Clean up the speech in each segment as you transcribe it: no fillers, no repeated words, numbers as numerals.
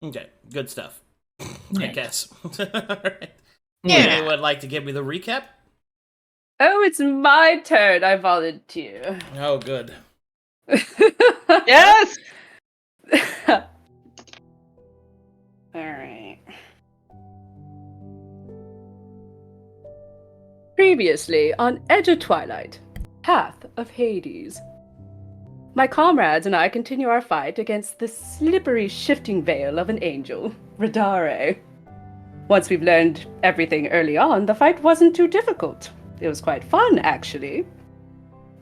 Okay, good stuff. I Yeah. guess. Alright. Yeah. Anyone like to give me the recap? Oh, it's my turn. I volunteer. Oh, good. Yes! Alright. Previously on Edge of Twilight, Path of Hades. My comrades and I continue our fight against the slippery, shifting veil of an angel, Radare. Once we've learned everything early on, the fight wasn't too difficult. It was quite fun, actually.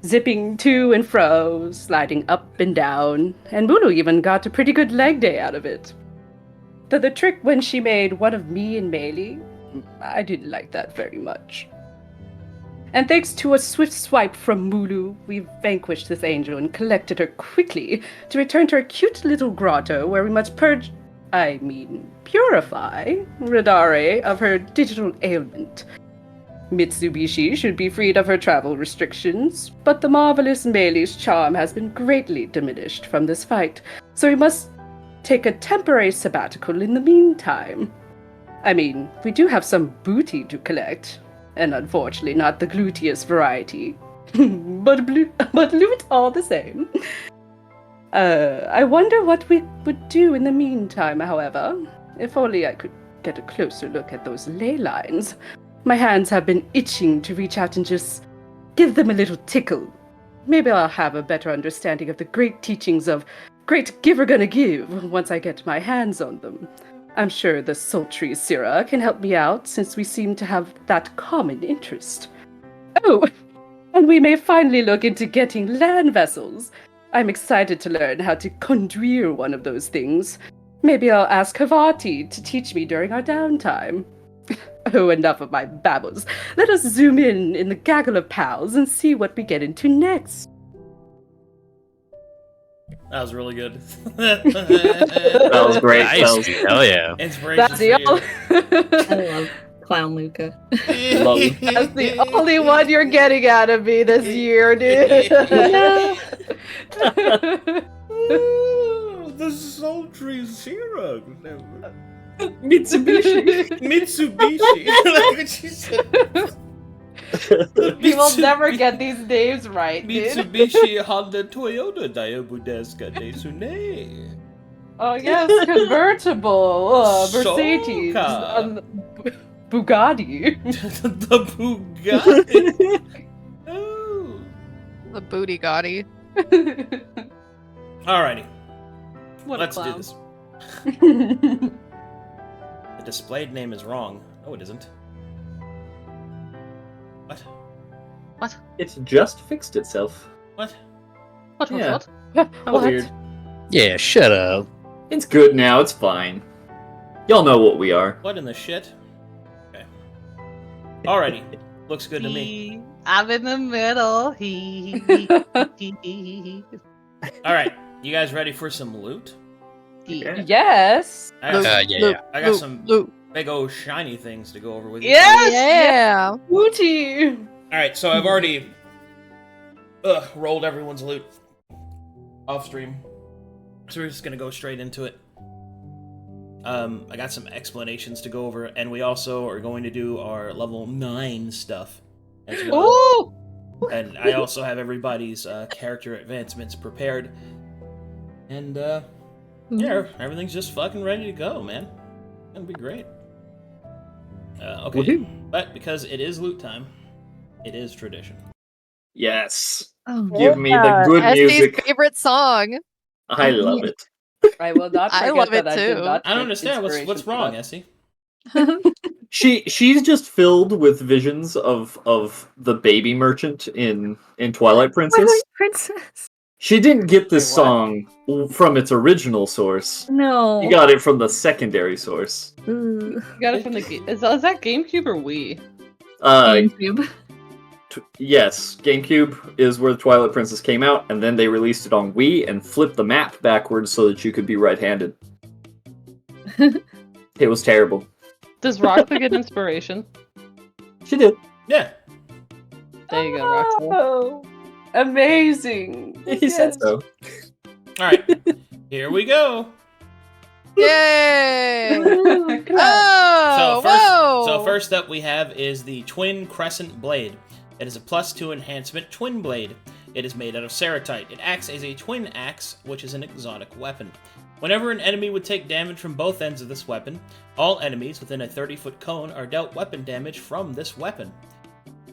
Zipping to and fro, sliding up and down, and Mulu even got a pretty good leg day out of it. Though the trick when she made one of me and Maelie, I didn't like that very much. And thanks to a swift swipe from Mulu, we vanquished this angel and collected her quickly to return to her cute little grotto where we must purify Radare of her digital ailment. Mitsubishi should be freed of her travel restrictions, but the marvelous Maelie's charm has been greatly diminished from this fight, so we must take a temporary sabbatical in the meantime. I mean, we do have some booty to collect, and unfortunately not the gluteus variety, but loot all the same. I wonder what we would do in the meantime, however. If only I could get a closer look at those ley lines. My hands have been itching to reach out and just give them a little tickle. Maybe I'll have a better understanding of the great teachings of Great Giver Gonna Give once I get my hands on them. I'm sure the sultry Sera can help me out since we seem to have that common interest. Oh, and we may finally look into getting land vessels. I'm excited to learn how to conduire one of those things. Maybe I'll ask Havati to teach me during our downtime. Oh, enough of my babbles. Let us zoom in the gaggle of pals and see what we get into next. That was really good. That was great. Nice. That was Hell yeah. Inspiration That's the I love Clown Luca. Love you. That's the only one you're getting out of me this year, dude. The sultry Sera. Mitsubishi. Mitsubishi. Like what she said. You will never get these names right, dude. Mitsubishi Honda Toyota Diabudeska Desune. Oh yes, convertible. Mercedes. Soka. Bugatti. The Bugatti. Oh. The booty gaudy. Alrighty, What let's a do clown. this. The displayed name is wrong. No, it isn't. What? It's just fixed itself. What? What? Yeah. What? How What? weird. Yeah, shut up. It's good now. It's fine. Y'all know what we are. What in the shit? Okay. Alrighty. Looks good to me. I'm in the middle. Alright. You guys ready for some loot? Okay. Yes. I got, Yeah. I got some big old shiny things to go over with you. Yes! Yeah. Booty. Alright, so I've already rolled everyone's loot off stream. So we're just gonna go straight into it. I got some explanations to go over, and we also are going to do our level 9 stuff as well. Ooh! And I also have everybody's character advancements prepared. And yeah, everything's just fucking ready to go, man. It's gonna be great. Okay, Woohoo. but because it is loot time, it is tradition. Yes. Oh, Give me the good Essie's music. favorite song. I love it. I will not I forget love it that I did too. not I don't get understand what's inspiration wrong, for Essie. She's just filled with visions of the baby merchant in Twilight Princess. Princess. She didn't get this Wait, what? song from its original source. No. She got it from the secondary source. Ooh. You got it from the is that GameCube or Wii? GameCube. Yes, GameCube is where the Twilight Princess came out, and then they released it on Wii and flipped the map backwards so that you could be right-handed. It was terrible. Does Roxy get inspiration? She did. Yeah. There you go, Roxy. Oh, amazing. He said so. Alright. Here we go. Yay! Oh, whoa! So first up we have is the Twin Crescent Blade. It is a +2 enhancement twin blade. It is made out of ceratite. It acts as a twin axe, which is an exotic weapon. Whenever an enemy would take damage from both ends of this weapon, all enemies within a 30-foot cone are dealt weapon damage from this weapon.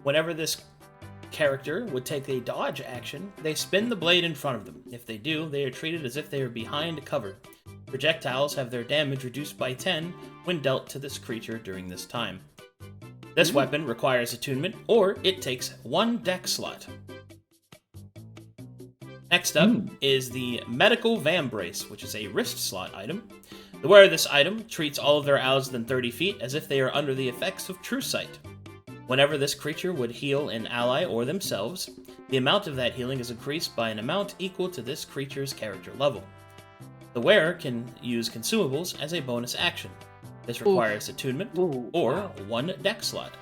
Whenever this character would take a dodge action, they spin the blade in front of them. If they do, they are treated as if they are behind cover. Projectiles have their damage reduced by 10 when dealt to this creature during this time. This weapon requires attunement, or it takes 1 deck slot. Next up is the Medical Vambrace, which is a wrist slot item. The wearer of this item treats all of their allies within 30 feet as if they are under the effects of True Sight. Whenever this creature would heal an ally or themselves, the amount of that healing is increased by an amount equal to this creature's character level. The wearer can use consumables as a bonus action. This requires attunement or 1 deck slot.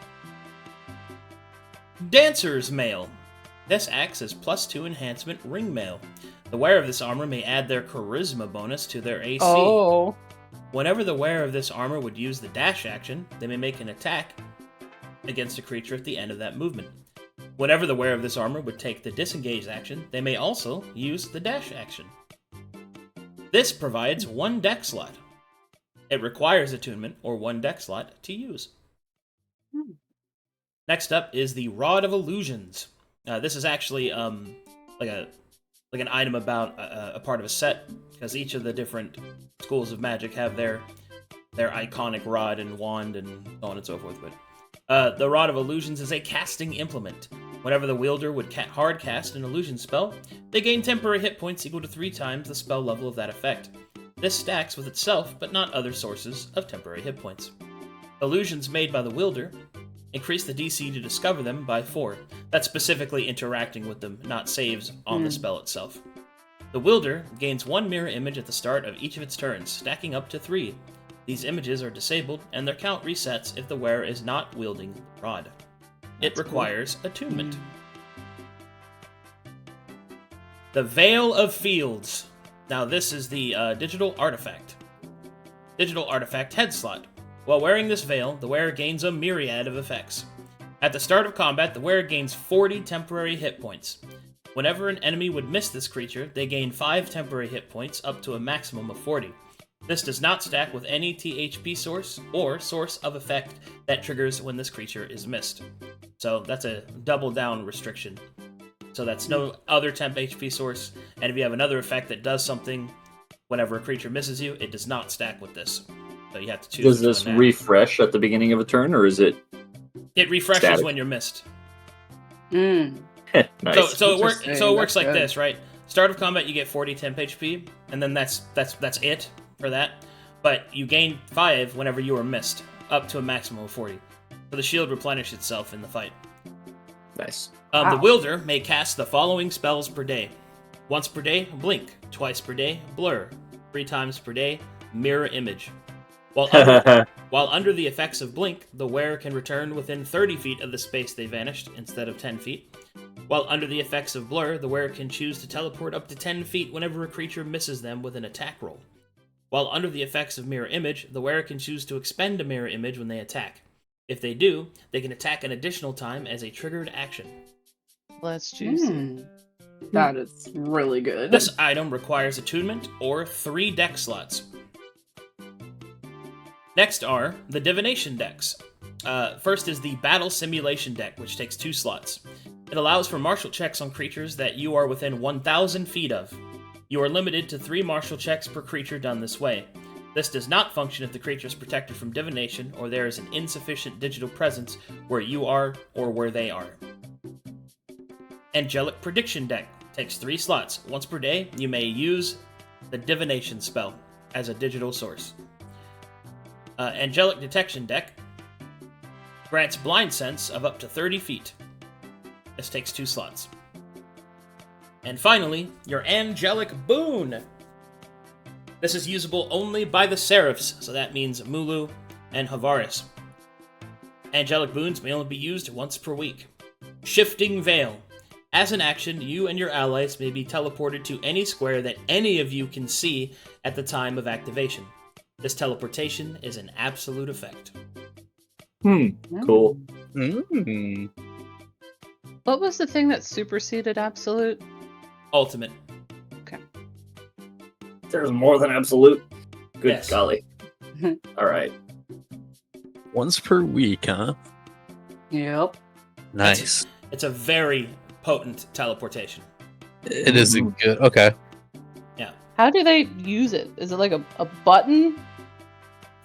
Dancer's Mail. This acts as +2 enhancement ring mail. The wearer of this armor may add their charisma bonus to their AC. Oh. Whenever the wearer of this armor would use the dash action, they may make an attack against a creature at the end of that movement. Whenever the wearer of this armor would take the disengage action, they may also use the dash action. This provides 1 deck slot. It requires attunement or 1 deck slot to use. Next up is the Rod of Illusions. This is actually like an item about a part of a set, because each of the different schools of magic have their iconic rod and wand and so on and so forth. But the Rod of Illusions is a casting implement. Whenever the wielder would hard cast an illusion spell, they gain temporary hit points equal to 3 times the spell level of that effect. This stacks with itself, but not other sources of temporary hit points. Illusions made by the wielder increase the DC to discover them by 4. That's specifically interacting with them, not saves on the spell itself. The wielder gains 1 mirror image at the start of each of its turns, stacking up to 3. These images are disabled, and their count resets if the wearer is not wielding the rod. It requires attunement. The Veil of Fields. Now this is the digital artifact. Digital artifact head slot. While wearing this veil, the wearer gains a myriad of effects. At the start of combat, the wearer gains 40 temporary hit points. Whenever an enemy would miss this creature, they gain 5 temporary hit points up to a maximum of 40. This does not stack with any THP source or source of effect that triggers when this creature is missed. So that's a double down restriction. So that's no other temp HP source, and if you have another effect that does something whenever a creature misses you, it does not stack with this. So you have to choose. Does this refresh at the beginning of a turn, or is it? It refreshes static? when you're missed. Nice. So it works like this, right? Start of combat, you get 40 temp HP, and then that's it for that. But you gain 5 whenever you are missed, up to a maximum of 40. So the shield replenishes itself in the fight. Nice. The wielder may cast the following spells per day: once per day, blink; twice per day, blur; 3 times per day, mirror image. While under the effects of blink, the wearer can return within 30 feet of the space they vanished instead of 10 feet. While under the effects of blur, the wearer can choose to teleport up to 10 feet whenever a creature misses them with an attack roll. While under the effects of mirror image, the wearer can choose to expend a mirror image when they attack. If they do, they can attack an additional time as a triggered action. Let's juicy. That is really good. This item requires attunement or 3 deck slots. Next are the divination decks. First is the battle simulation deck, which takes 2 slots. It allows for martial checks on creatures that you are within 1,000 feet of. You are limited to 3 martial checks per creature done this way. This does not function if the creature is protected from divination or there is an insufficient digital presence where you are or where they are. Angelic Prediction deck takes 3 slots. Once per day, you may use the divination spell as a digital source. Angelic Detection deck grants blind sense of up to 30 feet. This takes 2 slots. And finally, your Angelic Boon. This is usable only by the Seraphs, so that means Mulu and Havaris. Angelic Boons may only be used once per week. Shifting Veil. As an action, you and your allies may be teleported to any square that any of you can see at the time of activation. This teleportation is an absolute effect. Cool. Mm. What was the thing that superseded absolute? Ultimate. There's more than absolute. Good Yes. golly. All right. Once per week, huh? Yep. Nice. It's a very potent teleportation. It is a good. Okay. How do they use it? Is it like a button?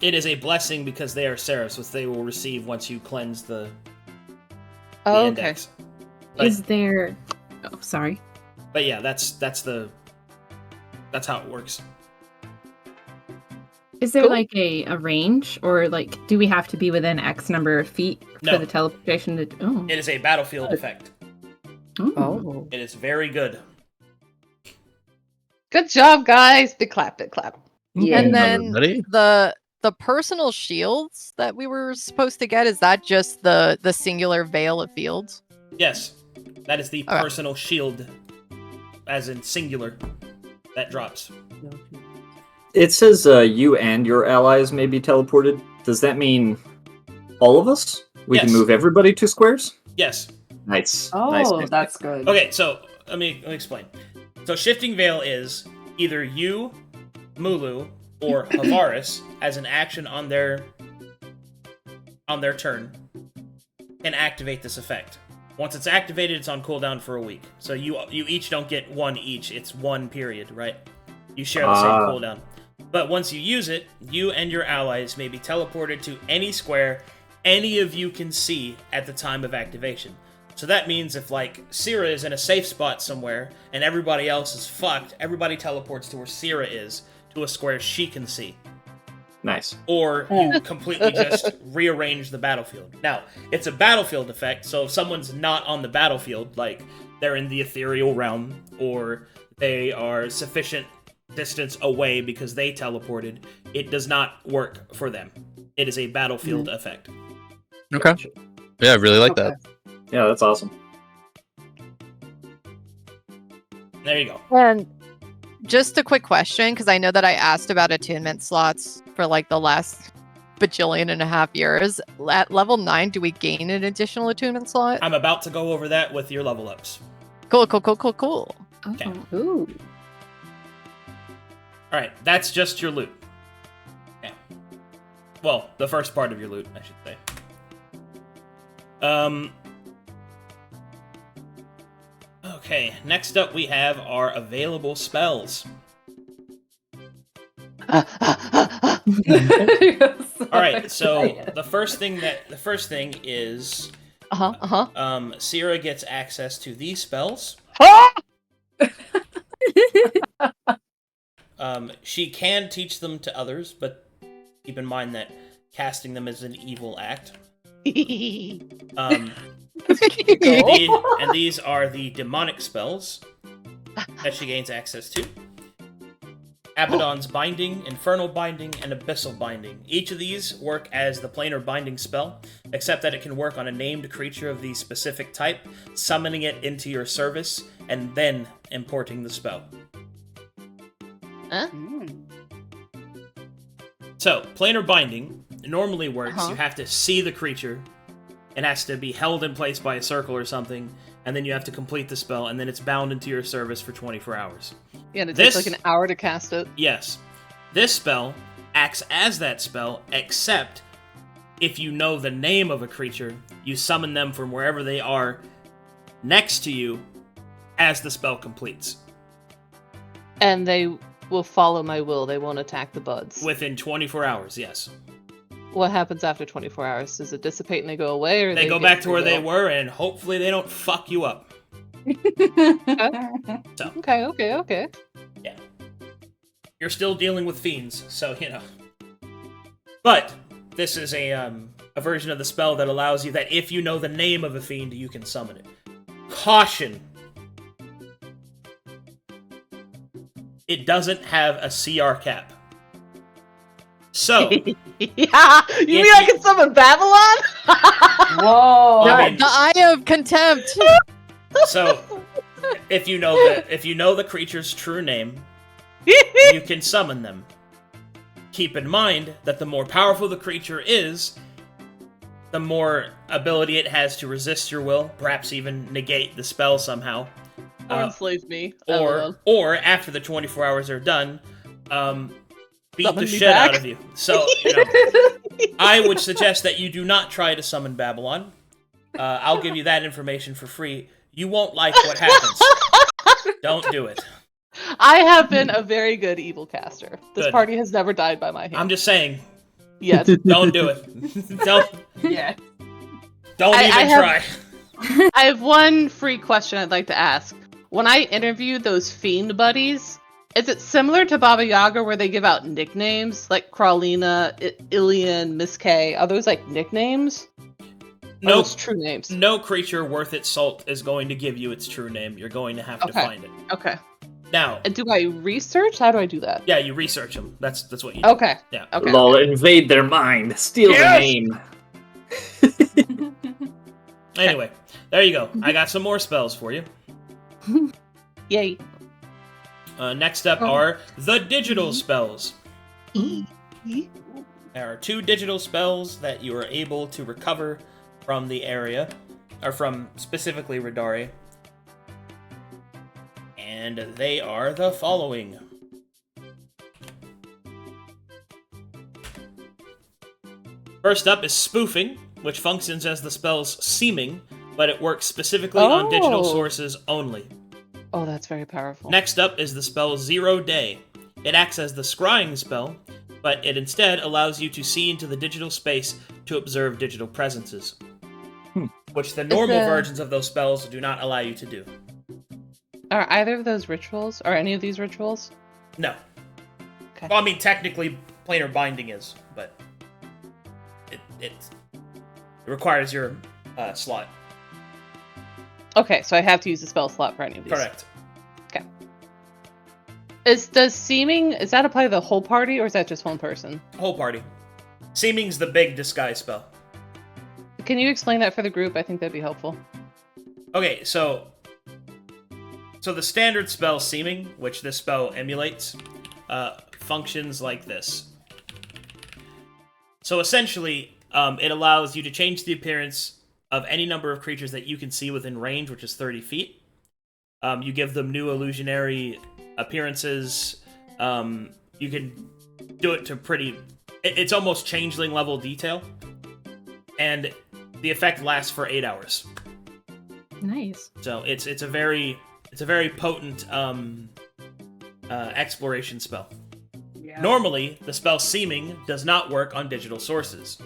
It is a blessing because they are seraphs, which they will receive once you cleanse the Oh, okay. index. But, Is there? Oh, sorry. but yeah, that's how it works. Is there Cool. like a range, or like do we have to be within X number of feet No. for the teleportation to? Oh. It is a battlefield effect. Oh. It is very good. Good job, guys. Big clap, big clap. Yeah. And then Everybody? the personal shields that we were supposed to get, is that just the singular Veil of Fields? Yes, that is the Okay. personal shield, as in singular, that drops. It says you and your allies may be teleported. Does that mean all of us? We can Yes. move everybody to squares? Yes. Nice. Oh, nice. that's good. Okay, so let me explain. So shifting veil is either you, Mulu, or Havaris as an action on their turn can activate this effect. Once it's activated, it's on cooldown for a week. So you each don't get one each. It's one period, right? You share the same cooldown. But once you use it, you and your allies may be teleported to any square any of you can see at the time of activation. So that means if, like, Sera is in a safe spot somewhere and everybody else is fucked, everybody teleports to where Sera is, to a square she can see. Nice. Or you completely just rearrange the battlefield. Now, it's a battlefield effect, so if someone's not on the battlefield, like they're in the ethereal realm, or they are sufficient distance away because they teleported, it does not work for them. It is a battlefield effect. Okay. Yeah, I really like that. Yeah, that's awesome. There you go. And just a quick question, because I know that I asked about attunement slots for like the last bajillion and a half years. At level 9, do we gain an additional attunement slot? I'm about to go over that with your level ups. Cool. Okay. Ooh. Alright, that's just your loot. Okay. Well, the first part of your loot, I should say. Okay, next up we have our available spells. Alright, so the first thing is Sera gets access to these spells. She can teach them to others, but keep in mind that casting them is an evil act. And these are the demonic spells that she gains access to. Abaddon's Binding, Infernal Binding, and Abyssal Binding. Each of these work as the planar binding spell, except that it can work on a named creature of the specific type, summoning it into your service, and then importing the spell. So, planar binding normally works. You have to see the creature. It has to be held in place by a circle or something, and then you have to complete the spell, and then it's bound into your service for 24 hours. Yeah, and it This- takes like an hour to cast it. Yes. This spell acts as that spell, except if you know the name of a creature, you summon them from wherever they are next to you as the spell completes. And they will follow my will. They won't attack the buds. Within 24 hours, yes. What happens after 24 hours? Does it dissipate and they go away, or They go back to where they were, and hopefully they don't fuck you up. So, Okay. yeah. You're still dealing with fiends, so, you know. But this is a version of the spell that allows you that if you know the name of a fiend, you can summon it. Caution! It doesn't have a CR cap. So, Yeah, you mean I can summon Babylon? Whoa. I mean, The Eye of Contempt. so if you know the creature's true name, you can summon them. keep in mind that the more powerful the creature is, the more ability it has to resist your will, perhaps even negate the spell somehow. Or enslave me. Or after the 24 hours are done, beat Summon the me shit back. out of you. So, I would suggest that you do not try to summon Babylon. I'll give you that information for free. You won't like what happens. Don't do it. I have been a very good evil caster. This Good. party has never died by my hand. I'm just saying, Yes. don't do it. Don't Yeah. I try. I have one free question I'd like to ask. When I interviewed those fiend buddies, is it similar to Baba Yaga where they give out nicknames like Crawlina, Ilian, Miss K? Are those like nicknames? Or No, those true names. no creature worth its salt is going to give you its true name. You're going to have to Okay. find it. Okay. Now, And do I research? How do I do that? yeah, you research them. That's what you do. Okay. Yeah. Okay. Lol, invade their mind, steal Yes! their name. Anyway, there you go. I got some more spells for you. Yay. Next up are the digital spells. There are 2 digital spells that you are able to recover from the area, or from specifically Radari. And they are the following. First up is spoofing, which functions as the spell's seeming, but it works specifically on digital Oh. sources only. Oh, that's very powerful. Next up is the spell Zero Day. It acts as the scrying spell, but it instead allows you to see into the digital space to observe digital presences. Which the normal versions of those spells do not allow you to do. Are either of those rituals, or any of these rituals? No. Okay. Well, I mean, technically, planar binding is, but it requires your slot. Okay, so I have to use the spell slot for any of these. Correct. Does seeming, is that apply to the whole party, or is that just one person? Whole party. Seeming's the big disguise spell. Can you explain that for the group? I think that'd be helpful. Okay, so the standard spell Seeming, which this spell emulates, functions like this. So essentially, it allows you to change the appearance of any number of creatures that you can see within range, which is 30 feet. You give them new illusionary appearances. You can do it to pretty... It's almost changeling level detail. And the effect lasts for 8 hours. Nice. So it's a very potent exploration spell. Yeah. Normally, the spell Seeming does not work on digital sources,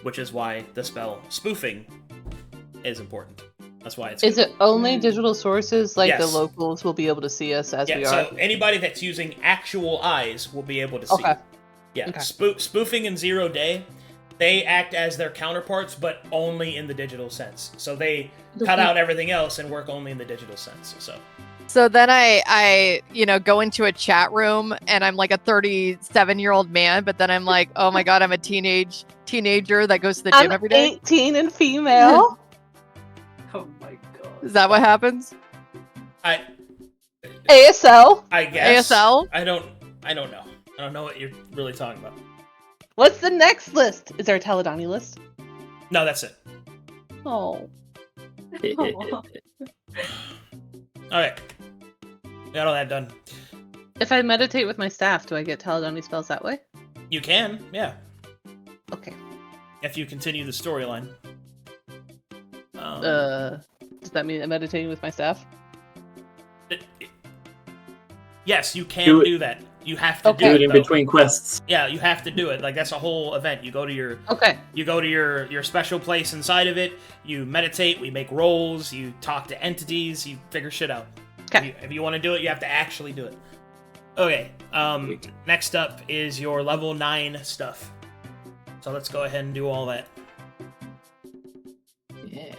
which is why the spell Spoofing is important. That's why it's. Is it only digital sources, like the Yes. locals will be able to see us as we are? So anybody that's using actual eyes will be able to see. Okay. Yeah, Okay. Spoofing and Zero Day, they act as their counterparts, but only in the digital sense. So they cut out everything else and work only in the digital sense. So then I go into a chat room and I'm like a 37-year-old man, but then I'm like, oh my god, I'm a teenager that goes to the gym I'm every day. 18 and female. Oh my god. Is that what happens? ASL. I guess. ASL? I don't know. I don't know what you're really talking about. What's the next list? Is there a Taladoni list? No, that's it. Oh. Alright. Got all that done. If I meditate with my staff, do I get Taladoni spells that way? You can, yeah. Okay. If you continue the storyline. Does that mean I'm meditating with my staff? Yes, you can Do it. do that. You have to Okay. Do do it it, in though. between quests. Yeah, you have to do it. Like, that's a whole event. You go to your Okay. your special place inside of it, you meditate, we make rolls, you talk to entities, you figure shit out. Okay. If you want to do it, you have to actually do it. Okay, next up is your level 9 stuff. So let's go ahead and do all that. Yeah.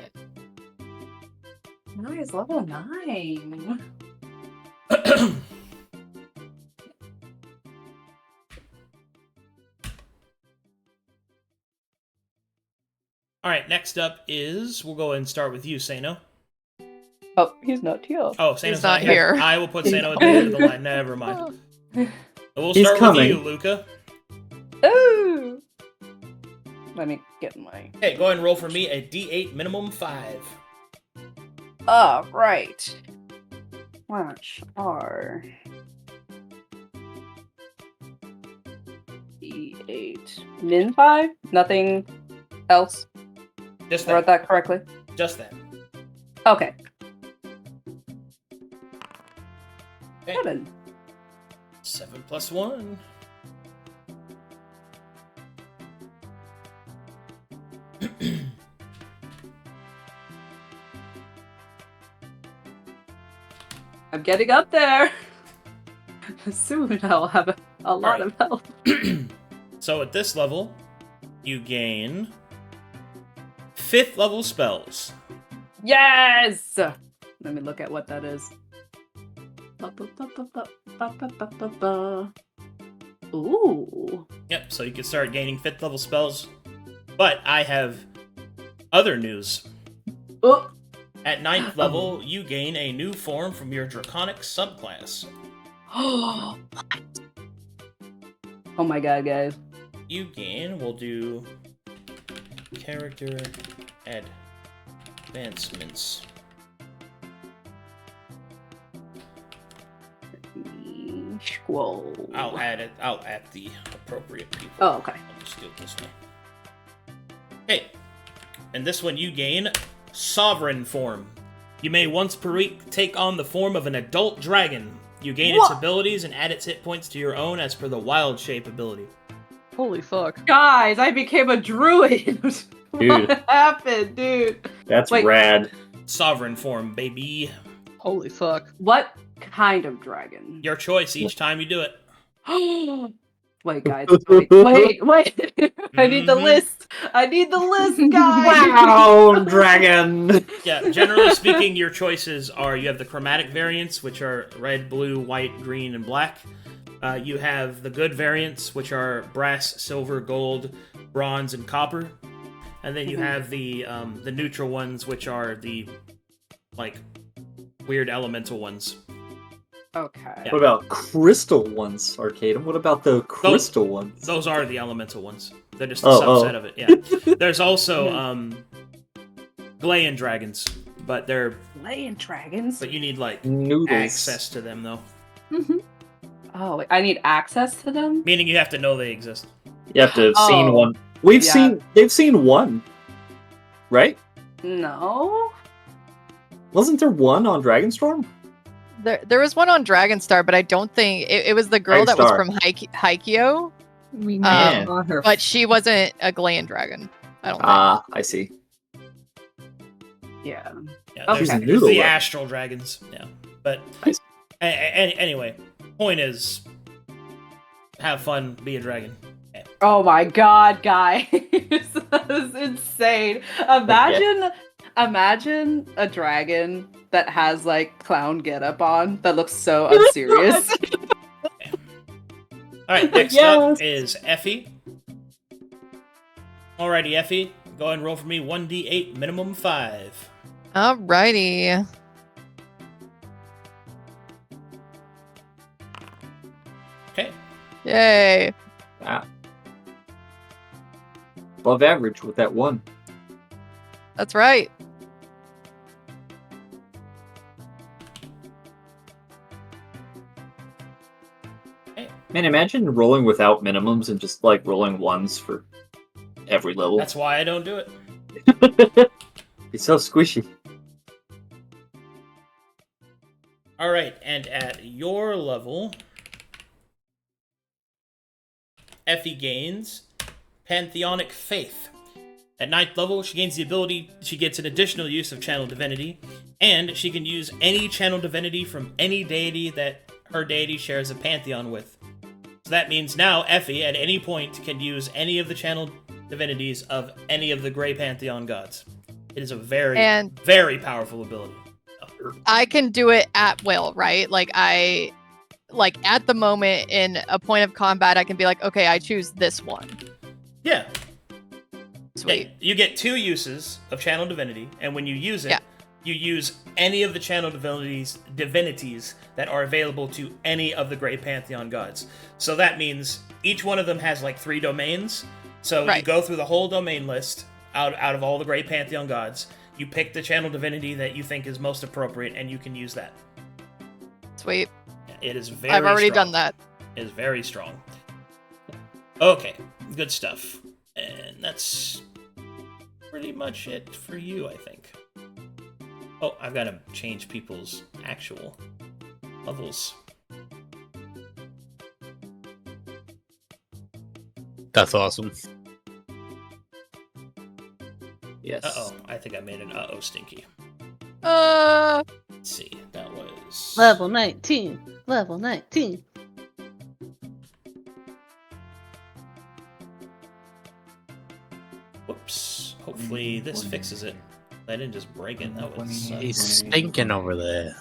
Nice, level 9. Alright, next up is, we'll go ahead and start with you, Sano. Oh, he's not here. Oh, Sano's He's not here. I will put Sano at the end of the line. Never mind. We'll He's start coming. with you, Luca. Let me get my... Hey, go ahead and roll for me a D8 minimum 5. Oh, right. Watch R. D8. Min 5? Nothing else? Just I wrote that. that correctly? Just that. Okay. Okay. 7. 7 plus 1. I'm getting up there. Soon I'll have a lot of health. So at this level, you gain 5th level spells. Yes! Let me look at what that is. Ooh. Yep, so you can start gaining 5th level spells. But I have other news. Oh. At 9th level, you gain a new form from your Draconic subclass. Oh my god, guys. You gain, we'll do character advancements. Whoa. I'll add the appropriate people. Oh, okay. I'll just do it this way. Okay. And this one you gain Sovereign form. You may once per week take on the form of an adult dragon. You gain its abilities and add its hit points to your own as per the wild shape ability. Holy fuck. Guys, I became a druid. Dude. What happened, dude? That's Wait. rad. Sovereign form, baby. Holy fuck. What kind of dragon? Your choice each time you do it. Wait, guys. Wait. I need the Mhm. list. I need the list, guys. Wow, dragon! Yeah, generally speaking, your choices are you have the chromatic variants, which are red, blue, white, green, and black. You have the good variants, which are brass, silver, gold, bronze, and copper. And then you have the neutral ones, which are the like weird elemental ones. Okay. Yeah. What about crystal ones, Arcadum? What about the crystal ones? Those are the elemental ones. They're just a Oh, subset oh. of it. Yeah. There's also Glayan dragons, but Laying dragons. but you need like Noodles. access to them though. Oh, wait, I need access to them? Meaning you have to know they exist. You have to have seen Oh. one. Yeah. They've seen one. Right? No. Wasn't there one on Dragonstorm? There was one on Dragonstar, but I don't think it was the girl that was Dragonstar. from Haikyuu, We Yeah. saw her. but she wasn't a Glayan dragon. I don't think. Ah, I see. Yeah. Yeah, Okay. there's, She's a there's noodle the one. astral dragons. Yeah, but Nice. anyway, point is, have fun, be a dragon. Okay. Oh my god, guys. That is insane. Imagine a dragon that has like clown getup on that looks so unserious. All right, next up is Effie. Alrighty, Effie, go ahead and roll for me 1d8 minimum 5. Alrighty. Okay. Yay. Ah. Above average with that one. That's right. Man, imagine rolling without minimums and just like rolling ones for every level. That's why I don't do it. It's so squishy. Alright, and at your level, Effie gains Pantheonic Faith. At 9th level, she gains the ability, she gets an additional use of Channel Divinity, and she can use any Channel Divinity from any deity that her deity shares a pantheon with. So that means now Effie, at any point, can use any of the Channel Divinities of any of the Grey Pantheon gods. It is a very, very powerful ability. I can do it at will, right? Like at the moment in a point of combat, I can be like, okay, I choose this one. Yeah. Sweet. Yeah, you get 2 uses of Channel Divinity, and when you use it, you use any of the Channel divinities that are available to any of the Grey Pantheon gods. So that means each one of them has like 3 domains, So you Right. go through the whole domain list out of all the great Pantheon gods. You pick the channel divinity that you think is most appropriate, and you can use that. Sweet. It is very I've already strong. done that. It is very strong. Okay, good stuff. And that's pretty much it for you, I think. Oh, I've got to change people's actual levels. That's awesome. Yes. Uh-oh, I think I made an uh-oh stinky. Uh, Let's see, that was... Level 19. Level 19. Whoops. Hopefully this fixes it. I didn't just break it. That was... He's stinking over there.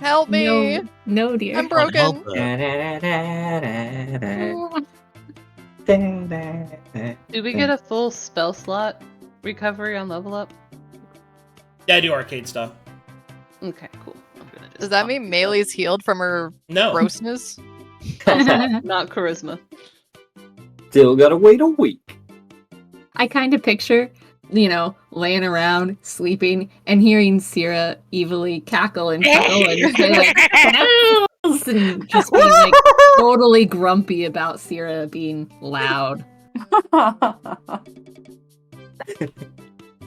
help me. No, dear. I'm broken. Do we get a full spell slot recovery on level up? Yeah, I do arcade stuff. Okay, cool. I'm gonna just Does that mean Maelie's healed from her No. grossness? not charisma? Still gotta wait a week. I kind of picture, laying around, sleeping, and hearing Sera evilly cackle and chuckle and say like, "Bells!" and just being like totally grumpy about Sera being loud.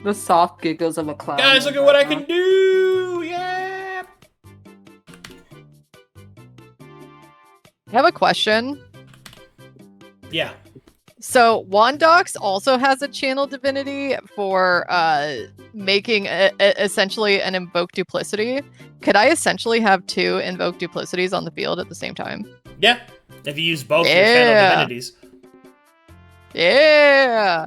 The soft giggles of a clown. Guys, look at what I can do! Yeah! I have a question. Yeah. So Wandox also has a channel divinity for making essentially an invoke duplicity. Could I essentially have 2 invoke duplicities on the field at the same time? Yeah. If you use both your Yeah. channel divinities. Yeah.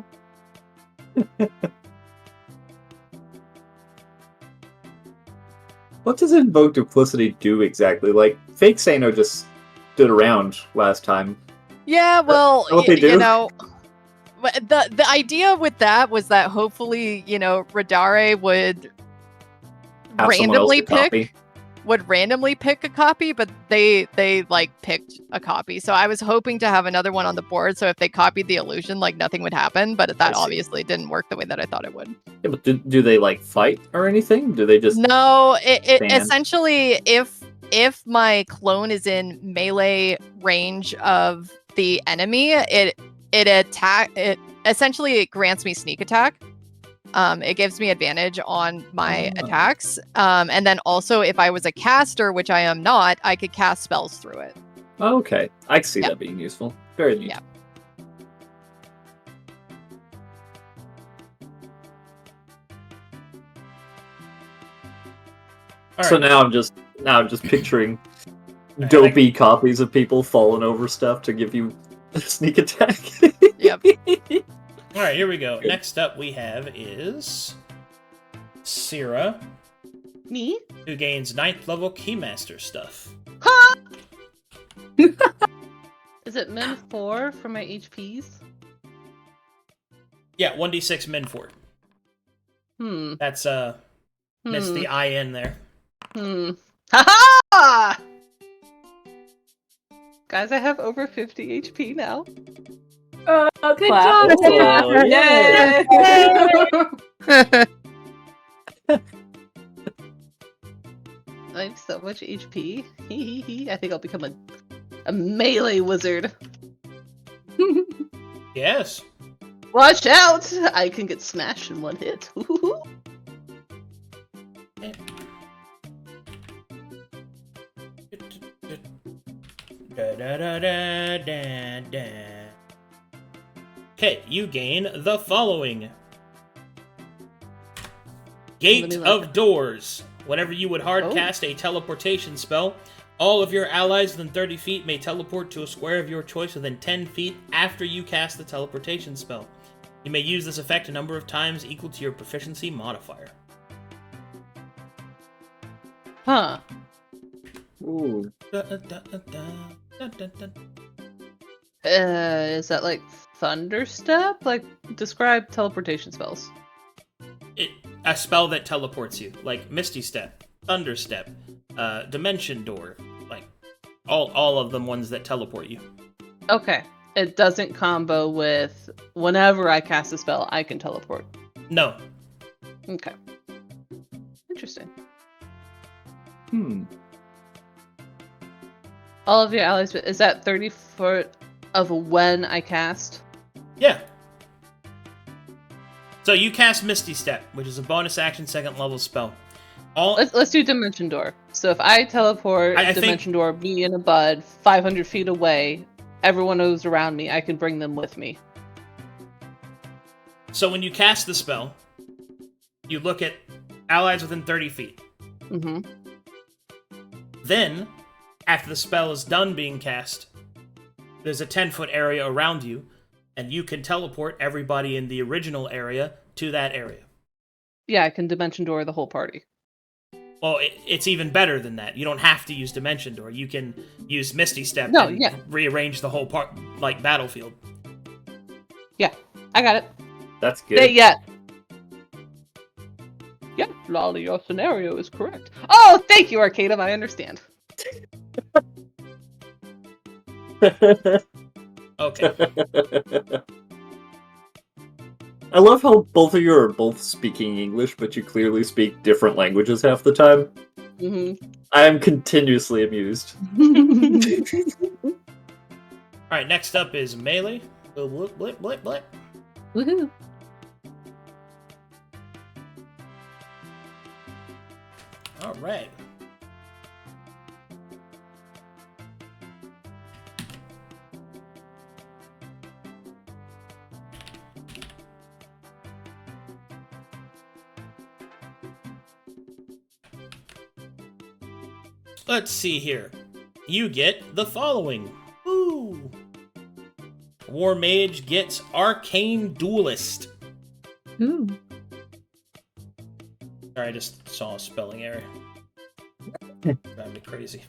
What does invoke duplicity do exactly? Like, fake Sano just stood around last time. Yeah, well, what they do? the idea with that was that hopefully, Radare would Have someone else randomly to copy. pick a copy, but they picked a copy. So I was hoping to have another one on the board, so if they copied the illusion, nothing would happen, but that I see. obviously didn't work the way that I thought it would. Yeah, but do they fight or anything? Do they just No, it stand? essentially if my clone is in melee range of the enemy, it essentially grants me sneak attack. It gives me advantage on my attacks. And then also if I was a caster, which I am not, I could cast spells through it. Oh, okay, I can see Yeah. that being useful. Very neat. Yeah. All So right. now I'm just picturing Alright, dopey copies of people falling over stuff to give you sneak attack. Yep. All right, here we go. Next up we have is Sera, Me? who gains 9th level Keymaster stuff. Is it min 4 for my HPs? Yeah, 1d6 min 4. That's missed the I in there. Ha-ha! Guys, I have over 50 HP now. Good Clap. job, Oh, Sera. I have so much HP. I think I'll become a melee wizard. Yes. Watch out! I can get smashed in one hit. Okay, you gain the following. Gate of Doors. Whenever you would hard cast a teleportation spell, all of your allies within 30 feet may teleport to a square of your choice within 10 feet after you cast the teleportation spell. You may use this effect a number of times equal to your proficiency modifier. Huh. Ooh. Is that like Thunderstep? Like, describe teleportation spells. A spell that teleports you, like Misty Step, Thunderstep, Dimension Door, like all of them ones that teleport you. Okay. it doesn't combo with whenever I cast a spell, I can teleport. No. Okay. Interesting. All of your allies, is that 30 foot of when I cast? Yeah. So you cast Misty Step, which is a bonus action 2nd level spell. Let's do Dimension Door. So if I teleport Dimension Door, me and a bud, 500 feet away, everyone who's around me, I can bring them with me. So when you cast the spell, you look at allies within 30 feet. Mm-hmm. Then, after the spell is done being cast, there's a 10-foot area around you, and you can teleport everybody in the original area to that area. Yeah, I can Dimension Door the whole party. Well, it's even better than that. You don't have to use Dimension Door. You can use Misty Step and rearrange the whole battlefield. Yeah, I got it. That's good. Yeah, Lolly, your scenario is correct. Oh, thank you, Arcadum. I understand. Okay. I love how both of you are both speaking English, but you clearly speak different languages half the time. Mm-hmm. I am continuously amused. Alright, next up is Maelie. Blip, blip, blip, blip. Woohoo. Alright. Let's see here. You get the following. Ooh. War Mage gets Arcane Duelist. Ooh. Sorry, I just saw a spelling error. Drive me crazy.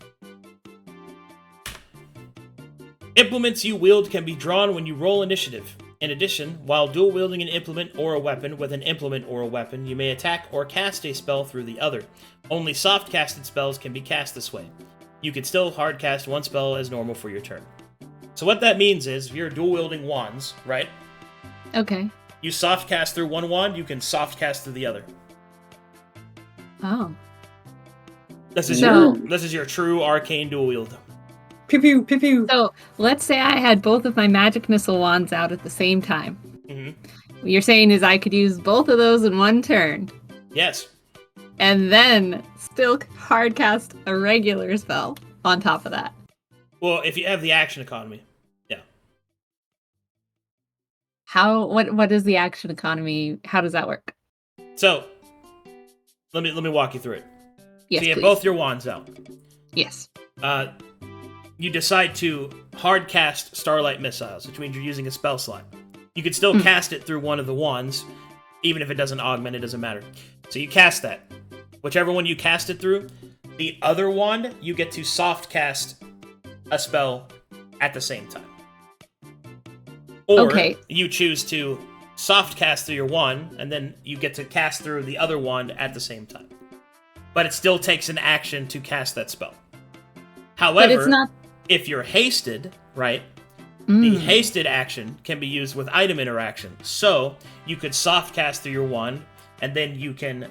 Implements you wield can be drawn when you roll initiative. In addition, while dual wielding an implement or a weapon with an implement or a weapon, you may attack or cast a spell through the other. Only soft-casted spells can be cast this way. You can still hard-cast one spell as normal for your turn. So what that means is, if you're dual-wielding wands, right? Okay. You soft-cast through one wand, you can soft-cast through the other. Oh. This is your true arcane dual wield. Pew pew pew pew. So let's say I had both of my magic missile wands out at the same time. Mm-hmm. What you're saying is I could use both of those in one turn. Yes. And then still hard cast a regular spell on top of that. Well, if you have the action economy. Yeah. What is the action economy? How does that work? So let me walk you through it. Yes, so you have please. both your wands out. Yes. You decide to hard cast Starlight Missiles, which means you're using a spell slot. You could still cast it through one of the wands, even if it doesn't augment, it doesn't matter. So you cast that. Whichever one you cast it through, the other wand, you get to soft cast a spell at the same time. Or you choose to soft cast through your wand, and then you get to cast through the other wand at the same time. But it still takes an action to cast that spell. However, if you're hasted, right, the hasted action can be used with item interaction. So you could soft cast through your wand, and then you can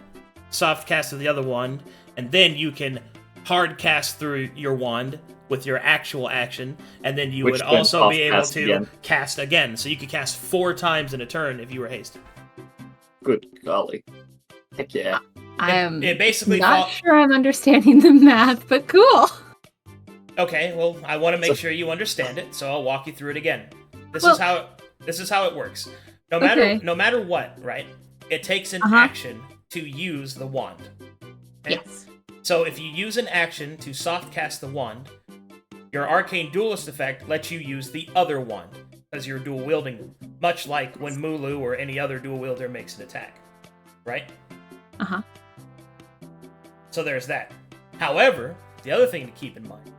soft cast through the other wand, and then you can hard cast through your wand with your actual action, and then you would also be able to cast again. So you could cast 4 times in a turn if you were hasted. Good golly. Heck yeah. I am basically not sure I'm understanding the math, but cool. Okay, well, I want to make sure you understand it, so I'll walk you through it again. This is how it works. No matter what, right? It takes an action to use the wand. Okay? Yes. So if you use an action to soft cast the wand, your Arcane Duelist effect lets you use the other wand, because you're dual wielding, much like when Mulu or any other dual wielder makes an attack. Right? Uh-huh. So there's that. However, the other thing to keep in mind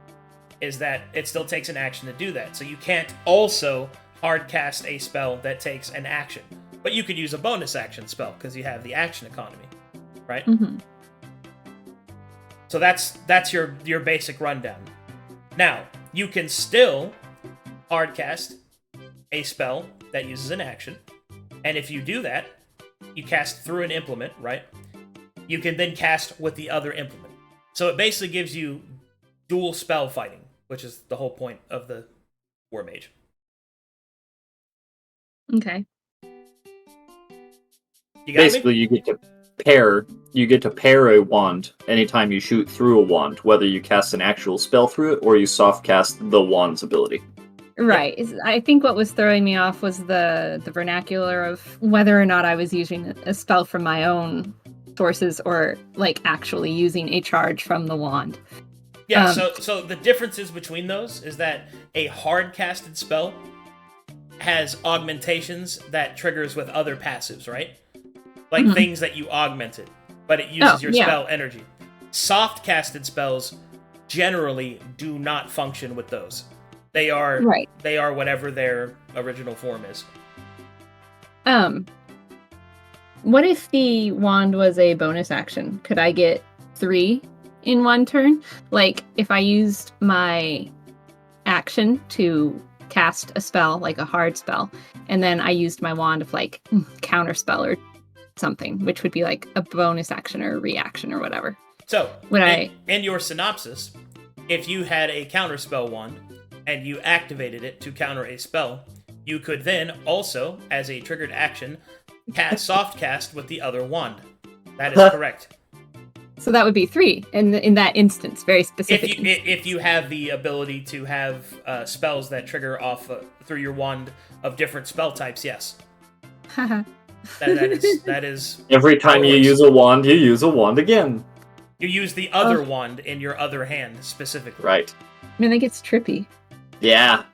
is that it still takes an action to do that. So you can't also hard cast a spell that takes an action. But you could use a bonus action spell because you have the action economy, right? Mm-hmm. So that's your basic rundown. Now, you can still hard cast a spell that uses an action, and if you do that, you cast through an implement, right? You can then cast with the other implement. So it basically gives you dual spell fighting, which is the whole point of the War Mage. Okay. You got Basically, me? you get to pair a wand anytime you shoot through a wand, whether you cast an actual spell through it or you soft cast the wand's ability. Right. I think what was throwing me off was the vernacular of whether or not I was using a spell from my own sources or like actually using a charge from the wand. Yeah, so the differences between those is that a hard casted spell has augmentations that triggers with other passives, right? Like things that you augmented, but it uses your spell energy. Soft casted spells generally do not function with those. They are whatever their original form is. What if the wand was a bonus action? Could I get 3 in one turn? Like, if I used my action to cast a spell, like a hard spell, and then I used my wand of, like, counter spell or something, which would be, like, a bonus action or a reaction or whatever. So, in your synopsis, if you had a counter spell wand, and you activated it to counter a spell, you could then also, as a triggered action, soft cast with the other wand. That is correct. So that would be 3 in that instance, very specific. If you have the ability to have spells that trigger off through your wand of different spell types, yes. that is. Every time you use a wand, you use a wand again. You use the other wand in your other hand specifically. Right. I mean, that gets trippy. Yeah.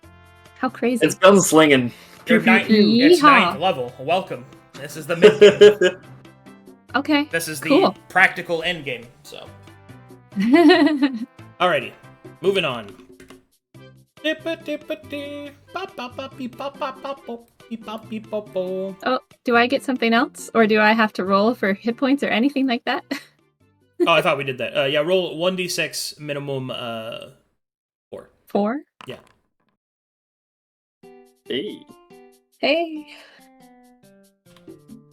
How crazy. It's gunslinging. It's Yeehaw. 9th level. Welcome. This is the mid game. Okay. This is the cool. practical end game. So. Alrighty. Moving on. Oh, do I get something else? Or do I have to roll for hit points or anything like that? Oh, I thought we did that. Yeah, roll 1d6 minimum 4. 4? Yeah. Hey.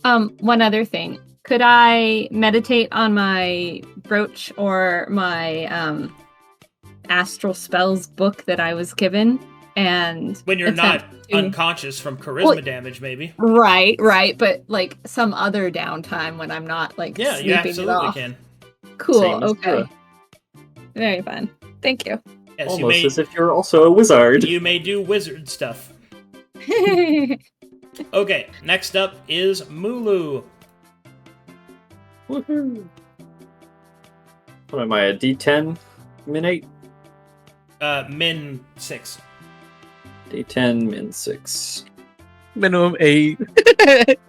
One other thing. Could I meditate on my brooch or my astral spells book that I was given? And when you're not unconscious from charisma damage, maybe. Right, but like some other downtime when I'm not like sleeping you absolutely it off. can. Cool. Okay. Very fun. Thank you. Yes, Almost as if you're also a wizard. You may do wizard stuff. Okay, next up is Mulu. Woohoo! What am I, a D10? Min 8? Min 6. D10, min 6. Minimum 8.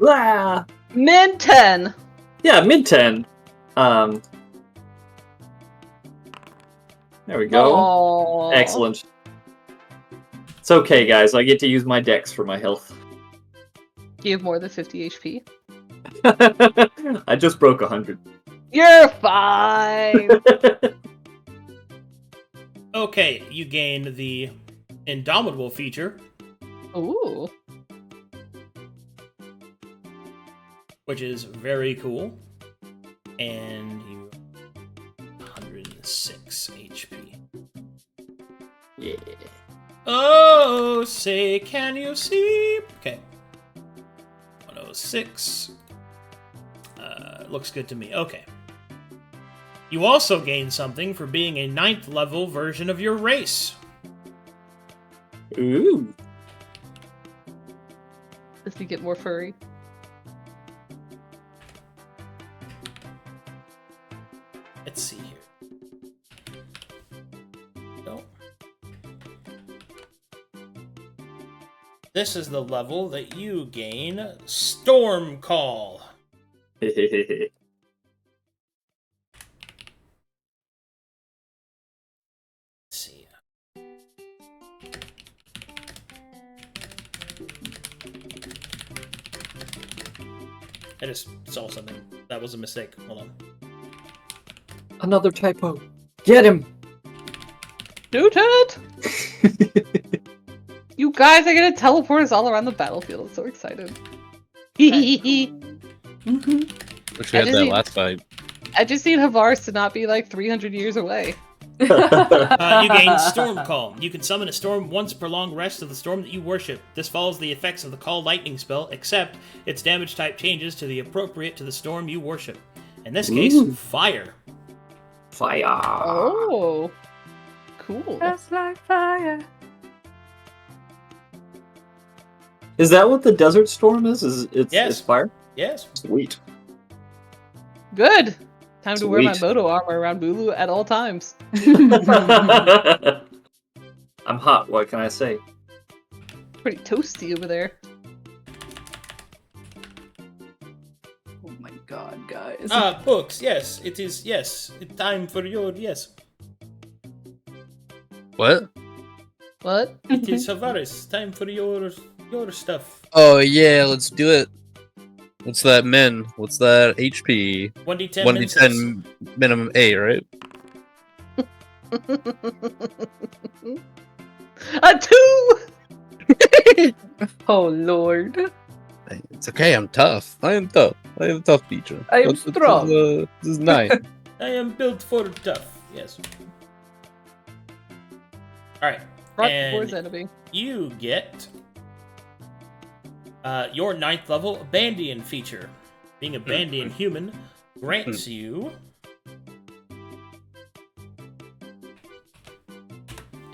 Ah! Min 10. Yeah, min 10. There we go. Aww. Excellent. It's okay, guys. I get to use my dex for my health. You have more than 50 HP. I just broke 100. You're fine. Okay, you gain the Indomitable feature, Ooh. which is very cool. And you 106 HP. Yeah. Oh, say, can you see? Okay. 106. Looks good to me. Okay. You also gain something for being a 9th level version of your race. Ooh. Does he get more furry? Let's see here. No. This is the level that you gain Storm Call. Let's see. I just saw something. That was a mistake. Hold on. Another typo. Get him! Shoot it! You guys, I get to teleport us all around the battlefield. I'm so excited. Mhm. Wish we had that last fight. I just need Havars to not be like 300 years away. You gain Storm Call. You can summon a storm once per long rest of the storm that you worship. This follows the effects of the Call Lightning spell, except its damage type changes to the appropriate to the storm you worship. In this case, fire. Fire. Oh, cool. Just like fire. Is that what the Desert Storm is? It's Yes. fire? Yes. Sweet. Good. Time to wear my Sweet. Moto armor around Bulu at all times. I'm hot, what can I say? Pretty toasty over there. Oh my god, guys. Books. Yes, it is. Yes, it's time for your yes. What? What? It is Havaris. Time for your stuff. Oh yeah, let's do it. What's that min? What's that HP? 1d10. 1d10 minimum A, right? A 2! Oh lord. It's okay, I'm tough. I am tough. I am a tough teacher. I am This is, strong. this is 9. I am built for tough. Yes. All right. Rock And- towards enemy. You get your 9th level Bandian feature. Being a Bandian human grants you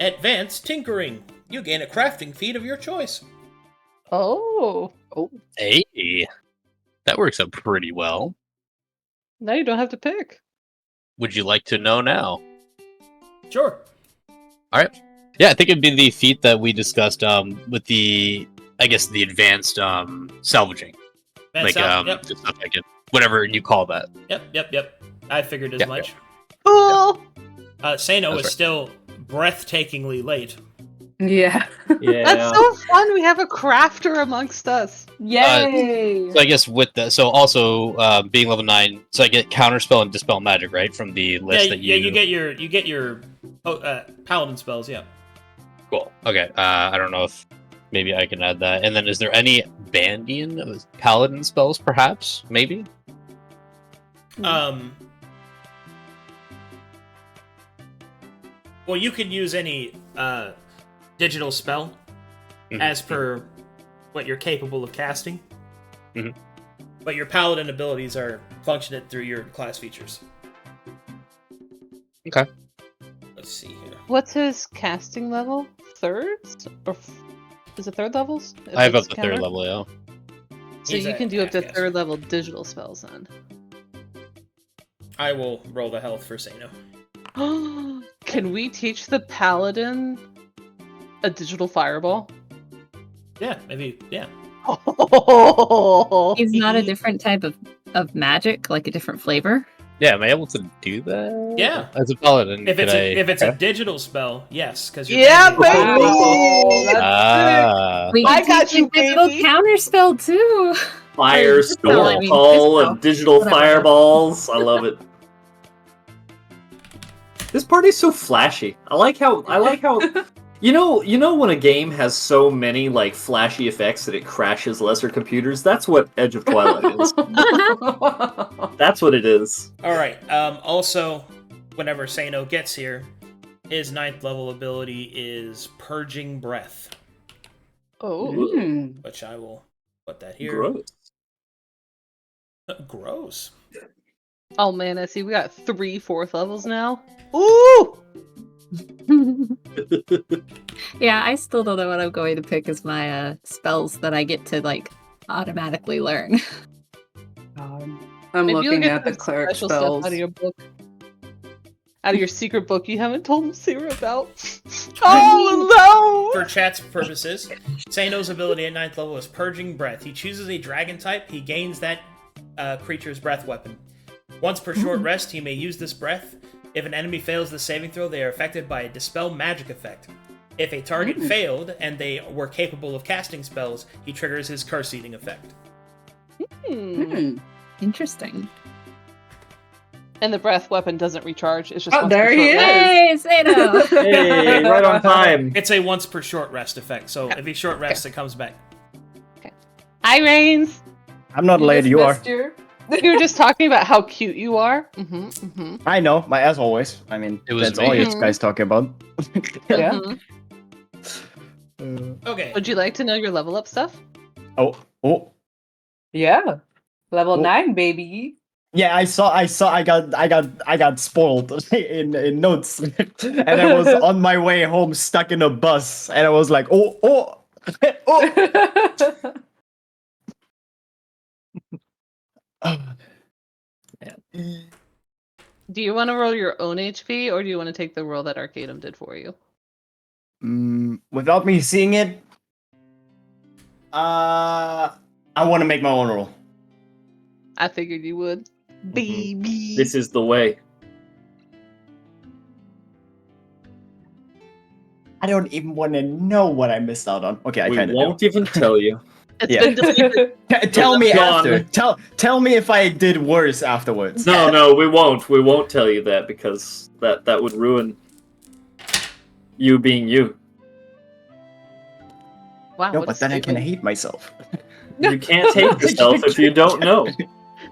advanced tinkering. You gain a crafting feat of your choice. Oh. Hey, that works out pretty well. Now you don't have to pick. Would you like to know now? Sure. Yeah, I think it'd be the feat that we discussed with the, I guess, the advanced salvaging. That's Like, out. Yep. the stuff I can, whatever you call that. Yep. I figured as Yeah, much. Cool! Sano That's is right. still breathtakingly late. Yeah. Yeah. That's so fun. We have a crafter amongst us. Yay! So I guess with that, so also being level 9, so I get counterspell and dispel magic, right, from the list that you. you get your paladin spells. Yeah. Cool. Okay. I don't know if maybe I can add that. And then, is there any Bandian paladin spells, perhaps? Maybe. Well, you can use any digital spell as per what you're capable of casting. Mhm. But your paladin abilities are functioned through your class features. Okay. Let's see here. What's his casting level? Thirds? Or is it third levels? If I have up it's to counter? third level, yeah. So He's you at can do up to half-cast. third level digital spells then. I will roll the health for Sano. Can we teach the paladin a digital fireball? Yeah, maybe. Yeah. He's not a different type of magic, like a different flavor. Yeah, am I able to do that? Yeah. As a paladin, If it's could if it's a okay. digital spell, yes, because Yeah, you're baby! Wow. That's Ah. We I can got teach you, digital baby. counterspell too. Fire, Dispel, I storm mean, call, dispel. and digital Whatever. fireballs. I love it. This party's so flashy. I like how you know when a game has so many like flashy effects that it crashes lesser computers. That's what Edge of Twilight is. That's what it is. All right. Also, whenever Sano gets here, his 9th level ability is Purging Breath, Oh. Mm. which I will put that here. Gross. Gross. Oh man, I see we got 3 4th levels now. Ooh! Yeah, I still don't know what I'm going to pick as my spells that I get to like automatically learn. I'm Maybe you'll looking get at the some cleric special spells. stuff out of your book. Out of your secret book you haven't told Sera about. Oh For chat's purposes, Sano's ability at 9th level is Purging Breath. He chooses a dragon type. He gains that creature's breath weapon. Once per short rest, he may use this breath. If an enemy fails the saving throw, they are affected by a Dispel magic effect. If a target failed and they were capable of casting spells, he triggers his Curse Eating effect. no! Interesting. And the breath weapon doesn't recharge. It's just Oh, once there per he short is! rest. Hey, Sato! Hey, right on time. It's a once per short rest effect, so if he short rests, it comes back. Hi, Rains. I'm not late, you are. You were just talking about how cute you are. I know, as always. I mean, It was that's all you me. guys talk about. Yeah. Okay. Would you like to know your level up stuff? Oh. Yeah. Level Oh. 9, baby. Yeah, I got spoiled in notes. And I was on my way home stuck in a bus and I was like, oh. Do you want to roll your own HP, or do you want to take the roll that Arcadum did for you? Without me seeing it, I want to make my own roll. I figured you would. Baby. This is the way. I don't even want to know what I missed out on. Okay, I We kind of won't even tell you. It's Yeah. been deleted. Tell me Gone. after. Tell me if I did worse afterwards. No, we won't. We won't tell you that because that would ruin you being you. Wow. No, what a but then I can statement. hate myself. You can't hate yourself if you don't know.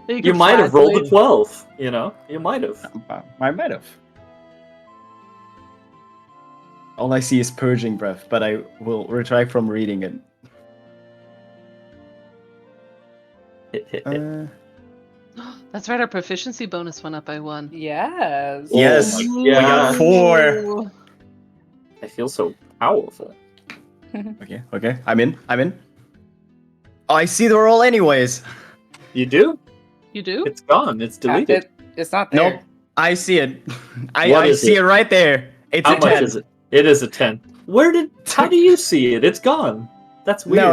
You can might have rolled a translate. 12. You know, you might have. I might have. All I see is purging breath, but I will retract from reading it. Hit. That's right. Our proficiency bonus went up by 1. Yes. Yes. Oh my We got God. 4. Ooh. I feel so powerful. Okay. I'm in. Oh, I see the roll anyways. You do? You do? It's gone. It's deleted. It's not there. Nope. I see it. What I is see it? it right there. It's How a much 10. is it? It is a 10. How do you see it? It's gone. That's weird. No,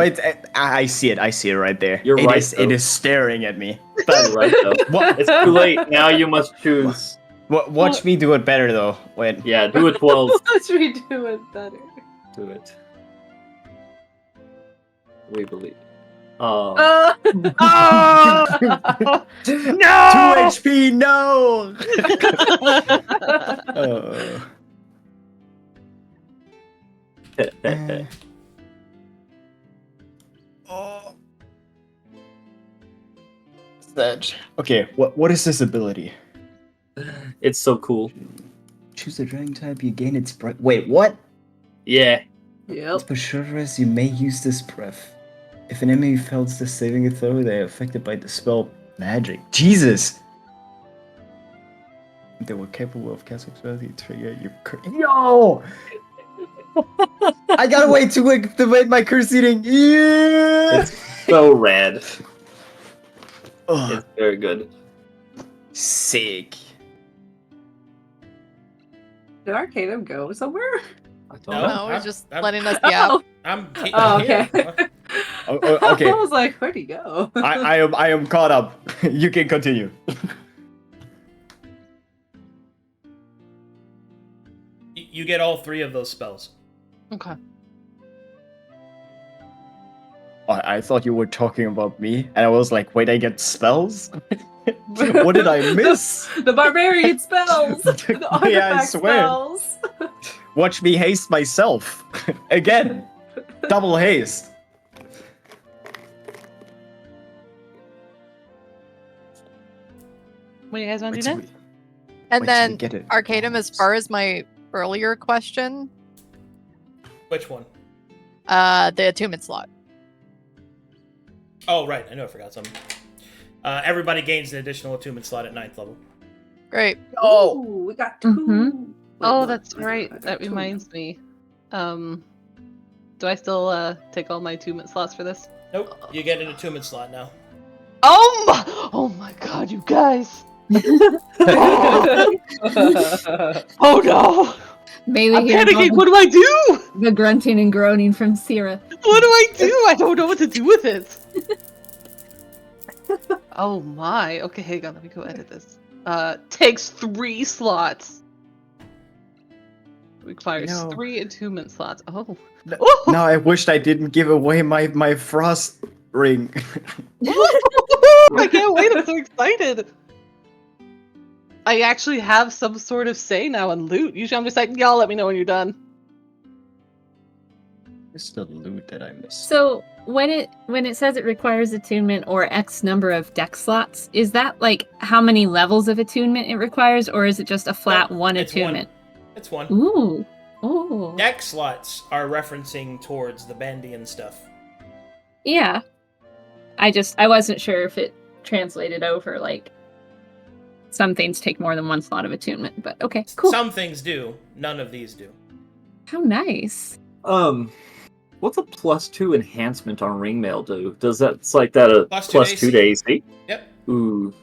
I see it. I see it right there. You're right, It though. is staring at me. You're right, though. What? It's too late. Now you must choose. Watch me do it better though. Wait. Yeah, do a 12. Let's redo it better. Do it. We believe. Oh. No! 2 HP, no! Oh. That. Okay, what is this ability? It's so cool. Choose a dragon type, you gain its breath. Wait, what? Yeah. Yep. For short rest, you may use this breath. If an enemy fails the saving throw, they are affected by the spell magic. Jesus! They were capable of casting spells, you trigger your Yo! I got way too quick to make my curse eating. Yeah! It's so rad. Ugh, It's very good. sick. Did Arcadum go somewhere? I don't No. know. No, I'm- he's just I'm- letting us be out. I'm Oh, here. okay. Okay, I was like, where'd he go? I am caught up. You can continue. You get all 3 of those spells. Okay. I thought you were talking about me, and I was like, wait, I get spells? What did I miss? The barbarian spells! The Yeah, I artifact swear. spells! Watch me haste myself. Again. Double haste. What do you guys want to Wait do till next? we- And wait till we then get it. Arcadum, as far as my earlier question, Which one? the attunement slot. Oh, right. I know I forgot something. Everybody gains an additional attunement slot at 9th level. Great. Oh, we got 2. Mhm. Wait, Oh, what? that's right. I got That 2. reminds me. Do I still take all my attunement slots for this? Nope. You get an attunement slot now. Oh my god, you guys! Oh no! Maelie I'm hears all panicking. What do I do? the grunting and groaning from Sera. What do I do? I don't know what to do with it. Oh my. Okay, hang on. Let me go edit this. Takes 3 slots. Requires No. 3 attunement slots. Oh. No- Ooh. Now I wished I didn't give away my frost ring. I can't wait. I'm so excited. I actually have some sort of say now in loot. Usually I'm just like, y'all let me know when you're done. It's the loot that I missed. So when it says it requires attunement or X number of deck slots, is that like how many levels of attunement it requires, or is it just a flat one it's attunement? It's one. Ooh. Ooh. Deck slots are referencing towards the Bandian stuff. Yeah. I wasn't sure if it translated over, like, some things take more than one slot of attunement, but okay, cool. Some things do. None of these do. How nice. What's a +2 enhancement on ringmail do? Does that, it's like that a +2 to AC? Yep. Ooh.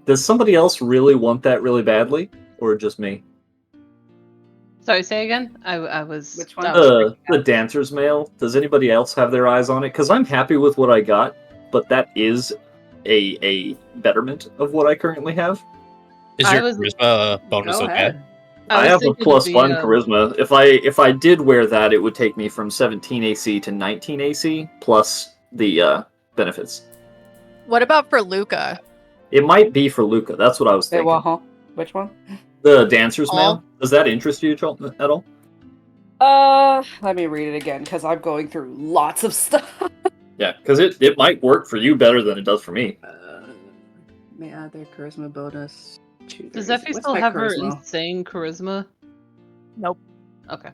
Does somebody else really want that really badly, or just me? Sorry, say again? I was... Which one? The dancer's mail. Does anybody else have their eyes on it? Because I'm happy with what I got, but that is a betterment of what I currently have. Is your charisma bonus Go okay? ahead. I have a thinking +1 charisma. If I did wear that, it would take me from 17 AC to 19 AC plus the benefits. What about for Luca? It might be for Luca. That's what I was thinking. Which one? The dancer's Aw. mail. Does that interest you at all? Let me read it again, because I'm going through lots of stuff. Yeah, because it might work for you better than it does for me. May add their charisma bonus. Does Effie still have her insane charisma? Nope. Okay.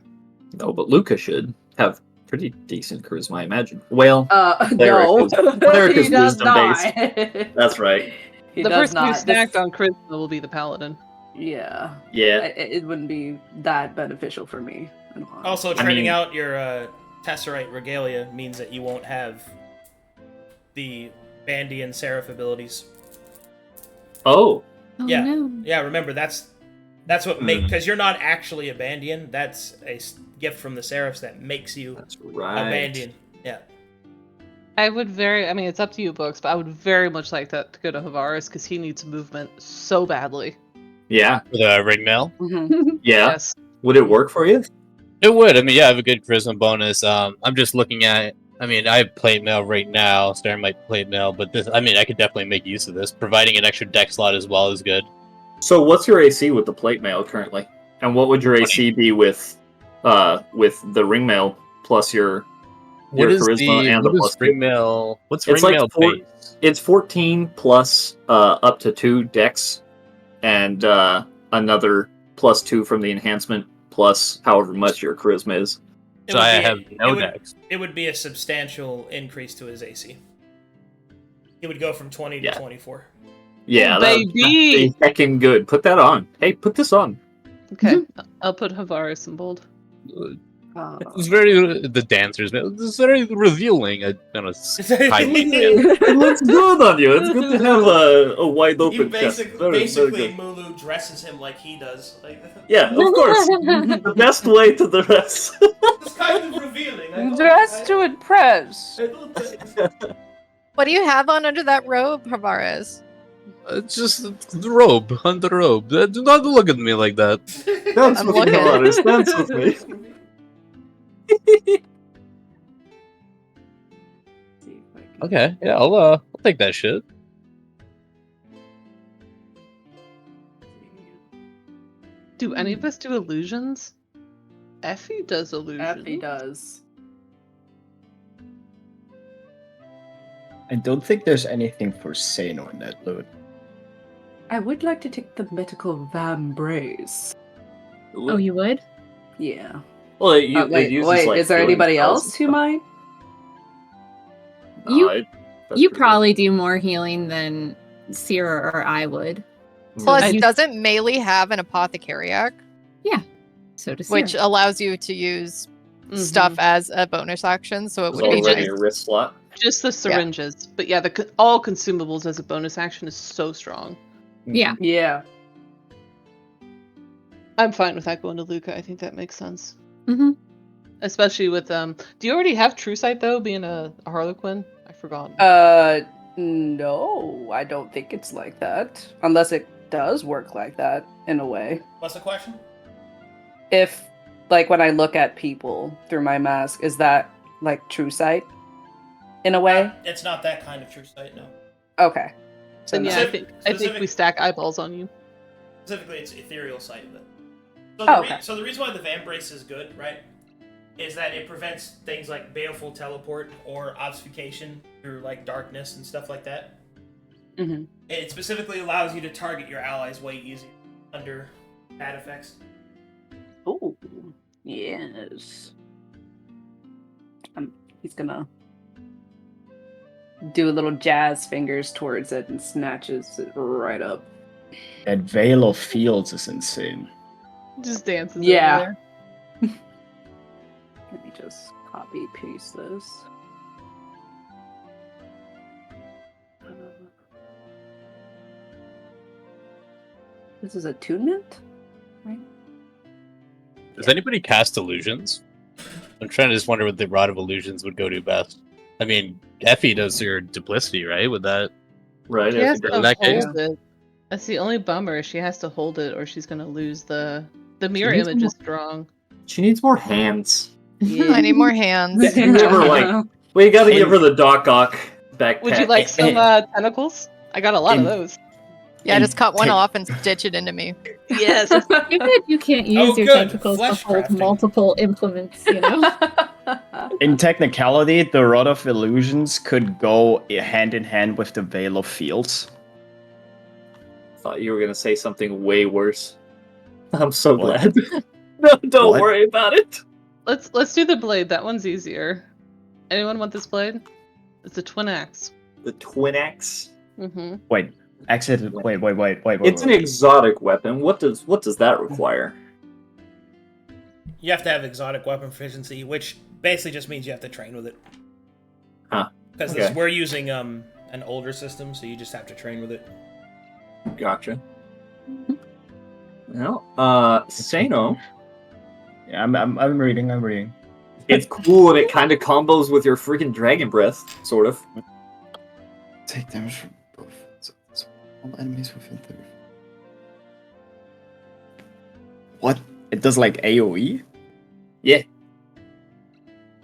No, but Luca should have pretty decent charisma, I imagine. Well, no. Cleric is He does wisdom-based. That's right. He the does person who not. snacked on charisma will be the paladin. Yeah. Yeah. It wouldn't be that beneficial for me. Also, trading out your Tesserite regalia means that you won't have the Bandian Seraph abilities. Oh. Oh, Yeah. no. Yeah, remember, that's what because you're not actually a Bandian. That's a gift from the Seraphs that makes you That's a right. Bandian. Yeah. I mean, it's up to you, Books, but I would very much like that to go to Havaris because he needs movement so badly. Yeah. For the ring mail? Yeah. Yes. Would it work for you? It would. I mean, yeah, I have a good charisma bonus. I'm just looking at. I mean, I have plate mail right now. Star might plate mail, but this. I mean, I could definitely make use of this. Providing an extra deck slot as well is good. So, what's your AC with the plate mail currently? And what would your AC be with the ring mail plus your charisma and the plus ring mail? What's it's ring like mail base? It's 14 plus up to 2 dex, and another +2 from the enhancement plus however much your charisma is. So I have no dex. It would be a substantial increase to his AC. It would go from 20 to 24. Yeah, Oh, that'd baby! be heckin' good. Put that on. Hey, put this on. Okay, I'll put Havaris in bold. It's very the dancers. It's very revealing. I don't know. It looks good on you. It's good to have a wide You open chest. basically Mulu dresses him like he does. Like, yeah, of course. The best way to the rest. It's kind of revealing. Dressed to impress. What do you have on under that robe, Havaris? It's just the robe, under the robe. Do not look at me like that. Dance I'm with me, looking. Havaris. Dance with me. Okay, yeah, I'll take that shit. Do any of us do illusions? Effie does illusions. Effie does. I don't think there's anything for Sano in that loot. I would like to take the medical vambrace. Oh, you would? Yeah. Well, it Wait, uses, like, is there healing anybody spells else and who stuff. might? That's You pretty probably do more healing than Sera or I would. good. Plus, you- doesn't Maelie have an apothecariac, So does Sera. which allows you to use stuff as a bonus action? So it It's would be already nice. a wrist slot. Just the syringes. But yeah, all consumables as a bonus action is so strong. Yeah. Yeah. I'm fine with that going to Luca. I think that makes sense. Mm-hmm. Especially with do you already have True Sight though, being a Harlequin? I forgot. No, I don't think it's like that. Unless it does work like that in a way. What's the question? If, like, when I look at people through my mask, is that like True Sight in a way? It's not that kind of true sight, no. Okay. Then yeah, I Specific- think we stack eyeballs on you. Specifically, it's ethereal sight. But so the reason why the Vambrace is good, right, is that it prevents things like baleful teleport or obfuscation through like darkness and stuff like that. Mm-hmm. It specifically allows you to target your allies way easier under bad effects. Oh, yes. He's gonna do a little jazz fingers towards it and snatches it right up. That Veil of Fields is insane. Just dances. Yeah. Over there. Let me just copy paste this. This is attunement, right? Does anybody cast illusions? I'm trying to just wonder what the Rod of Illusions would go to best. I mean, Effie does your duplicity, right? Would that? Right. She has to In that case? hold it. That's the only bummer. She has to hold it, or she's gonna lose the mirror needs image more- is strong. She needs more hands. I need more hands. You give her like, we gotta give her the Doc Ock backpack. Would you like some tentacles? I got a lot of those. Yeah, just cut one off and stitch it into me. Yes. Too bad you can't use Oh, your good. tentacles to Flesh hold crafting. multiple implements, you know? In technicality, the Rod of Illusions could go hand in hand with the Veil of Fields. Thought you were gonna say something way worse. I'm so What? glad. No, don't What? worry about it. Let's do the blade. That one's easier. Anyone want this blade? It's a twin axe. The Twin Axe. Mm-hmm. Wait, exit. Wait. It's an exotic weapon. What does that require? You have to have exotic weapon proficiency, which basically just means you have to train with it. Huh. Because Okay. we're using an older system, so you just have to train with it. Gotcha. Well, Sano, Yeah, I'm reading. it's cool and it kind of combos with your freaking dragon breath, sort of. Take damage from both. So all enemies within 30. What? It does like AoE? Yeah,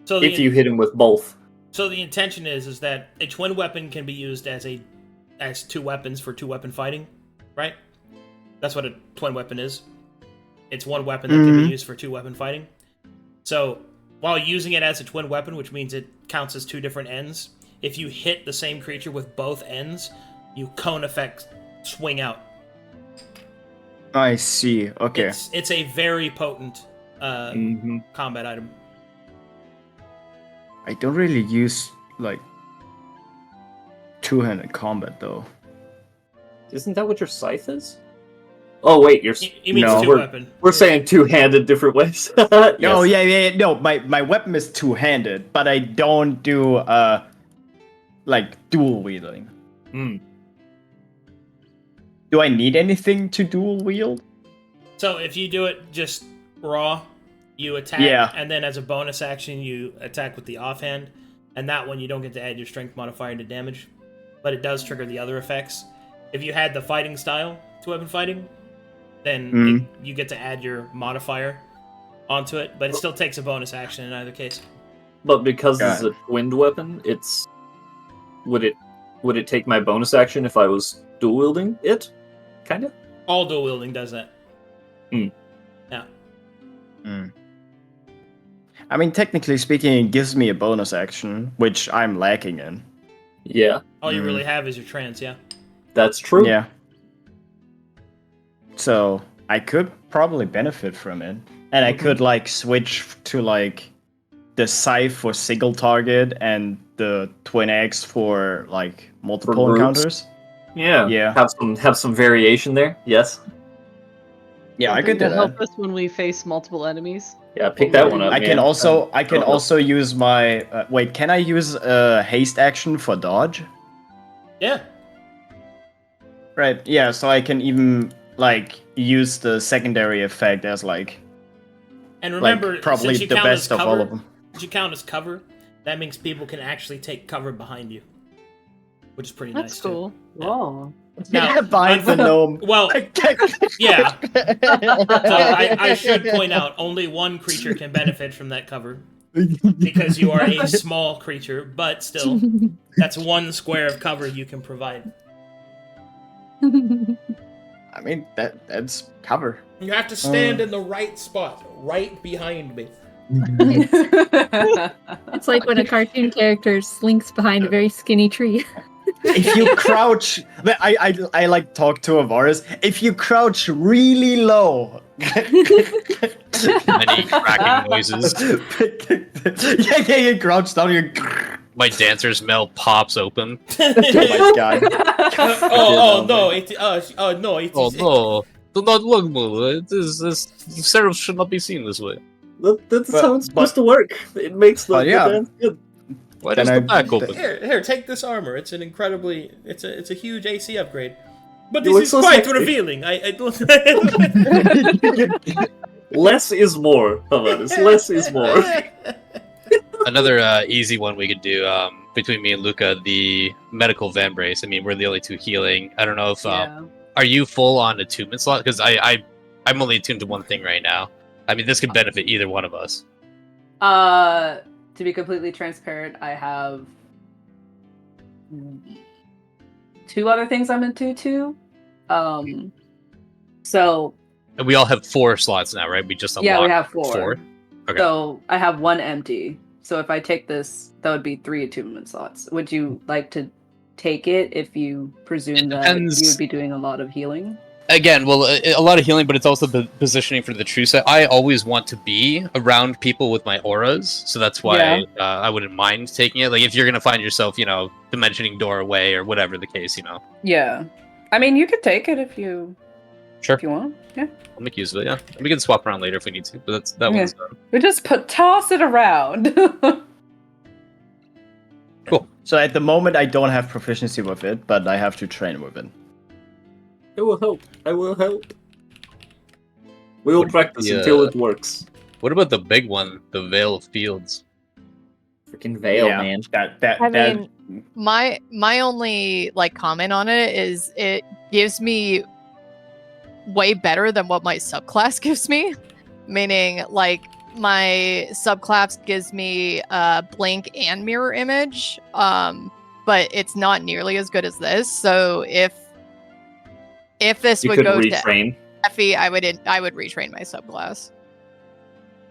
So if you hit him with both. So the intention is that a twin weapon can be used as two weapons for two weapon fighting, right? That's what a twin weapon is. It's one weapon that can be used for two weapon fighting. So while using it as a twin weapon, which means it counts as two different ends, if you hit the same creature with both ends, you cone effect swing out. I see. Okay. It's a very potent Mm-hmm. combat item. I don't really use like two-handed combat though. Isn't that what your scythe is? Oh wait, you're. It means No, two we're- weapon. We're saying two-handed different ways. Oh Yes. yeah. No, my weapon is two-handed, but I don't do like dual wielding. Hmm. Do I need anything to dual wield? So if you do it just raw, you attack, Yeah. and then as a bonus action, you attack with the offhand, and that one you don't get to add your strength modifier to damage, but it does trigger the other effects. If you had the fighting style to weapon fighting, then you get to add your modifier onto it, but it still takes a bonus action in either case. But because Got it's a twinned weapon, it's would it take my bonus action if I was dual wielding it? Kinda. All dual wielding does that. Yeah. I mean, technically speaking, it gives me a bonus action, which I'm lacking in. Yeah, All you really have is your trance, yeah. that's true. Yeah. So I could probably benefit from it, and I could like switch to like the scythe for single target and the twin axe for like multiple groups. encounters. Yeah. Yeah. Have some variation there. Yes. Yeah, I could do to that. help us when we face multiple enemies. Yeah, pick that one up. I can man. also use my wait. Can I use haste action for dodge? Yeah. Right. Yeah. So I can even like use the secondary effect as like And remember, probably since you the count best as of cover, all of them. since you count as cover, that means people can actually take cover behind you, which is pretty That's nice. cool. Too. Whoa. Now, Bind the gnome. Well, yeah. So I should point out, only one creature can benefit from that cover because you are a small creature, but still, that's one square of cover you can provide. I mean, that's cover. You have to stand in the right spot, right behind me. It's like when a cartoon character slinks behind a very skinny tree. If you crouch, I like talk to Avaris. If you crouch really low, Many cracking noises. you crouch down. You. My dancer's mail pops open. Oh my god. No! It's no! It's Oh no! Do not look, Mulu. This seraph should not be seen this way. That's how it's supposed to work. It makes the dance good. Why does the back open? Here, take this armor. It's an incredibly, it's a huge AC upgrade. But You this look is so quite sexy. revealing. I don't. Less is more, Havaris. Less is more. Another easy one we could do between me and Luca, the medical vambrace. I mean, we're the only two healing. I don't know if are you full on attunement slot? Because I'm only attuned to one thing right now. I mean, this could benefit either one of us. To be completely transparent, I have 2 other things I'm into too. So And we all have 4 slots now, right? We just unlocked yeah, we have 4. Okay. So I have 1 empty. So if I take this, that would be 3 attunement slots. Would you like to take it if you presume that you would be doing a lot of healing? Again, well, a lot of healing, but it's also the positioning for the true set. I always want to be around people with my auras, so that's why I wouldn't mind taking it. Like, if you're going to find yourself, dimensioning door away or whatever the case, Yeah. I mean, you could take it if you want. Yeah. I'll make use of it, yeah. We can swap around later if we need to, but that one's done. We just toss it around. Cool. So at the moment, I don't have proficiency with it, but I have to train with it. It will help. I will help. We will practice until it works. What about the big one, the Veil of Fields? Freaking veil, man. I mean, my only comment on it is it gives me way better than what my subclass gives me. Meaning, my subclass gives me blink and mirror image, but it's not nearly as good as this. So if this would go to Effie, I would retrain my subclass.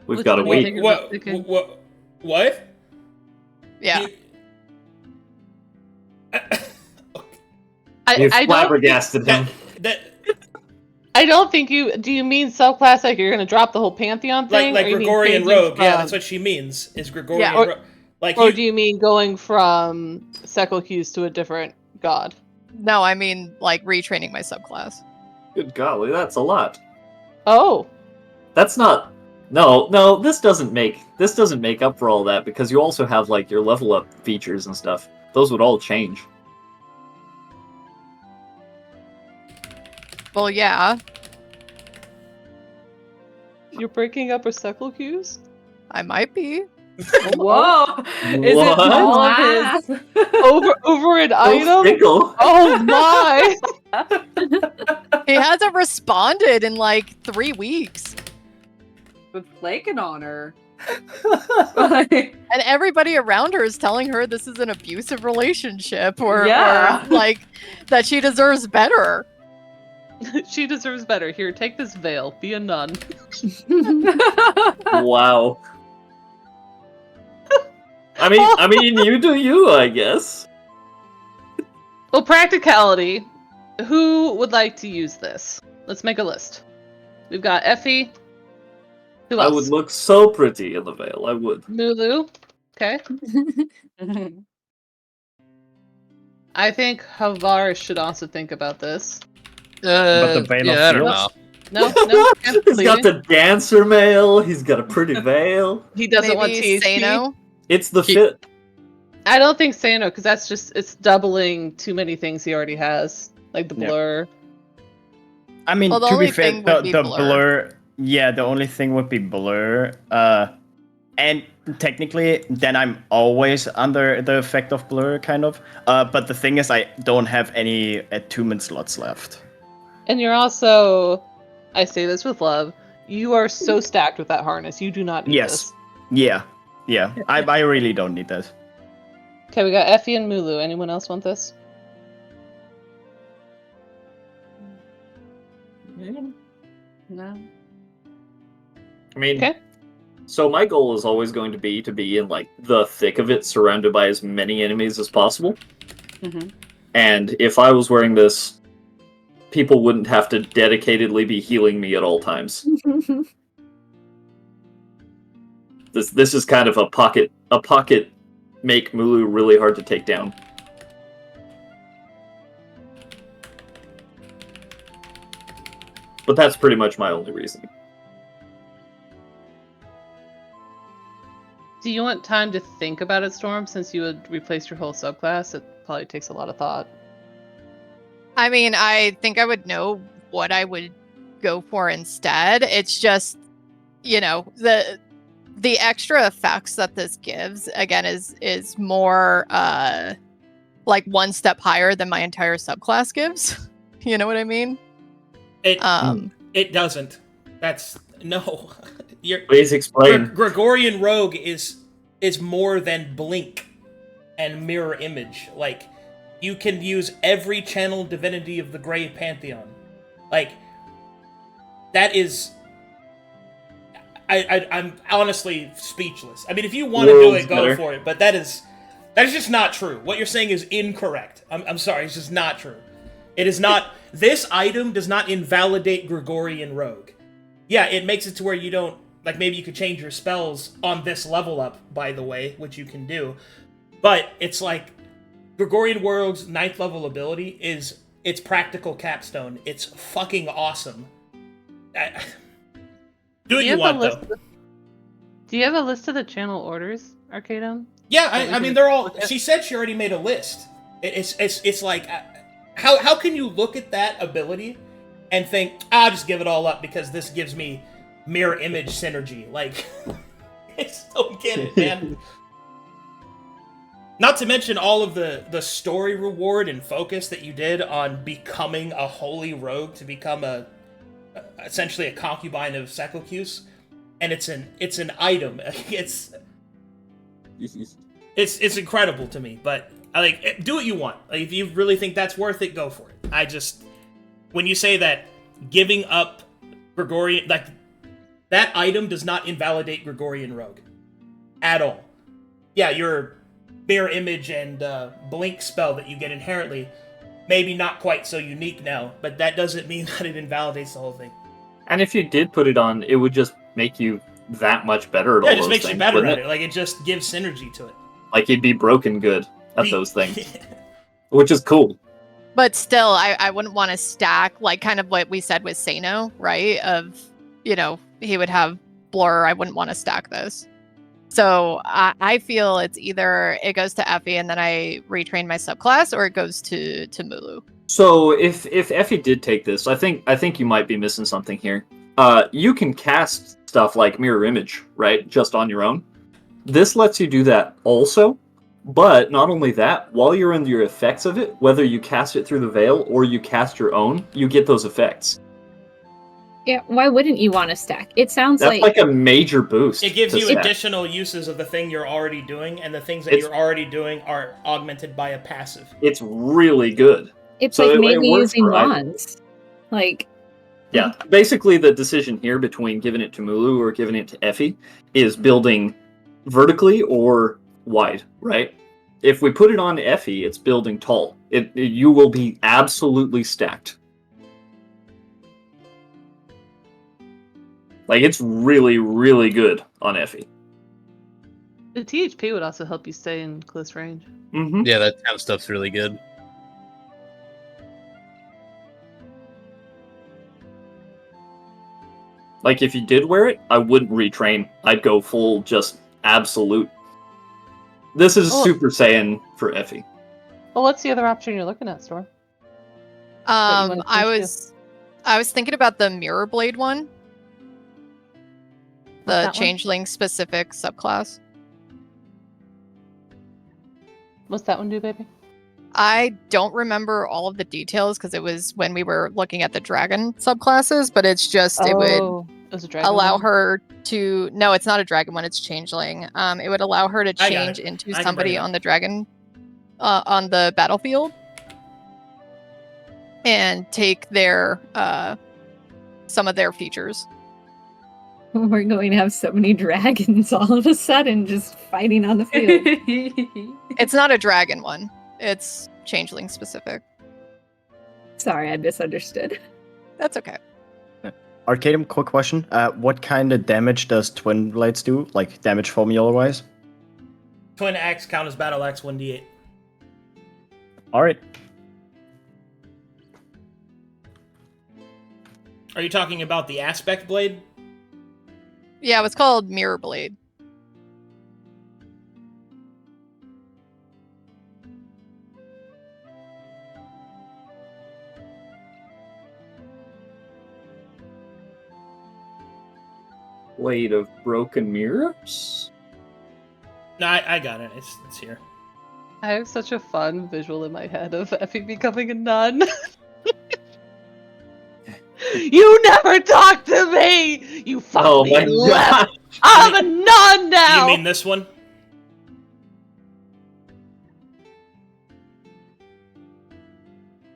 We've got to wait. What? Yeah. You've flabbergasted him. I don't think you. Do you mean subclass like you're going to drop the whole Pantheon thing? Like Gregorian Rogue. Yeah, that's what she means. Is Gregorian Rogue. Or do you mean going from Secalcuse to a different god? No, I mean retraining my subclass. Good golly, that's a lot. Oh. That's not. No, this doesn't make up for all that because you also have your level up features and stuff. Those would all change. Well, yeah. You're breaking up a Secalcuse? I might be. Whoa! Is it all of his over an item? Fickle. Oh my! He hasn't responded in 3 weeks. with flaking on her? And everybody around her is telling her this is an abusive relationship, or that she deserves better. She deserves better. Here, take this veil. Be a nun. Wow. I mean, you do you, I guess. Well, practicality. Who would like to use this? Let's make a list. We've got Effie. Who else? I would look so pretty in the veil. I would. Mulu. Okay. I think Havaris should also think about this. But the veil I of don't Fields? know. No. He's got the dancer mail. He's got a pretty veil. He doesn't want Maybe THP. Sano? It's the fit. I don't think Sano, because it's doubling too many things he already has, like the blur. I mean, Well, the to only be fair, thing would be the blur. blur. Yeah, the only thing would be blur. And technically, then I'm always under the effect of blur, kind of. But the thing is, I don't have any attunement slots left. And you're also, I say this with love, you are so stacked with that harness. You do not need this. Yeah. I really don't need that. Okay, we got Effie and Mulu. Anyone else want this? No. I mean, Okay. so my goal is always going to be in like the thick of it, surrounded by as many enemies as possible. Mm-hmm. And if I was wearing this, people wouldn't have to dedicatedly be healing me at all times. This is kind of a pocket make Mulu really hard to take down. But that's pretty much my only reason. Do you want time to think about it, Storm, since you would replace your whole subclass? It probably takes a lot of thought. I mean, I think I would know what I would go for instead. It's just, the extra effects that this gives, again, is more like one step higher than my entire subclass gives. You know what I mean? It doesn't. That's no. Please explain. Gregorian Rogue is more than blink and mirror image. Like, you can use every channel divinity of the Grey Pantheon. Like, that is... I'm honestly speechless. I mean, if you want to do it, go for it. But that is just not true. What you're saying is incorrect. I'm sorry, it's just not true. It is not... This item does not invalidate Gregorian Rogue. Yeah, it makes it to where you don't... Like, maybe you could change your spells on this level up, by the way, which you can do. But it's like, Gregorian Rogue's 9th level ability is its practical capstone. It's fucking awesome. Do what you want, though. Do you have a list of the channel orders, Arcadum? Yeah, I mean, they're all... She said she already made a list. It's like... How can you look at that ability and think, I'll just give it all up because this gives me mirror image synergy? Like, I just don't get it, man. Not to mention all of the story reward and focus that you did on becoming a holy rogue to become essentially a concubine of Sekocuse, and it's an item. It's incredible to me, but do what you want. Like, if you really think that's worth it, go for it. When you say that giving up Gregorian, like, that item does not invalidate Gregorian Rogue at all. Yeah, your mirror image and blink spell that you get inherently, maybe not quite so unique now, but that doesn't mean that it invalidates the whole thing. And if you did put it on, it would just make you that much better at all those things. Yeah, it just makes you better at it. Like, it just gives synergy to it. Like, you'd be broken good at those things. Which is cool. But still, I wouldn't want to stack, like, kind of what we said with Sano, right? Of, he would have Blur. I wouldn't want to stack this. So I feel it's either it goes to Effie and then I retrain my subclass, or it goes to Mulu. So if Effie did take this, I think you might be missing something here. You can cast stuff like Mirror Image, right? Just on your own. This lets you do that also, but not only that, while you're in your effects of it, whether you cast it through the Veil or you cast your own, you get those effects. Yeah, why wouldn't you want to stack? It sounds That's like a major boost. It gives you stack. additional uses of the thing you're already doing, and the things that you're already doing are augmented by a passive. It's really good. It's so like maybe using wands. Like... Yeah, basically the decision here between giving it to Mulu or giving it to Effie is building vertically or wide, right? If we put it on Effie, it's building tall. You will be absolutely stacked. Like, it's really, really good on Effie. The THP would also help you stay in close range. Mm-hmm. Yeah, that kind of stuff's really good. Like, if you did wear it, I wouldn't retrain. I'd go full, just absolute. This is Super Saiyan for Effie. Well, what's the other option you're looking at, Storm? I was thinking about the Mirror Blade one. The Changeling specific subclass. What's that one do, baby? I don't remember all of the details because it was when we were looking at the dragon subclasses, but it's just it would allow her to... No, it's not a dragon one, it's Changeling. It would allow her to change into somebody on the dragon, on the battlefield, and take their some of their features. We're going to have so many dragons all of a sudden just fighting on the field. It's not a dragon one. It's changeling specific. Sorry, I misunderstood. That's okay. Arcadum, quick question. What kind of damage does Twin Blades do? Like, damage formula-wise? Twin axe count as battle axe 1d8. Alright. Are you talking about the aspect blade? Yeah, it was called Mirror Blade. Blade of Broken Mirrors? No, I got it. It's here. I have such a fun visual in my head of Effie becoming a nun. You never talk to me! You fucking left! I'm a nun now! You mean this one?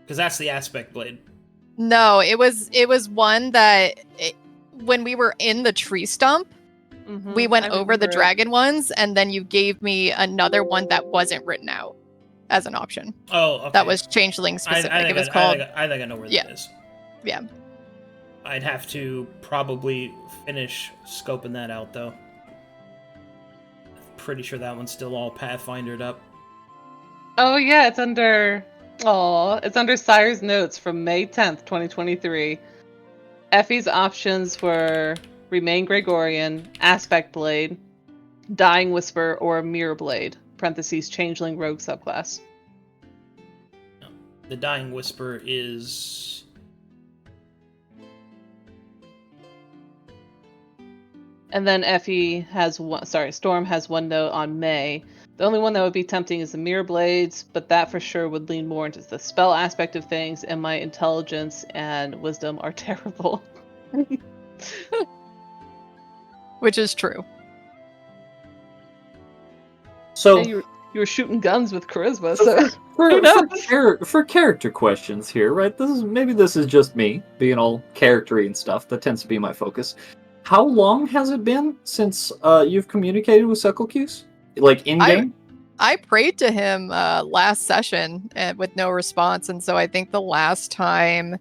Because that's the aspect blade. No, it was one that when we were in the tree stump, we went over the dragon ones, and then you gave me another one that wasn't written out as an option. Oh, okay. That was changeling specific. I It was called. I think I know where that is. Yeah. I'd have to probably finish scoping that out, though. Pretty sure that one's still all Pathfindered up. Oh yeah, it's under Sire's notes from May 10th, 2023. Effie's options were Remain Gregorian, Aspect Blade, Dying Whisper, or Mirror Blade, parentheses, Changeling Rogue subclass. The Dying Whisper is... And then Storm has one note on May. The only one that would be tempting is the Mirror Blades, but that for sure would lean more into the spell aspect of things, and my intelligence and wisdom are terrible. Which is true. So you were shooting guns with charisma, so who knows? for character questions here, right? This is just me being all charactery and stuff. That tends to be my focus. How long has it been since you've communicated with Sucklecuse? Like in game? I prayed to him last session with no response, and so I think the last time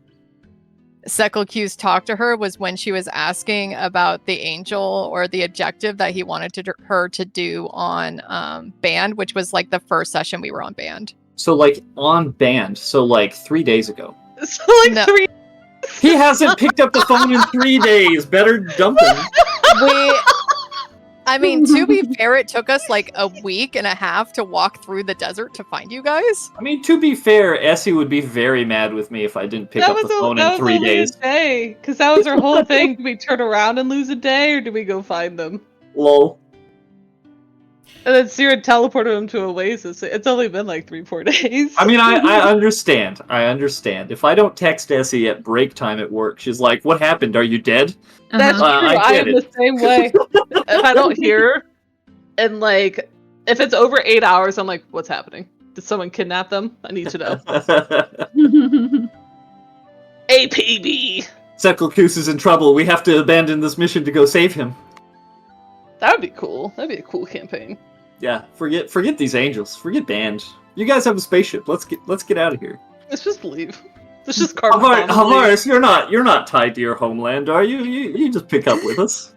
Sucklecuse talked to her was when she was asking about the angel or the objective that he wanted her to do on Band, which was like the first session we were on Band. So like on Band, so like 3 days ago. So like No. 3. He hasn't picked up the phone in 3 days. Better dump him. I mean, to be fair, it took us like a week and a half to walk through the desert to find you guys. I mean, to be fair, Essie would be very mad with me if I didn't pick up the phone in 3 days. Because that was our whole thing. Do we turn around and lose a day, or do we go find them? Lol. And then Sera teleported him to Oasis. It's only been like 3-4 days. I mean, I understand. I understand. If I don't text Essie at break time at work, she's like, "What happened? Are you dead?" That's true. I am the same way. If I don't hear, and like, if it's over 8 hours, I'm like, "What's happening? Did someone kidnap them? I need to know." APB. Sucklecuse is in trouble. We have to abandon this mission to go save him. That would be cool. That'd be a cool campaign. Yeah, forget these angels. Forget Band. You guys have a spaceship. Let's get out of here. Let's just leave. Let's just carve Havaris, you're not tied to your homeland, are you? You just pick up with us.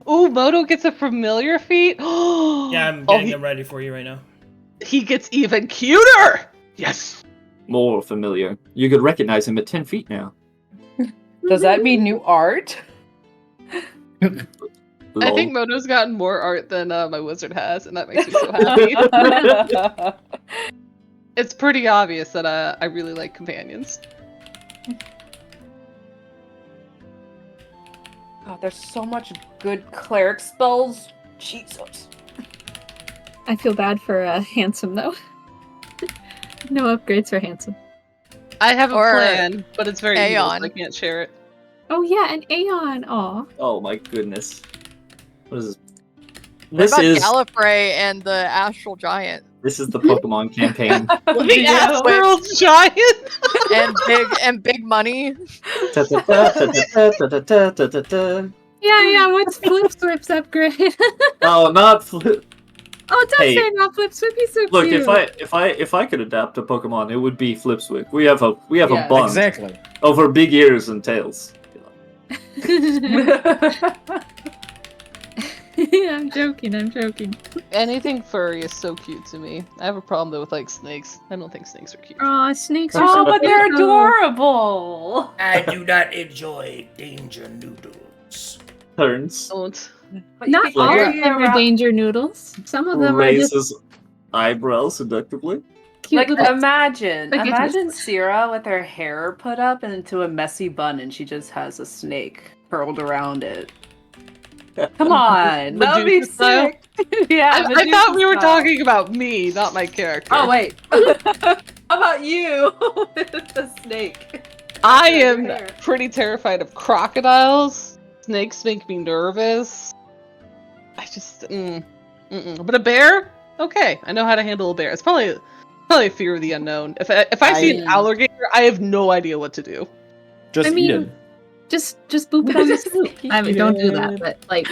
Ooh, Moto gets a familiar feat. Yeah, I'm getting them ready for you right now. He gets even cuter. Yes. More familiar. You could recognize him at 10 feet now. Does that mean new art? I think Moto's gotten more art than my wizard has, and that makes me so happy. It's pretty obvious that I really like companions. God, there's so much good cleric spells. Jesus. I feel bad for Handsome, though. No upgrades for Handsome. I have a plan, but it's very evil, Aeon. so I can't share it. Oh yeah, an Aeon. Aw. Oh my goodness. What is this? What about Gallifrey and the Astral Giant? This is the Pokemon campaign. The astral giant. and big money. Yeah, what's Flip Swip's upgrade? Oh, not Flip. Oh, it does Hey, say not Flip Swip. He's so Look, cute. if I could adapt a Pokemon, it would be Flip Swip. We have a Yeah. bond Exactly. over big ears and tails. I'm joking. Anything furry is so cute to me. I have a problem though with like snakes. I don't think snakes are cute. Aw, snakes are Oh, so but they're cute. adorable. I do not enjoy danger noodles. Turns. Don't. Not all of them are danger noodles. Some of them are just Raises eyebrows seductively. cute Like little... imagine Like, it's- Sera with her hair put up into a messy bun, and she just has a snake curled around it. Come on, that would be Medusa style? sick. Yeah, I Medusa thought we were style. talking about me, not my character. Oh wait, how about you with the snake? I Your am hair. pretty terrified of crocodiles. Snakes make me nervous. I just, But a bear? Okay, I know how to handle a bear. It's probably a fear of the unknown. If I see an alligator, I have no idea what to do. Just I mean- eat it. Just boop it on the snoot. I mean, don't do that, but like,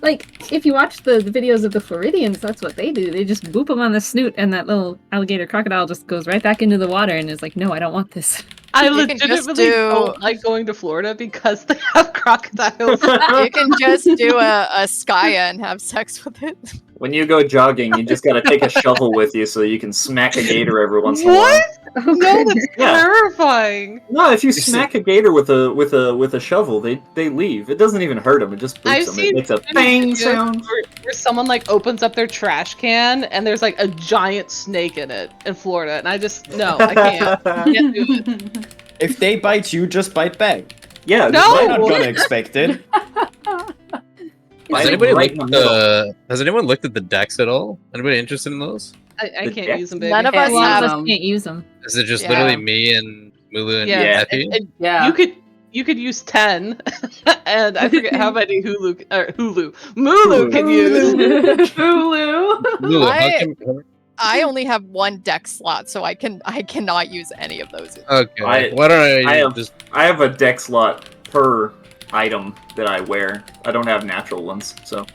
like if you watch the videos of the Floridians, that's what they do. They just boop them on the snoot, and that little alligator crocodile just goes right back into the water and is like, "No, I don't want this." I You can just legitimately do- don't like going to Florida because they have crocodiles. You can just do a Skya and have sex with it. When you go jogging, you just gotta take a shovel with you so you can smack a gator every once in a while. What? Oh, No, goodness. that's Yeah. terrifying. No, if you see- smack a gator with a shovel, they leave. It doesn't even hurt them. It just I've boots them. It seen makes a videos bang sound. where someone like opens up their trash can and there's like a giant snake in it in Florida, and I just no, I can't. Can't do it. If they bite you, just bite back. Yeah, No! They're not gonna expect it. Bite Has it anybody right looked in the middle. has anyone looked at the decks at all? Anybody interested in those? I The can't deck? use them, baby. None of A us lot have of us can't use them. Is it just Yeah. literally me and Mulu and Yeah, Effie? and Yeah. you could use 10, and I forget how many Mulu can use. Hulu. Mulu, how I- come- I only have one deck slot, so I cannot use any of those. Okay, I- why don't I I have- just I have a deck slot per item that I wear. I don't have natural ones, so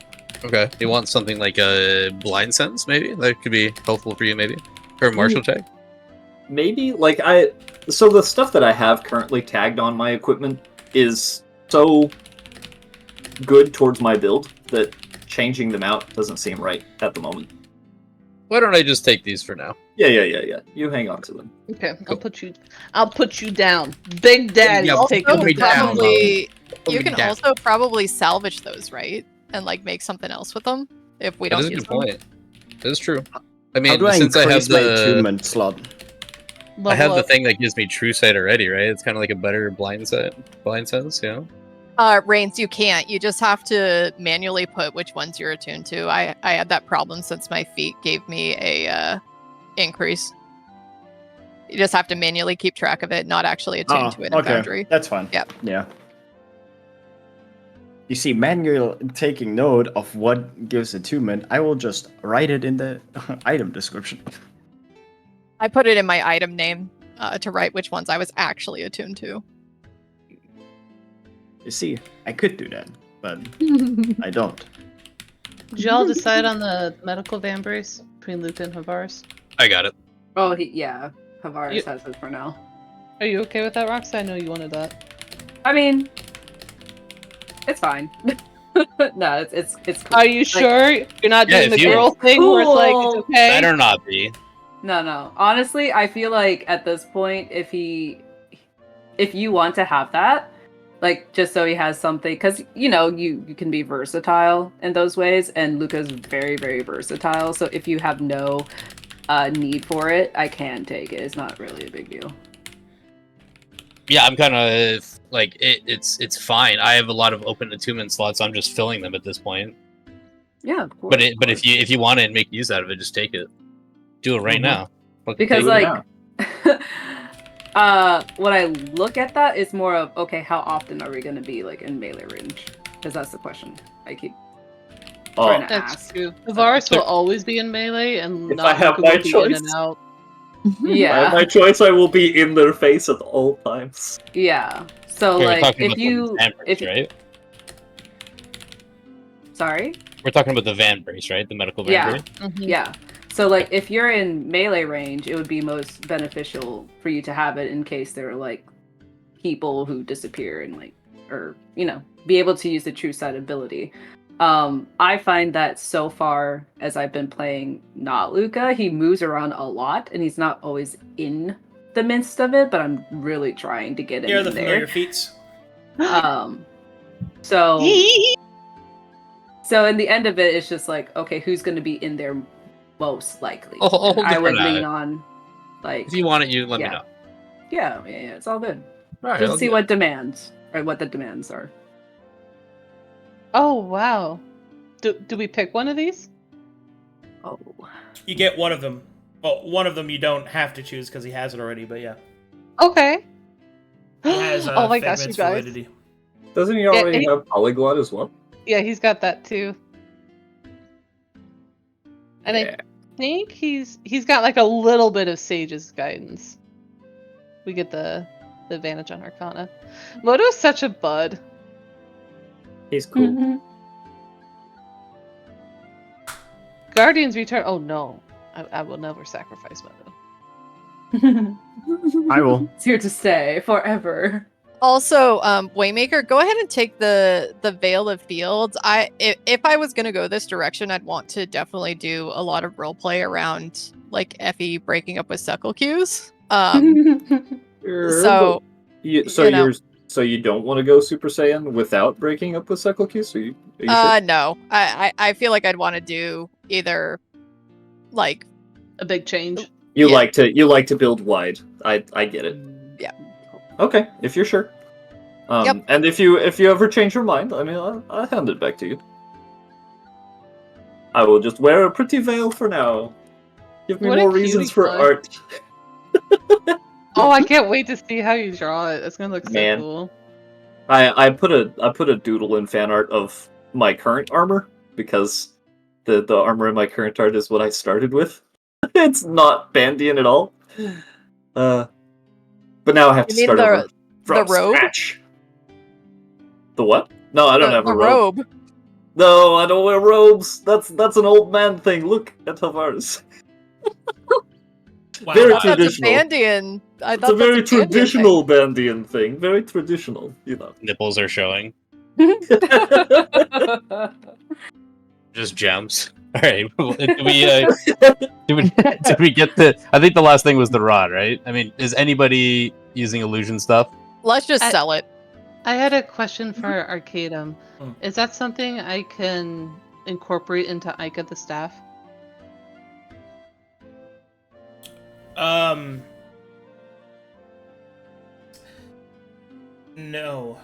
okay? You want something like a blind sense, maybe that could be helpful for you, maybe, or a martial check. maybe like so the stuff that I have currently tagged on my equipment is so good towards my build that changing them out doesn't seem right at the moment. Why don't I just take these for now? Yeah. You hang on to them. Okay, Cool. I'll put you down, Big Daddy. Yeah, I'll take put Also, me them down, down. probably Put you me can down. also probably salvage those, right? And like make something else with them if we That don't is a use good them. point. That is true. I How mean, do I since I have increase my the attunement slot? I have Level the up. thing that gives me true sight already, right? It's kind of like a better blind sense, you know? Reigns, you can't. You just have to manually put which ones you're attuned to. I had that problem since my feet gave me a increase. You just have to manually keep track of it, not actually attune to it in Foundry. That's fine. Yep. Yeah. You see, manual taking note of what gives attunement, I will just write it in the item description. I put it in my item name to write which ones I was actually attuned to. You see, I could do that, but I don't. Did y'all decide on the medical vambrace between Luca and Havaris? I got it. Oh, yeah. Havaris You- has it for now. Are you okay with that, Rox? I know you wanted that. I mean, it's fine. No, it's cool. Are you sure you're not Yeah, doing the if you- girl thing where it's like it's okay? Better not be. No. Honestly, I feel like at this point, if you want to have that, like just so he has something, because you can be versatile in those ways, and Luca's very, very versatile. So if you have no need for it, I can take it. It's not really a big deal. Yeah, I'm kind of like it's fine. I have a lot of open attunement slots. I'm just filling them at this point. Yeah, of course. But if you want it and make use out of it, just take it. Do it right Mhm. now. Fucking Because take it. like when I look at that, it's more of, okay, how often are we going to be like in melee range? Because that's the question I keep trying to That's ask. true. Varus will always be in melee, and If I have Naluka my will be in choice. and out. If I have Yeah, my choice, I will be in their face at all times. yeah. So Okay, we're like, talking if about you, the van brace, right? sorry, We're talking about the van brace, right? The medical van Yeah. brace. Mhm. yeah. So like, if you're in melee range, it would be most beneficial for you to have it in case there are like people who disappear and like, or be able to use the true sight ability. I find that so far as I've been playing not Luca, he moves around a lot and he's not always in the midst of it, but I'm really trying to get him Here are in the familiar there. feats. So in the end of it, it's just like, okay, who's going to be in there most likely? I'll hold And it I for would now. lean on, like, If you want it, you let me yeah. know. yeah, it's all good. All right, Just I'll see do what demands or what the demands are. Oh wow. Do we pick one of these? Oh, You get one of them. Well, one of them you don't have to choose because he has it already, but yeah. Okay. He has Oh my gosh, you Figment's guys. Validity. Doesn't he already he- have Polyglot as well? Yeah, he's got that too. And Yeah. I think he's got like a little bit of Sage's guidance. We get the advantage on Arcana. Moto's such a bud. He's cool. Mm-hmm. Guardian's Return. Oh no, I will never sacrifice Moto. I will. It's here to stay forever. Also, Waymaker, go ahead and take the Veil of Fields. If I was gonna go this direction, I'd want to definitely do a lot of roleplay around like Effie breaking up with Suckle Qs. So you don't want to go Super Saiyan without breaking up with Cycle Q? Are you sure? no, I feel like I'd want to do either like A big change. You yeah. like to build wide. I get it. Yeah. Okay, if you're sure. Yep. And if you ever change your mind, I mean, I'll hand it back to you. I will just wear a pretty veil for now. Give me What a more reasons cutie for bud. art. Oh, I can't wait to see how you draw it. It's gonna look so Man. cool. I put a doodle in fan art of my current armor because the armor in my current art is what I started with. It's not Bandian at all. But now I have to You mean start over from robe? scratch. The what? No, I don't have a the robe. robe. No, I don't wear robes. That's an old man thing. Look at Tavares. Wow. Very That's a traditional. Bandian. I It's thought a very that's a Bandian traditional Bandian thing. Very traditional, you know. Nipples are showing. Just gems. All right. Did we get the? I think the last thing was the rod, right? I mean, is anybody using illusion stuff? thing. Let's just sell it. I had a question for Arcadum. Hmm. Is that something I can incorporate into Ica the staff? No.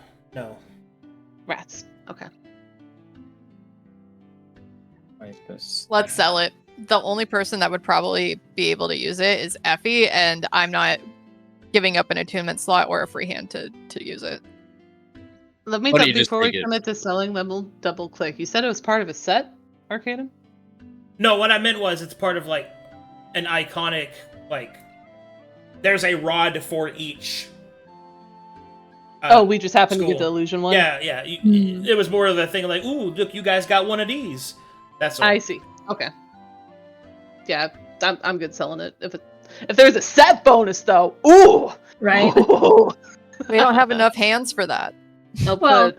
Rats. Okay. Let's sell it. The only person that would probably be able to use it is Effie, and I'm not giving up an attunement slot or a free hand to use it. Let me Why don't you just before we take it? commit to selling them, we'll double click. You said it was part of a set, Arcadum? No, what I meant was it's part of like an iconic like. There's a rod for each. We just happened to get the school. illusion one. Yeah. It was more of a thing like, ooh, look, you guys got one of these. That's all. I see. Okay. Yeah, I'm good selling it. If there's a set bonus though, ooh, Right? ooh. We don't have enough hands for that. I'll Well-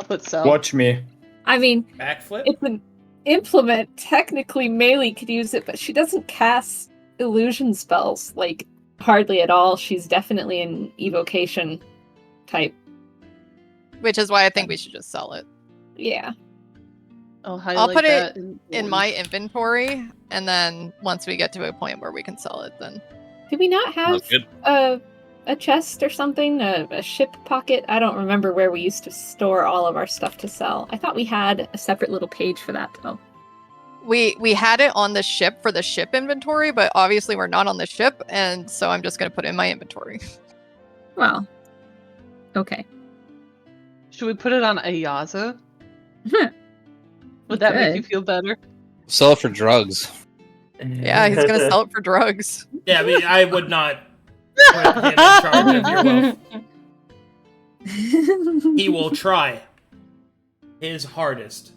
put sell. Watch me. I mean, Backflip. it's an implement. Technically, Maelie could use it, but she doesn't cast illusion spells, like, hardly at all. She's definitely an evocation type. Which is why I think we should just sell it. Yeah. I'll put it that in my inventory, and then once we get to a point where we can sell it, then Do we not have Sounds good. a chest or something? A ship pocket? I don't remember where we used to store all of our stuff to sell. I thought we had a separate little page for that, though. we had it on the ship for the ship inventory, but obviously we're not on the ship, and so I'm just gonna put it in my inventory. Well, okay. Should we put it on Ayaza? Would that make Good. you feel better? Sell it for drugs. Yeah, he's gonna sell it for drugs. Yeah, I mean, I would not put him in charge of your wealth. He will try his hardest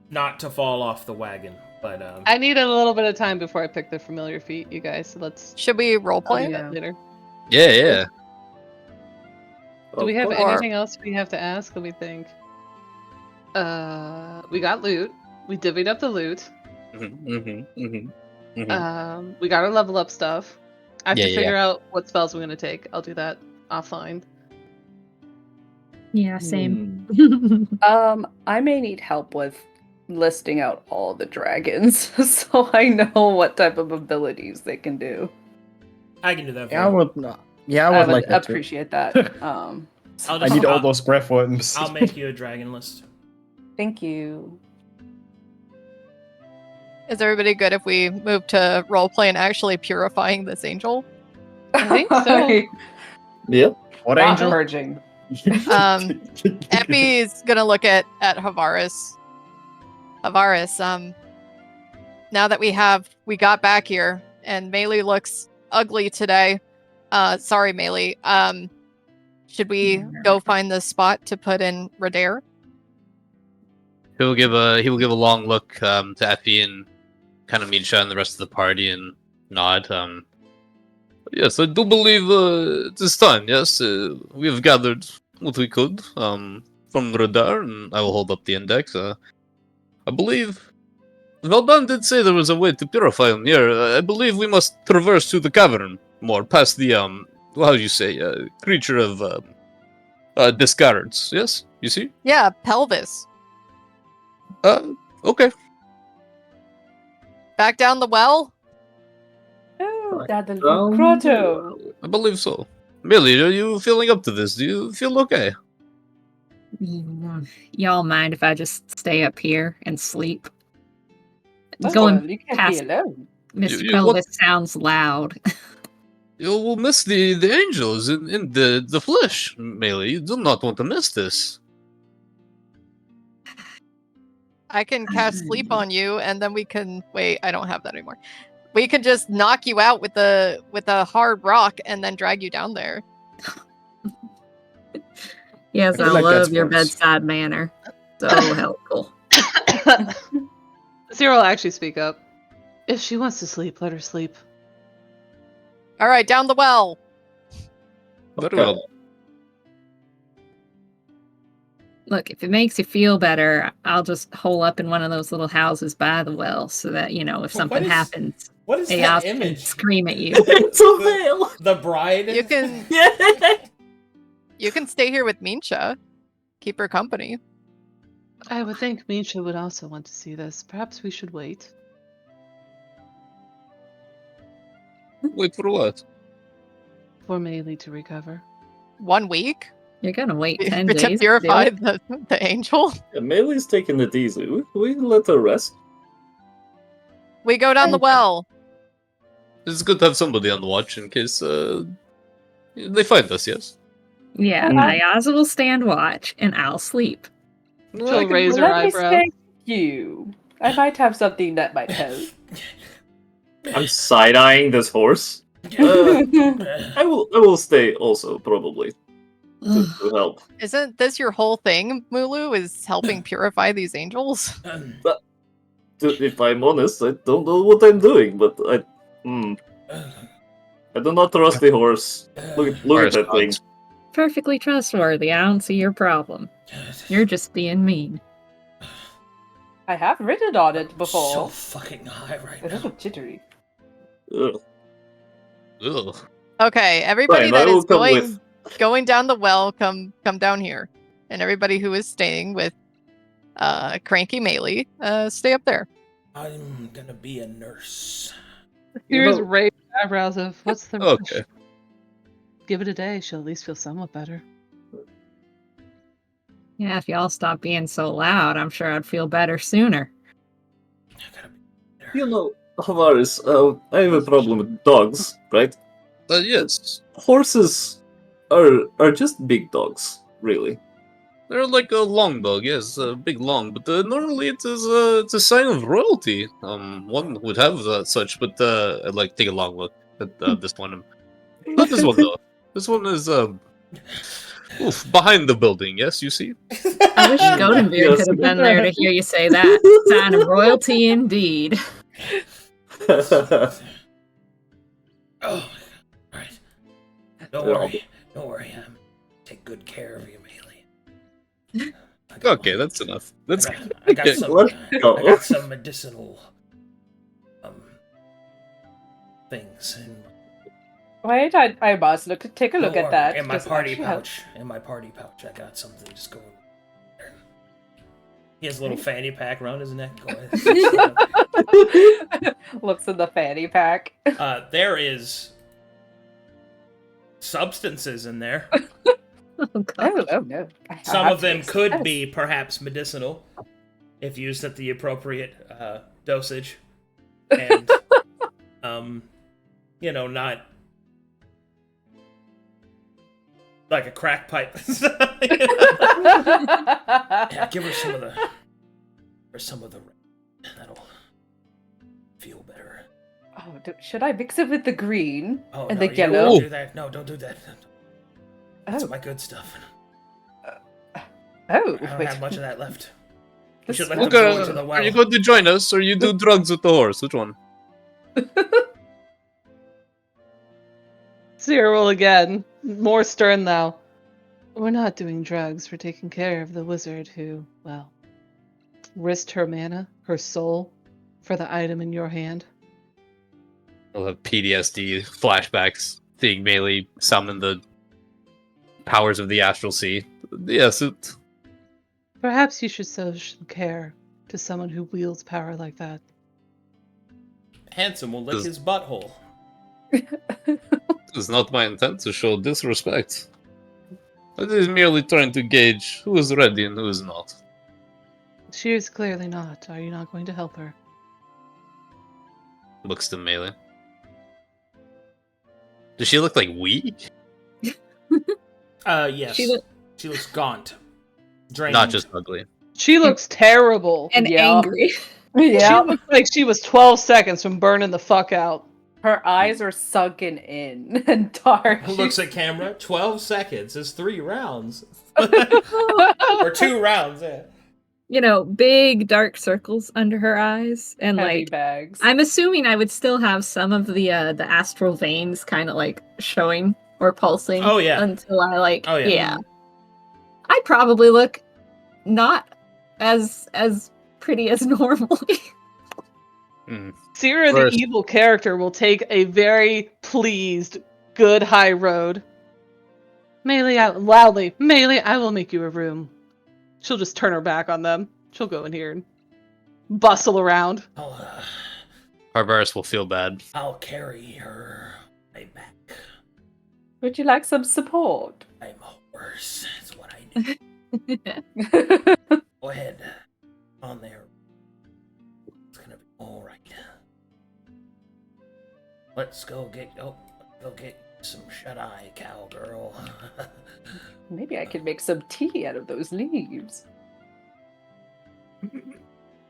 not to fall off the wagon, but I need a little bit of time before I pick the familiar feat, you guys. So let's Should we I'll roleplay? do that later. Yeah. Do we have Or- anything else we have to ask? Let me think. We got loot. We divvied up the loot. We got our level up stuff. I have to figure out what spells we're gonna take. I'll do that offline. Yeah, same. I may need help with listing out all the dragons so I know what type of abilities they can do. I can do that for Yeah, I you. would not. Yeah, I would like that too. appreciate that. I'll I just- need all I'll- those breath worms. I'll make you a dragon list. Thank you. Is everybody good if we move to roleplay and actually purifying this angel? I think so. Yeah. What Not angel? purging. Effie's gonna look at Havaris. Havaris, now that we got back here, and Maelie looks ugly today. Sorry, Maelie. Should we go find the spot to put in Radair? He will give a long look to Effie and kind of Misha and the rest of the party and nod. Yes, I do believe this time. Yes, we have gathered what we could from Radar, and I will hold up the index. I believe Veldan did say there was a way to purify him here. I believe we must traverse to the cavern more, past the how do you say, creature of discards. Yes, you see? Yeah, pelvis. Okay. Back down the well. Oh, Dad, Um, grotto. I believe so. Millie, are you feeling up to this? Do you feel okay? Y'all mind if I just stay up here and sleep? Oh, Going you can't past be alone. Miss You- Pelvis sounds loud. You will miss the angels in the flesh, Maelie. You do not want to miss this. I can cast sleep on you, and then we can wait. I don't have that anymore. We can just knock you out with a hard rock, and then drag you down there. Yes, I I like that love your sports. bedside manner. So helpful. Zero will actually speak up. If she wants to sleep, let her sleep. All right, down the well. Very well. Look, if it makes you feel better, I'll just hole up in one of those little houses by the well so that, if What something is- happens, What is I'll that image? scream at you. It's a veil. The bride? You can you can stay here with Minsha. Keep her company. I would think Misha would also want to see this. Perhaps we should wait. Wait for what? For Maelie to recover. 1 week You're gonna wait 10 to days. to do purify it? the angel. Yeah, Maelie's taking it easy. We let her rest. We go down the well. It's good to have somebody on the watch in case they find us. Yes. Yeah, Ayaza will stand watch and I'll sleep. No, She'll I can- raise her Let me eyebrow. thank you. I might have something that might help. I'm side-eyeing this horse. I will stay also, probably, to help. Isn't this your whole thing, Mulu? Is helping purify these angels? If I'm honest, I don't know what I'm doing, but I do not trust the horse. Look at that thing. Perfectly trustworthy. I don't see your problem. You're just being mean. I have written on it So before. fucking high right It's a now. little jittery. Ugh. Ugh. Okay, everybody Fine, I that will is come with. going down the well, come down here, and everybody who is staying with Cranky Maelie, stay up there. I'm gonna be a nurse. Here's know- raised eyebrows of what's the Okay. Give it a day. She'll at least feel somewhat better. Yeah, if y'all stop being so loud, I'm sure I'd feel better sooner. I gotta be there. You know, Havaris, I have a problem with dogs, right? Yes. Horses are just big dogs, really. They're like a long dog, yes, a big long, but normally it is it's a sign of royalty. One would have such, but I'd like to take a long look at this one. Not this one though. This one is behind the building. Yes, you see. I wish Goldenbeard could have been there to hear you say that. Sign of royalty indeed. Oh, alright. Don't worry. Take good care of you, Maelie. Okay, that's enough. That's I got some medicinal things Wait, I must take a look at that. in my party pouch. In my party pouch, I got something. Just go in there. He has a little fanny pack around his neck. Go ahead. Looks in the fanny pack. There is substances in there. Oh, God. Oh no. Some of them could be perhaps medicinal if used at the appropriate dosage, and not like a crack pipe. Yeah, give her some of the that'll feel better. Oh, should I mix it with the green and the You yellow? don't do that. No, don't do that. That's my good stuff. Oh, I don't wait. have much of that left. We This should let one- them go into the well. Are you going to join us, or you do drugs with the horse? Which one? Cyril again, more stern now. We're not doing drugs. We're taking care of the wizard who, well, risked her mana, her soul, for the item in your hand. I'll have PTSD flashbacks, seeing Maelie summon the powers of the astral sea. Yes, it. Perhaps you should show some care to someone who wields power like that. Handsome will lick his butthole. It is not my intent to show disrespect. It is merely trying to gauge who is ready and who is not. She is clearly not. Are you not going to help her? Looks to Maelie. Does she look like weak? Yes. She looks gaunt. Drained. Not just ugly. She looks terrible. and Yeah. angry. She Yeah. looks like she was 12 seconds from burning the fuck out. Her eyes are sunken in and dark. Looks at camera. 12 seconds is 3 rounds. Or 2 rounds, yeah. You know, big dark circles under her eyes, and Heavy like bags. I'm assuming I would still have some of the astral veins kind of like showing or pulsing. Oh, yeah. Until I Oh, yeah. I probably look not as pretty as normally. Sera, the evil character, will take a very pleased, good high road. Maelie out loudly. Maelie, I will make you a room. She'll just turn her back on them. She'll go in here and bustle around. Barbarous will feel bad. I'll carry her right back. Would you like some support? I'm a horse. That's what I need. Go ahead. On there. It's gonna be alright. Let's go get some shut-eye, cowgirl. Maybe I could make some tea out of those leaves.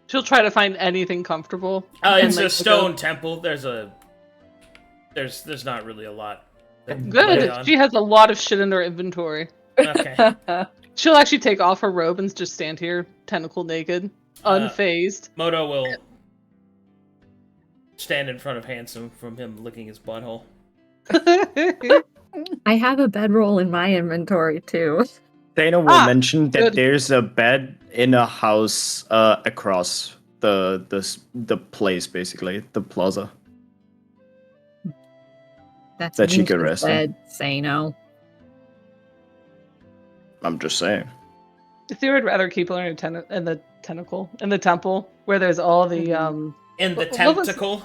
She'll try to find anything comfortable. It's and, a stone temple. There's not really a lot. to lay Good. on. She has a lot of shit in her inventory. Okay. She'll actually take off her robe and just stand here, tentacle naked, unfazed. Moto will stand in front of Handsome from him licking his butthole. I have a bedroll in my inventory too. Dana will mention that good. there's a bed in a house across the place, basically the plaza. That's That she an could ancient rest in. bed, say no. I'm just saying. Sera would rather keep her in the temple, where there's all the In the What was- tentacle.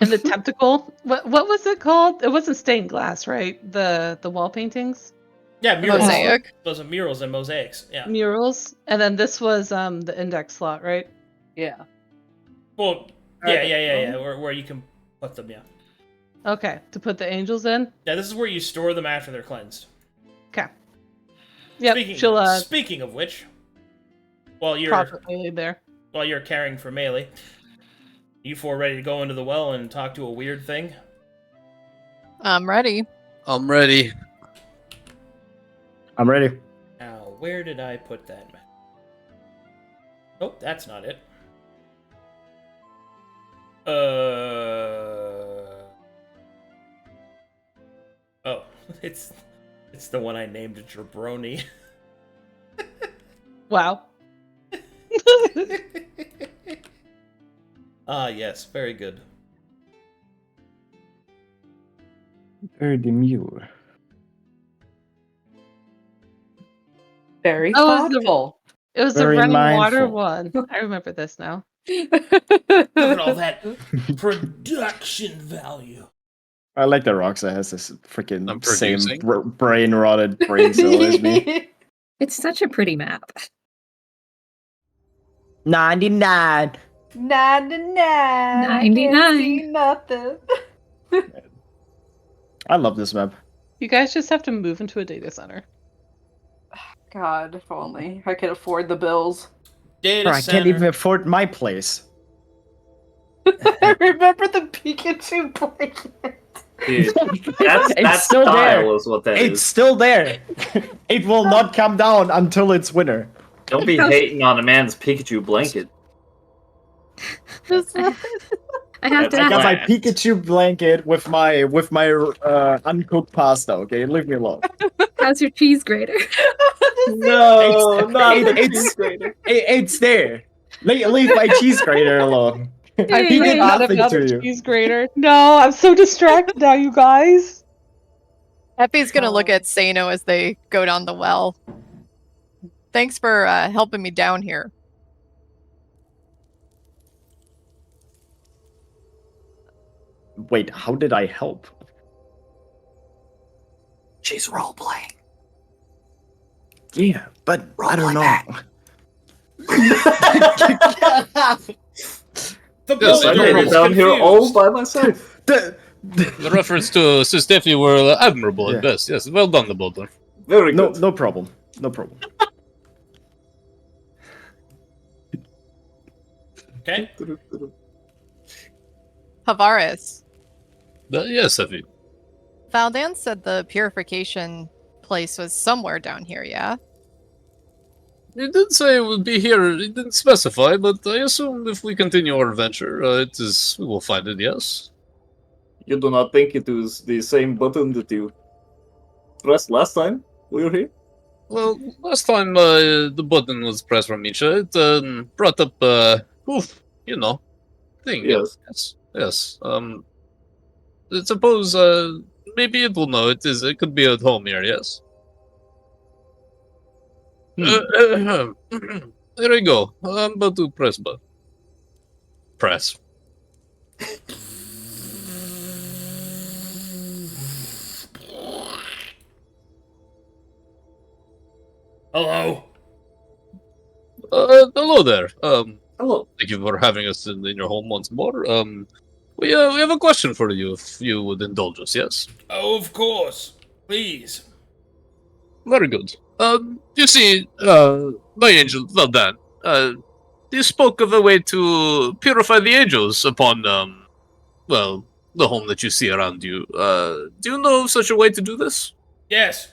in the tentacle. What was it called? It wasn't stained glass, right? The wall paintings, Yeah, murals. Mosaic. Those are murals and mosaics. Yeah. murals, and then this was the index slot, right? Yeah. Well, yeah. Where you can put them. Yeah. Okay, to put the angels in. Yeah. This is where you store them after they're cleansed. Okay. Yep, she'll speaking of which, while prop Maelie there. While you're caring for Maelie, you four ready to go into the well and talk to a weird thing? I'm ready. I'm ready. I'm ready. Now, where did I put that map? Oh, that's not it. Oh, it's the one I named Jabroni. Wow. Ah, yes, very good. Very demure. Very Oh, thoughtful. It was the Very running water mindful. one. I remember this now. Look at all that production value. I like that Roxa has this freaking I'm same producing. brain rotted brain cell as me. It's such a pretty map. 99. 99. 99. Nothing. I love this map. You guys just have to move into a data center. God, if only I could afford the bills. Data I can't even afford my place. I remember the Pikachu blanket. Dude, It's that's still style there. is what that It's is. still there. It will not come down until it's winter. Don't be hating on a man's Pikachu blanket. I have to I got ask. my Pikachu blanket with my uncooked pasta. Okay, leave me alone. How's your cheese grater? No, It's there. Leave my cheese grater alone. I He did forgot nothing about to the you. cheese grater. No, I'm so distracted now, you guys. Effie's gonna look at Sano as they go down the well. Thanks for helping me down here. Wait, how did I help? She's role playing. Yeah, but I don't know. The Yes, I I boulder made know. it is down here confused. all by myself. The reference to Sis Effie were admirable Yeah. at best. Yes, well done, the Boulder. Very good. No problem. No problem. Okay. Havaris. Yes, Effie. Valdan said the purification place was somewhere down here, yeah? He did say it would be here. He didn't specify, but I assume if we continue our adventure, we will find it. Yes. You do not think it was the same button that you pressed last time we were here? Well, last time the button was pressed from Misha, it brought up thing. Yes. Yes. I suppose maybe it will know it is. It could be at home here. Yes. There we go. I'm about to press button. Press. Hello. Hello there. Hello. Thank you for having us in your home once more. We have a question for you, if you would indulge us. Yes. Oh, of course. Please. Very good. You see, my angel, well done. You spoke of a way to purify the angels upon, the home that you see around you. Do you know of such a way to do this? Yes.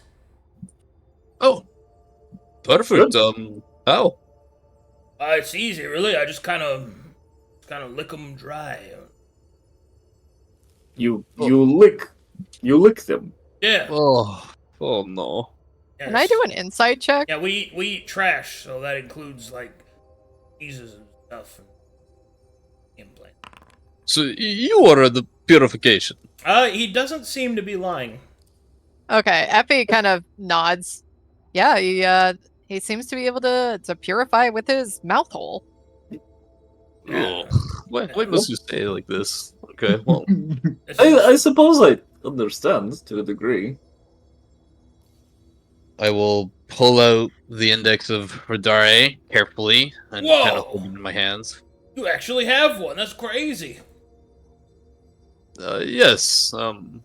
Oh, perfect. How? It's easy, really. I just kind of lick them dry. You lick them. Yeah. Oh no. Yes. Can I do an insight check? Yeah, we eat trash, so that includes like cheeses and stuff. And implant. So you are the purification. He doesn't seem to be lying. Okay, Effie kind of nods. Yeah, he seems to be able to purify with his mouth hole. Oh, why must you say it like this? Okay, well, I suppose I understand to a degree. I will pull out the index of Radare carefully and kind of Whoa. hold it in my hands. You actually have one. That's crazy. Yes.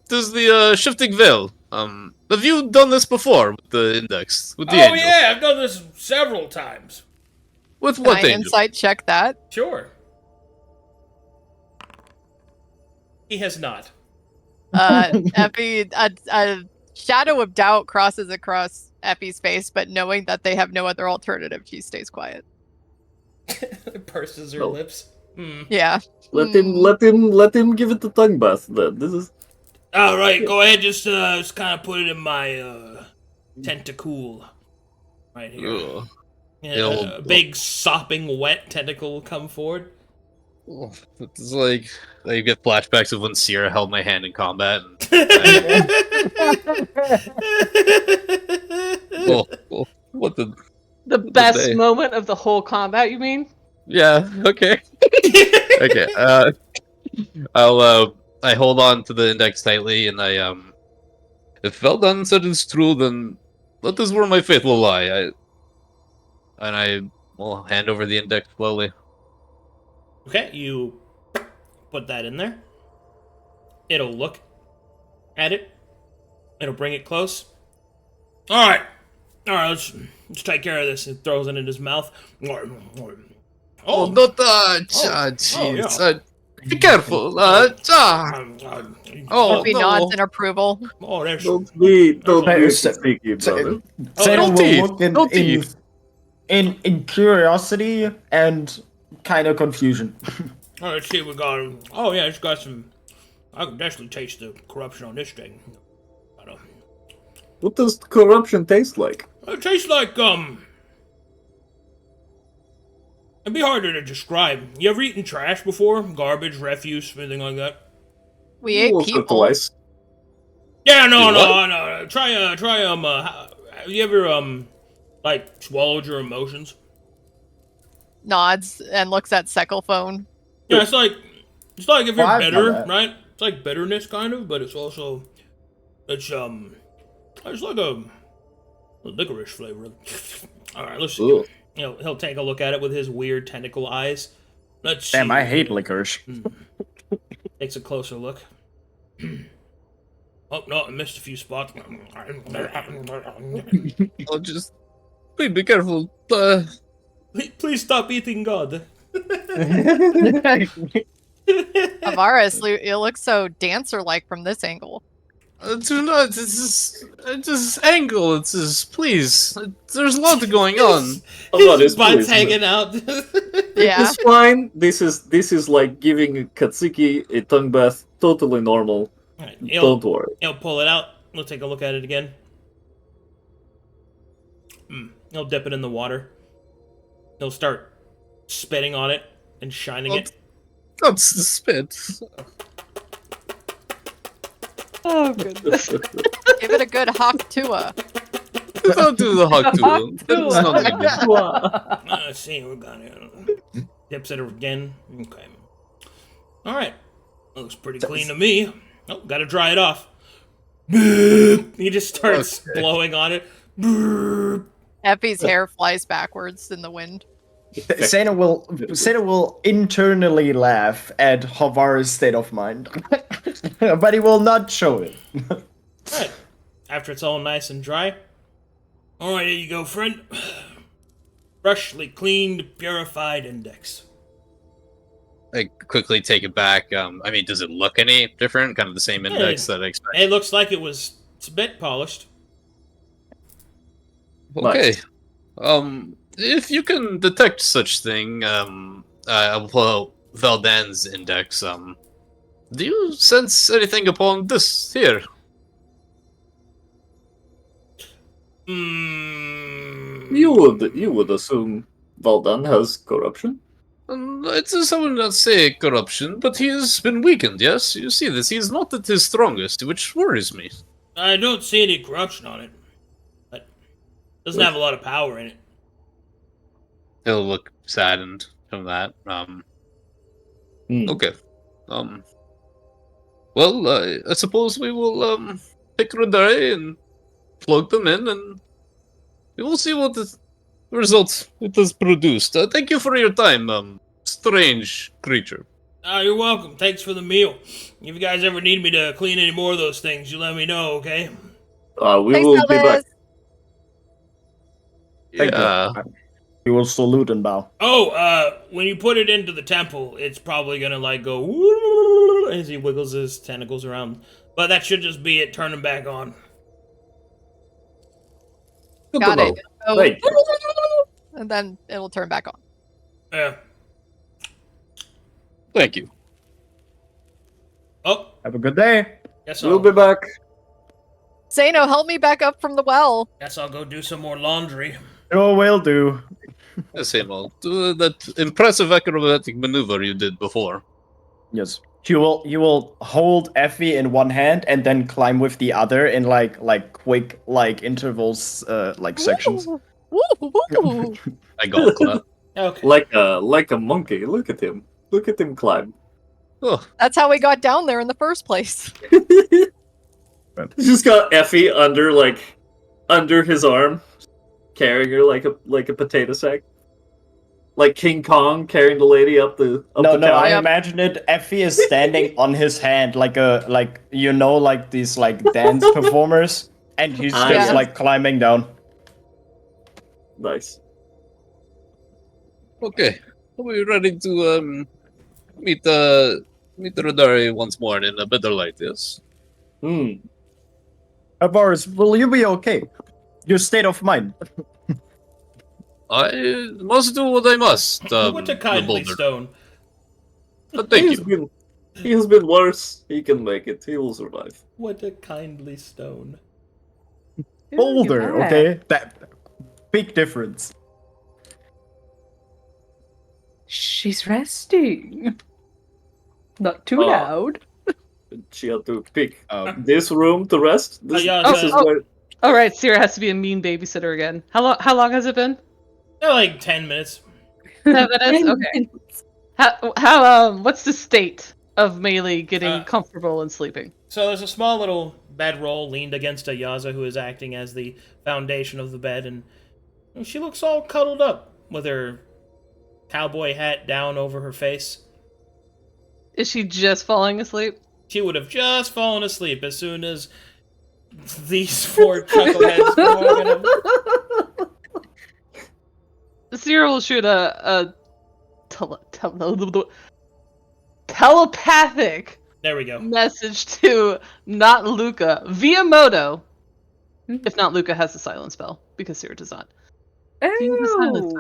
This is the shifting veil. Have you done this before with the index? With the angel? Yeah, I've done this several times. With Can what I angel? insight check that? Sure. He has not. Effie, a shadow of doubt crosses across Effie's face, but knowing that they have no other alternative, she stays quiet. Purses her No. lips. Hmm. Yeah. Let him give it the tongue bath. Then this is. All right, go ahead. Just kind of put it in my tentacle right here. Ugh. Yeah, a big sopping wet tentacle will come forward. Oh, it's like you get flashbacks of when Sera held my hand in combat. And, what the? The best day. moment of the whole combat, you mean? Yeah. Okay. Okay. I hold on to the index tightly, and if Veldon said it's true, then that is where my faith will lie. I will hand over the index slowly. Okay, you put that in there. It'll look at it. It'll bring it close. All right, let's take care of this. It throws it in his mouth. Oh, not jeez. Be careful. Oh, Effie nods in approval. Oh, there's Don't be Hey, sneaky, brother. Zeta no will teeth, look no teeth. in curiosity and kind of confusion. All right, let's see what we got. Oh yeah, it's got some. I can definitely taste the corruption on this thing. I don't. What does corruption taste like? It tastes like It'd be harder to describe. You ever eaten trash before? Garbage, refuse, anything like that? We ate Once or people. twice. Yeah, no. Try you ever like swallowed your emotions? Nods and looks at Seckle phone. Yeah, it's like if you're Well, I've done bitter, that. right? It's like bitterness kind of, but it's also it's like a licorice flavor. All right, let's see. Ugh. He'll take a look at it with his weird tentacle eyes. Let's see. Damn, I hate licorice. Takes a closer look. Oh no, I missed a few spots. Oh, just please be careful. Please stop eating God. Avaris, you look so dancer-like from this angle. Do not. It's just angle. It's just please. There's a lot going on. His butt's hanging out. Yeah. It's fine. This is like giving Katsuki a tongue bath. Totally normal. Right, Don't worry. He'll pull it out. We'll take a look at it again. He'll dip it in the water. He'll start spitting on it and shining it. That's the spit. Oh, goodness. Give it a good hawk tua. Don't do the hug to him. That's not good. Let's see, we're gonna dips it again. Okay. All right. Looks pretty clean to me. Oh, gotta dry it off. He just starts blowing on it. Effie's hair flies backwards in the wind. Sena will internally laugh at Havara's state of mind, but he will not show it. Alright. After it's all nice and dry. Alright, here you go, friend. Freshly cleaned, purified index. I quickly take it back. I mean, does it look any different? Kind of the same index that I expect. It looks like it's a bit polished. Okay. If you can detect such thing, I'll pull out Valdan's index. Do you sense anything upon this here? You would assume Valdan has corruption. It is, I would not say corruption, but he has been weakened, yes? You see this, he is not at his strongest, which worries me. I don't see any corruption on it. But doesn't have a lot of power in it. He'll look saddened from that. Okay. Well, I suppose we will pick Rodare and plug them in, and we will see what the results it has produced. Thank you for your time, strange creature. You're welcome. Thanks for the meal. If you guys ever need me to clean any more of those things, you let me know, okay? We Thanks, will be back. Elvis. Thank Yeah. you. We will salute and bow. Oh, when you put it into the temple, it's probably gonna like go as he wiggles his tentacles around. But that should just be it. Turn him back on. Got it. Oh, Thank and then it will turn back on. Yeah. Thank you. Oh, Have a good day. guess We'll I'll be back. Zeno, help me back up from the well. guess I'll go do some more laundry. Oh, will do. Same old. That impressive acrobatic maneuver you did before. Yes. You will hold Effie in one hand and then climb with the other in like quick intervals sections. Woo, woo, woo. I golf clap. Okay. Like a monkey. Look at him. Look at him climb. Oh, That's how we got down there in the first place. He's just got Effie under his arm, carrying her like a potato sack. Like King Kong carrying the lady up the No, I tower. imagine it. Effie is standing on his hand like these dance performers, and he's Ah, just yes. climbing down. Nice. okay. Are we ready to meet the Radari once more in a better light? Yes. Boris, will you be okay? Your state of mind. I must do what I must. What a the kindly boulder. stone. Thank you. He's been worse. He can make it. He will survive. What a kindly stone. Older, Yeah. okay? That big difference. She's resting. Not too Oh. loud. She had to pick this room to rest. This is oh. where. All right, Sera has to be a mean babysitter again. How long has it been? Like 10 minutes. 10 minutes. Okay. How what's the state of Maelie getting comfortable and sleeping? So there's a small little bedroll leaned against a Yaza who is acting as the foundation of the bed, and she looks all cuddled up with her cowboy hat down over her face. Is she just falling asleep? She would have just fallen asleep as soon as these four chuckleheads were walking up. Sera will shoot a telepathic There we go. message to not Luca via Moto. If not, Luca has the silent spell because Sera does not. Do you have the silent Oh.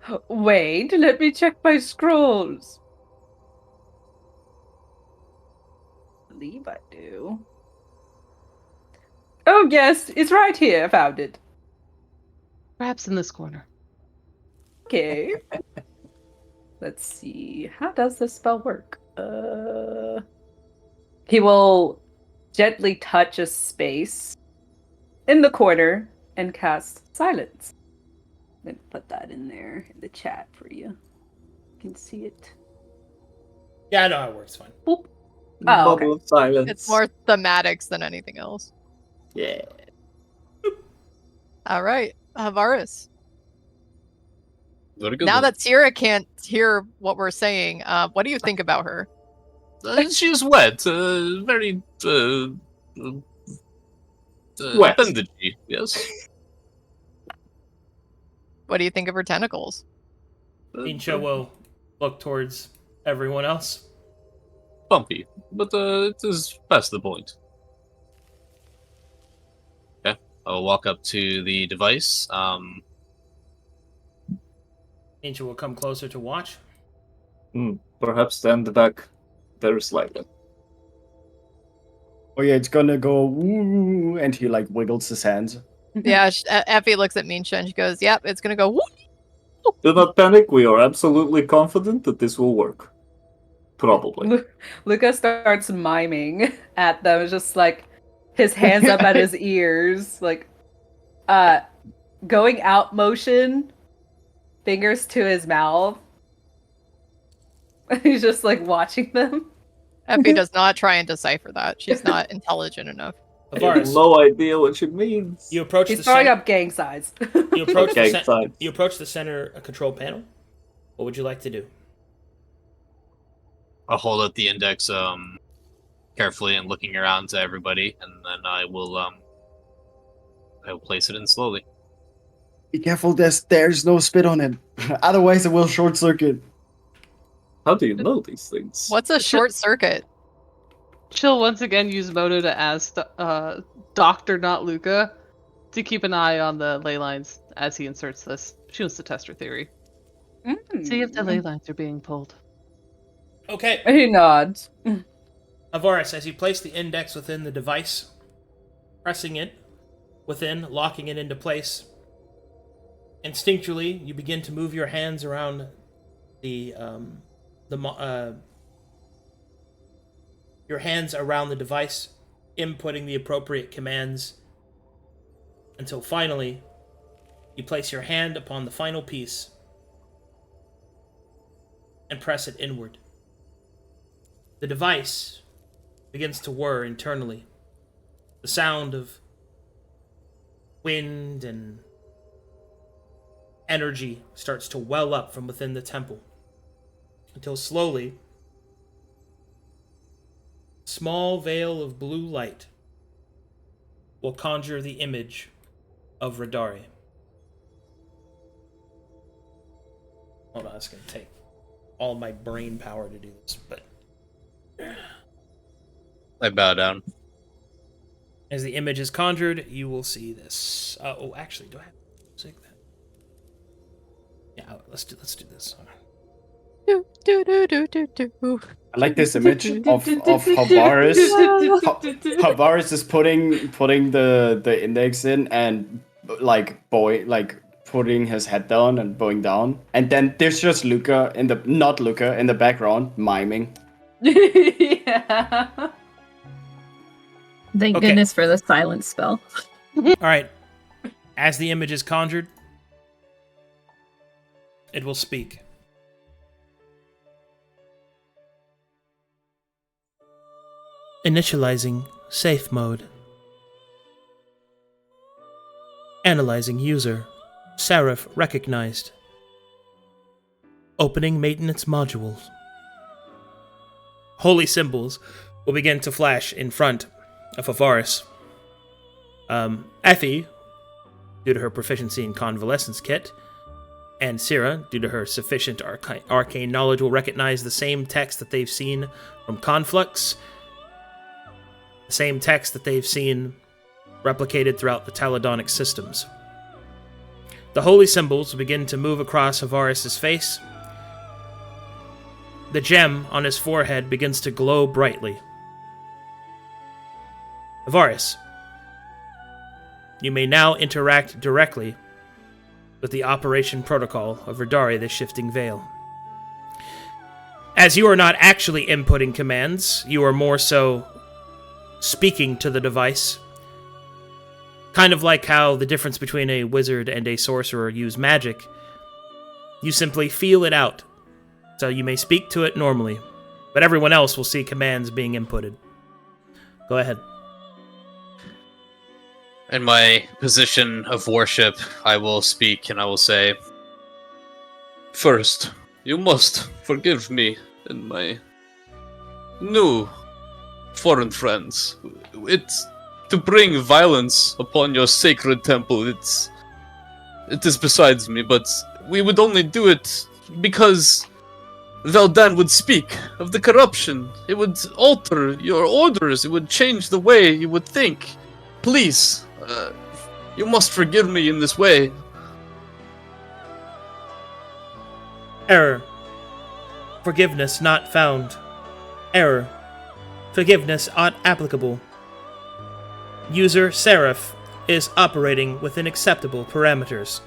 spell? Wait, let me check my scrolls. I believe I do. Oh yes, it's right here. I found it. Perhaps in this corner. Okay. Let's see. How does this spell work? He will gently touch a space in the corner and cast silence. Let me put that in there in the chat for you. You can see it. Yeah, I know how it works fine. Boop. Oh, okay. Bubble of silence. It's more thematics than anything else. Yeah. All right, Varus. Very good. Now that Sera can't hear what we're saying, what do you think about her? She's wet. Very Wet. appendagey. Yes. What do you think of her tentacles? Incha will look towards everyone else. Bumpy, but it is past the point. Okay, I'll walk up to the device. Incha will come closer to watch. Perhaps stand back very slightly. Oh yeah, it's gonna go woo, and he wiggles his hands. Yeah, Effie looks at Minsha and she goes, "Yep, it's gonna go." Woo! Do not panic. We are absolutely confident that this will work. Probably. Luca starts miming at them, just his hands up at his ears, going out motion, fingers to his mouth. He's just watching them. Effie does not try and decipher that. She's not intelligent enough. I have Avaris, no idea what she means. you approach He's the throwing center. up gang signs. You approach Okay, the fine. You approach the center control panel. What would you like to do? I'll hold up the index carefully and looking around to everybody, and then I will place it in slowly. Be careful, there's no spit on it. Otherwise it will short circuit. How do you know these things? What's a short circuit? She'll once again use Moto to ask Doctor, not Luca, to keep an eye on the ley lines as he inserts this. She wants to test her theory. See if the ley lines are being pulled. Okay. He nods. Avaris, as you place the index within the device, pressing it within, locking it into place, instinctually you begin to move your hands around your hands around the device, inputting the appropriate commands, until finally you place your hand upon the final piece and press it inward. The device begins to whir internally. The sound of wind and energy starts to well up from within the temple, until slowly a small veil of blue light will conjure the image of Radari. Hold on, it's going to take all my brain power to do this, but I bow down. as the image is conjured, you will see this. Actually, do I have music? Yeah, let's do this. I like this image of Havaris. Havaris is putting the index in and putting his head down and bowing down, and then there's just Luca in the background miming. Yeah. Thank Okay. goodness for the silence spell. All right. As the image is conjured, it will speak. Initializing safe mode. Analyzing user. Seraph recognized. Opening maintenance modules. Holy symbols will begin to flash in front of Avaris. Effie, due to her proficiency in Convalescence Kit, and Sera, due to her sufficient arcane knowledge, will recognize the same text that they've seen from Conflux, the same text that they've seen replicated throughout the Taladonic systems. The holy symbols will begin to move across Avaris' face. The gem on his forehead begins to glow brightly. Avaris, you may now interact directly with the operation protocol of Radari, the Shifting Veil. As you are not actually inputting commands, you are more so speaking to the device. Kind of like how the difference between a wizard and a sorcerer use magic. You simply feel it out. So you may speak to it normally, but everyone else will see commands being inputted. Go ahead. In my position of worship, I will speak and I will say, first, you must forgive me and my new foreign friends. It's to bring violence upon your sacred temple. It is besides me, but we would only do it because Veldan would speak of the corruption. It would alter your orders. It would change the way you would think. Please, you must forgive me in this way. Error. Forgiveness not found. Error. Forgiveness not applicable. User Seraph is operating within acceptable parameters.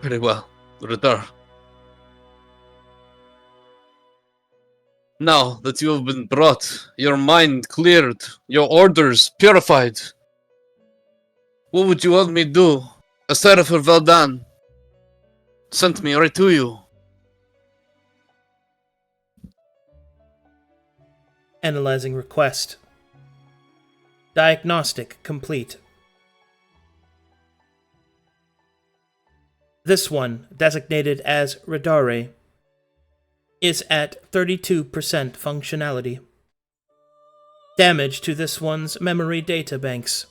Very well, Radar. Now that you have been brought, your mind cleared, your orders purified, what would you want me to do? A Seraph of Veldan sent me right to you. Analyzing request. Diagnostic complete. This one, designated as Radare, is at 32% functionality. Damage to this one's memory data banks.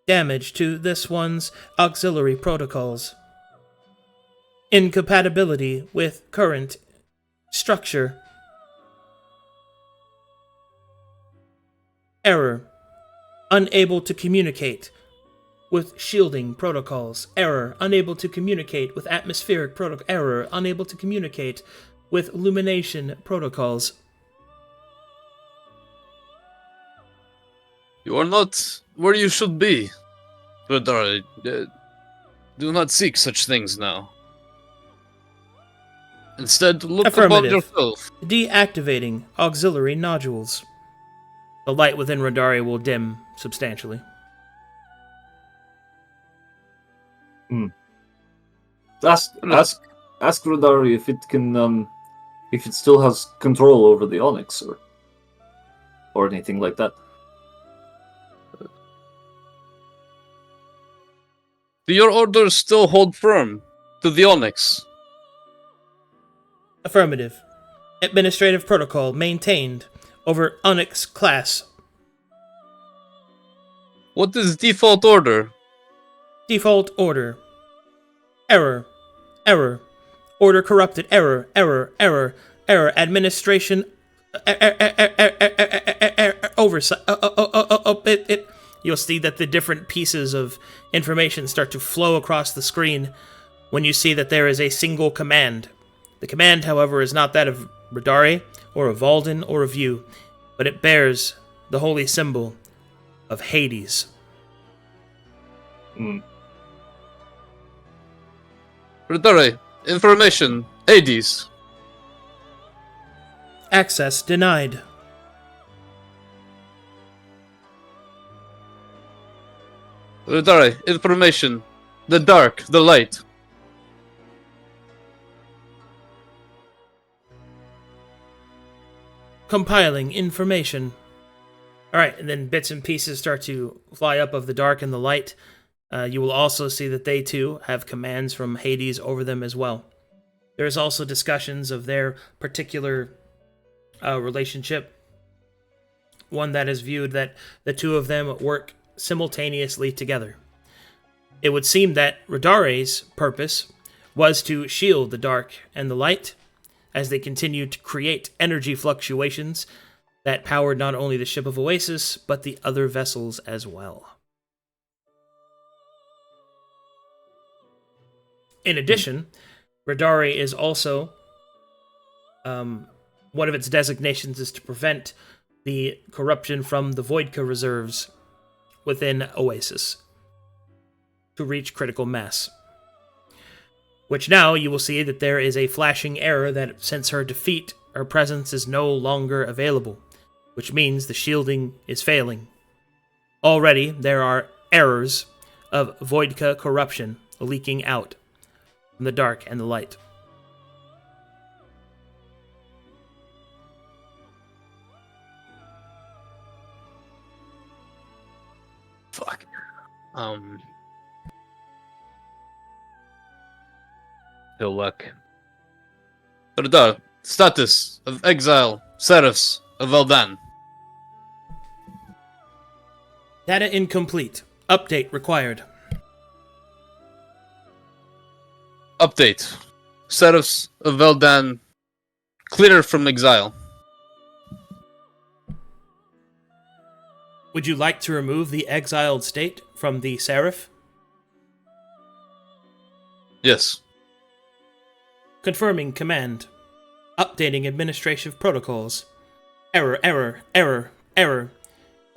Damage to this one's auxiliary protocols. Incompatibility with current structure. Error. Unable to communicate with shielding protocols. Error. Unable to communicate with atmospheric protocol. Error. Unable to communicate with illumination protocols. You are not where you should be. Radare, do not seek such things now. Instead, look upon yourself. Deactivating auxiliary nodules. The light within Radare will dim substantially. Ask Radari if it can, if it still has control over the Onyx or anything like that. Do your orders still hold firm to the Onyx? Affirmative. Administrative protocol maintained over Onyx class. What is default order? Default order. Error. Error. Order corrupted. Error. Error. Error. Error. Administration. Oversight. You'll see that the different pieces of information start to flow across the screen when you see that there is a single command. The command, however, is not that of Radari, or of Valden, or of you, but it bears the holy symbol of Hades. Radari, information, Hades. Access denied. Radari, information, the dark, the light. Compiling information. Alright, and then bits and pieces start to fly up of the dark and the light. You will also see that they too have commands from Hades over them as well. There's also discussions of their particular relationship. One that is viewed that the two of them work simultaneously together. It would seem that Radare's purpose was to shield the dark and the light as they continued to create energy fluctuations that powered not only the ship of Oasis, but the other vessels as well. In addition, Radare is also, one of its designations is to prevent the corruption from the Voidka reserves within Oasis to reach critical mass. Which now you will see that there is a flashing error that since her defeat, her presence is no longer available, which means the shielding is failing. Already, there are errors of Voidka corruption leaking out from the dark and the light. Fuck. Ill luck. Radar, status of exile, Seraphs of Eldan. Data incomplete. Update required. Update. Seraphs of Eldan clear from exile. Would you like to remove the exiled state from the Seraph? Yes. Confirming command. Updating administrative protocols. Error, error, error, error.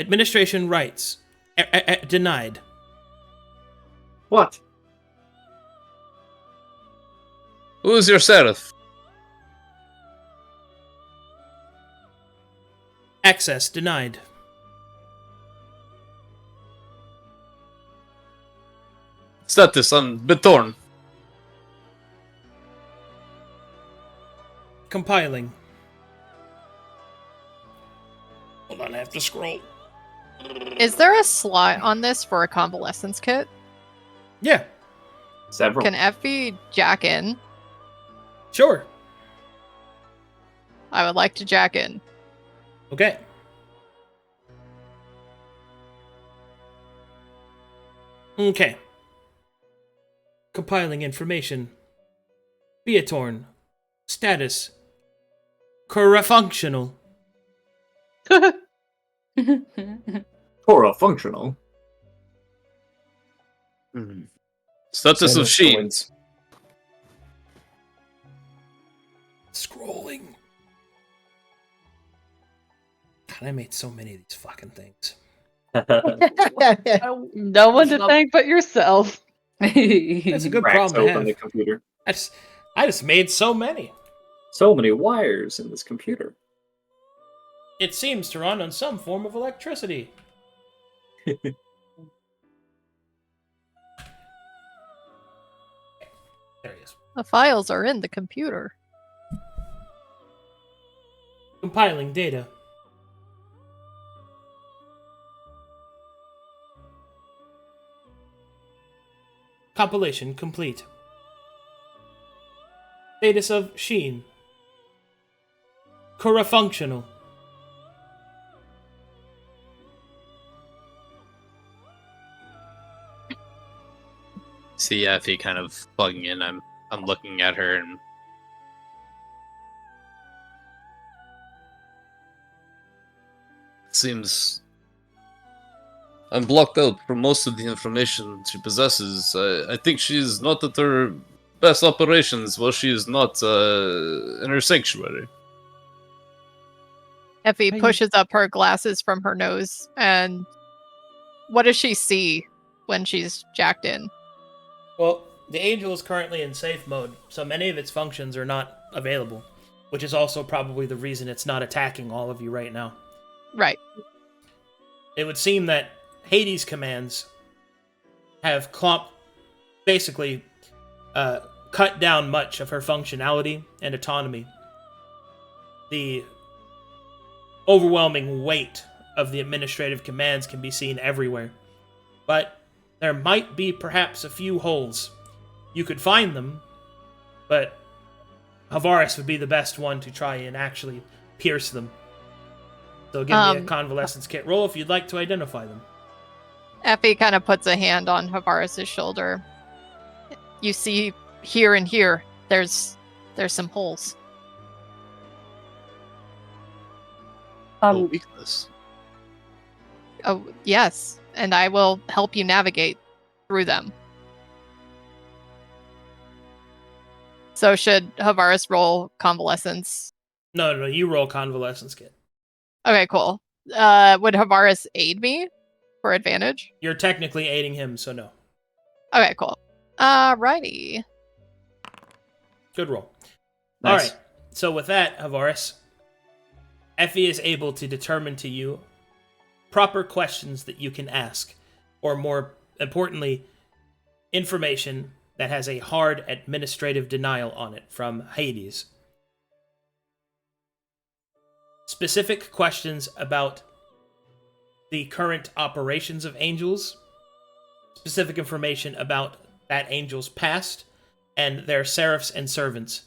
Administration rights. Denied. What? Who is your Seraph? Access denied. Status on Betorn. Compiling. Hold on, I have to scroll. Is there a slot on this for a convalescence kit? Yeah. Several. Can Effie jack in? Sure. I would like to jack in. Okay. Okay. Compiling information. Beatorn. Status. Functional. Torah functional. Status of Sheen. Coins. Scrolling. God, I made so many of these fucking things. No one to thank but yourself. That's a good Cracks problem to open the have. computer. I just made so many. So many wires in this computer. It seems to run on some form of electricity. There he is. The files are in the computer. Compiling data. Compilation complete. Status of Sheen. Functional. See Effie kind of plugging in. I'm looking at her and seems I'm blocked out from most of the information she possesses. I think she's not at her best operations while she is not in her sanctuary. Effie pushes up her glasses from her nose, and what does she see when she's jacked in? Well, the Angel is currently in safe mode, so many of its functions are not available, which is also probably the reason it's not attacking all of you right now. Right. It would seem that Hades' commands have basically cut down much of her functionality and autonomy. The overwhelming weight of the administrative commands can be seen everywhere, but there might be perhaps a few holes. You could find them, but Havaris would be the best one to try and actually pierce them. So give me a convalescence kit roll if you'd like to identify them. Effie kind of puts a hand on Havaris' shoulder. You see here and here, there's some holes. Weakness. Oh, yes, and I will help you navigate through them. So should Havaris roll convalescence? No, you roll convalescence kit. Okay, cool. Would Havaris aid me for advantage? You're technically aiding him, so no. Okay, cool. Alrighty. Good roll. Nice. Alright, so with that, Havaris, Effie is able to determine to you proper questions that you can ask, or more importantly, information that has a hard administrative denial on it from Hades. Specific questions about the current operations of angels, specific information about that angel's past, and their seraphs and servants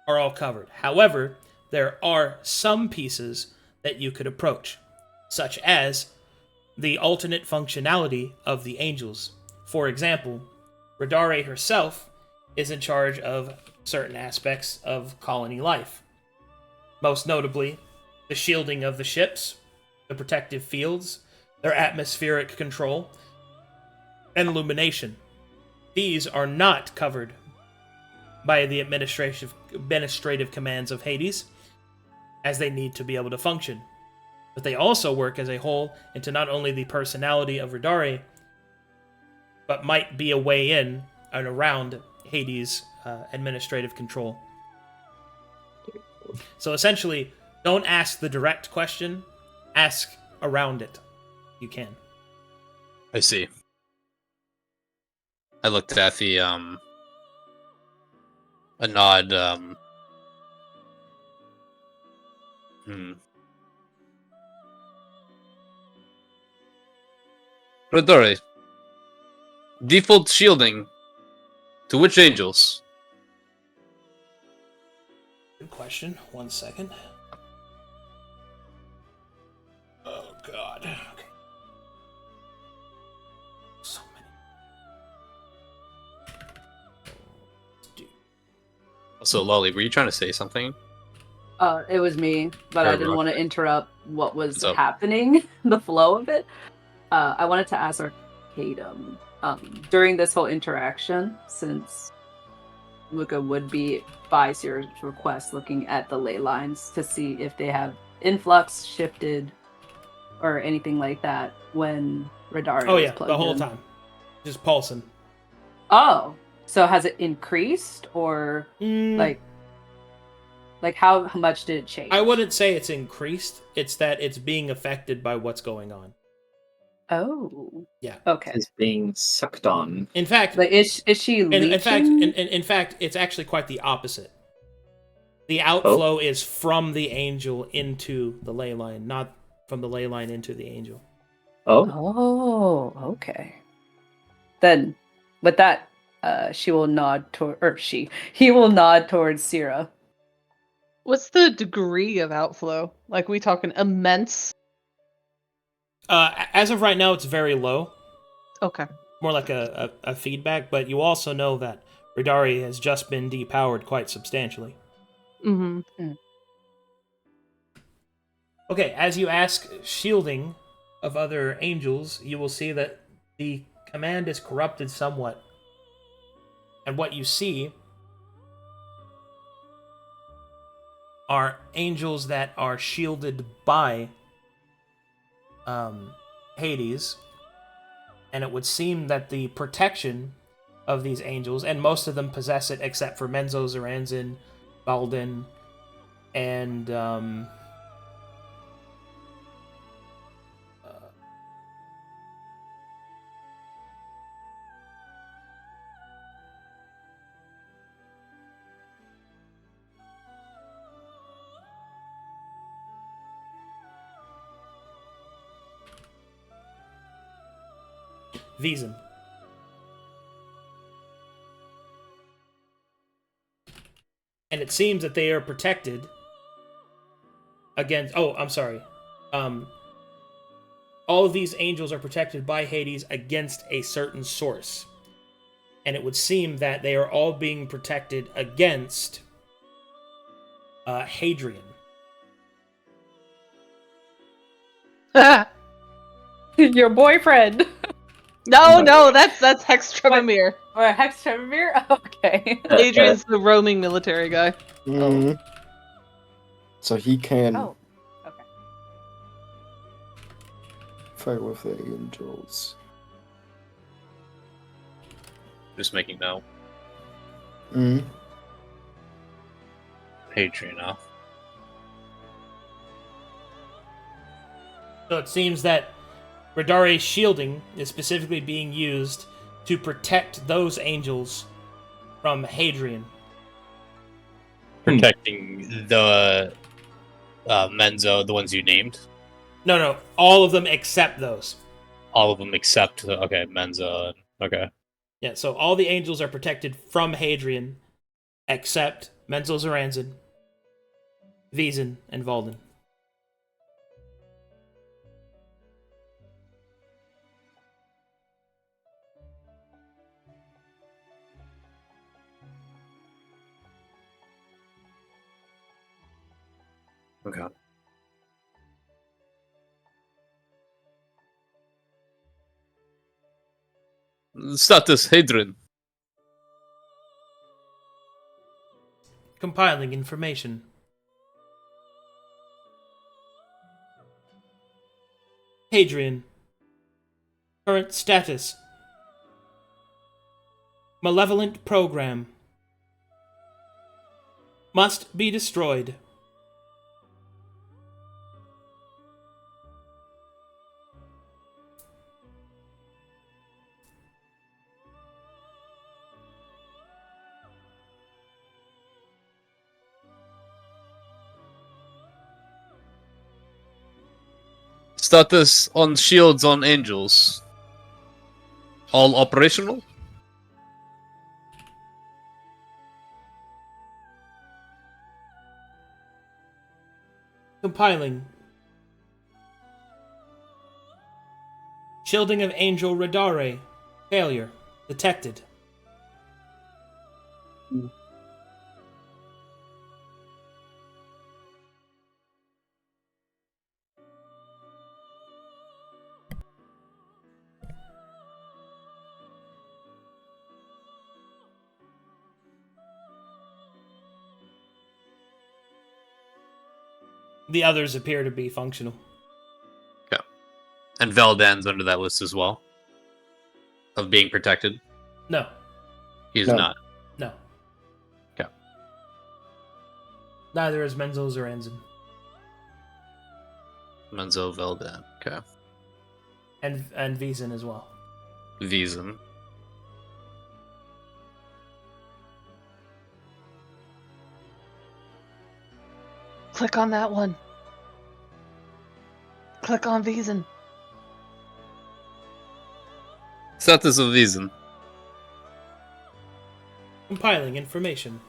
are all covered. However, there are some pieces that you could approach, such as the alternate functionality of the angels. For example, Radare herself is in charge of certain aspects of colony life. Most notably, the shielding of the ships, the protective fields, their atmospheric control, and illumination. These are not covered by the administrative commands of Hades, as they need to be able to function. But they also work as a whole into not only the personality of Radare, but might be a way in and around Hades' administrative control. So essentially, don't ask the direct question, ask around it. You can. I see. I looked at the a nod. Radore. Default shielding To which angels? Good question. 1 second. Oh god. Okay. So many. So, Lolly, were you trying to say something? It was me, but I didn't Rock. want to interrupt what was What's up? happening, the flow of it. I wanted to ask Arcadum, during this whole interaction, since Luca would be, by Sera's request, looking at the ley lines to see if they have influx, shifted, or anything like that when Radari Oh was yeah, plugged the whole in. time. Just pulsing. Oh, so has it increased, or like how much did it change? I wouldn't say it's increased. It's that it's being affected by what's going on. Oh. Yeah. Okay. Is being sucked on. In fact, Like, is she leeching? in fact, it's actually quite the opposite. The outflow is from the angel into the ley line, not from the ley line into the angel. Oh, okay. Then, with that, he will nod towards Sera. What's the degree of outflow? Like, we talking immense? As of right now, it's very low. Okay. More like a feedback, but you also know that Radari has just been depowered quite substantially. Mm-hmm. Okay, as you ask shielding of other angels, you will see that the command is corrupted somewhat. And what you see are angels that are shielded by Hades, and it would seem that the protection of these angels, and most of them possess it except for Menzo, Zaranzin, Balden, and Wiesen. And it seems that they are protected against... Oh, I'm sorry. All of these angels are protected by Hades against a certain source. And it would seem that they are all being protected against Hadrian. Your boyfriend. No, that's Hex Tremamir. Or Hex Tremamir? Okay. Adrian's the roaming military guy. Mm. So he can Oh, okay. fight with the angels. Just making note. Mm. Hadrian off. So it seems that Radari's shielding is specifically being used to protect those angels from Hadrian. Protecting the Menzo, the ones you named. No, all of them except those. All of them except okay, Menzo. Okay. Yeah, so all the angels are protected from Hadrian except Menzo, Zaranzin, Wiesen, and Valden. Okay. Status Hadrian. Compiling information. Hadrian. Current status. Malevolent program. Must be destroyed. Status on shields on angels. All operational? Compiling. Shielding of Angel Radare. Failure. Detected. The others appear to be functional. Okay. And Veldan's under that list as well. Of being protected. No. He's No. not. No. Okay. Neither is Menzel Zoranzan. Menzo Veldan. Okay. And Vizen as well. Vizen. Click on that one. Click on Vizen. Status of Vizen. Compiling information.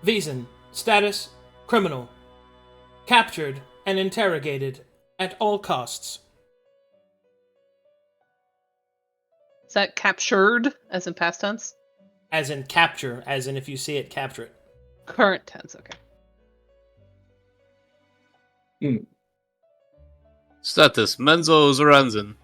Vizen. Status. Criminal. Captured and interrogated at all costs. Is that captured, as in past tense? As in capture, as in if you see it, capture it. Current tense, okay. Status Menzo Zoranzan.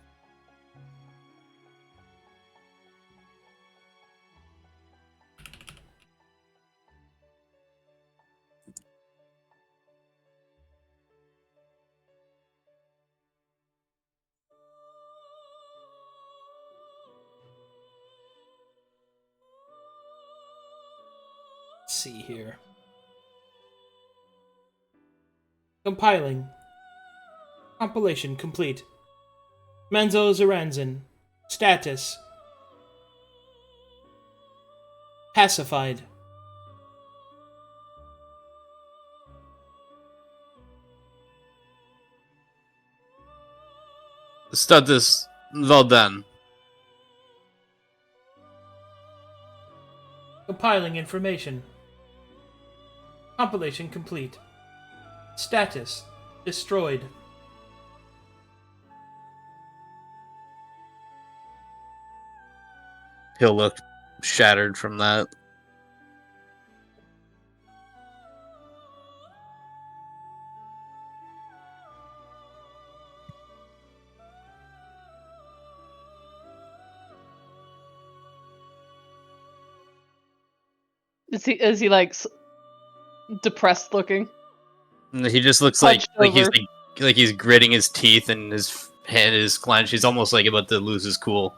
Let's see here. Compiling. Compilation complete. Menzo Zoranzan. Status. Pacified. Status Veldan. Compiling information. Compilation complete. Status. Destroyed. He'll look shattered from that. Is he like depressed looking? He just looks like Hunched he's over. like he's gritting his teeth and his hand is clenched. He's almost like about to lose his cool.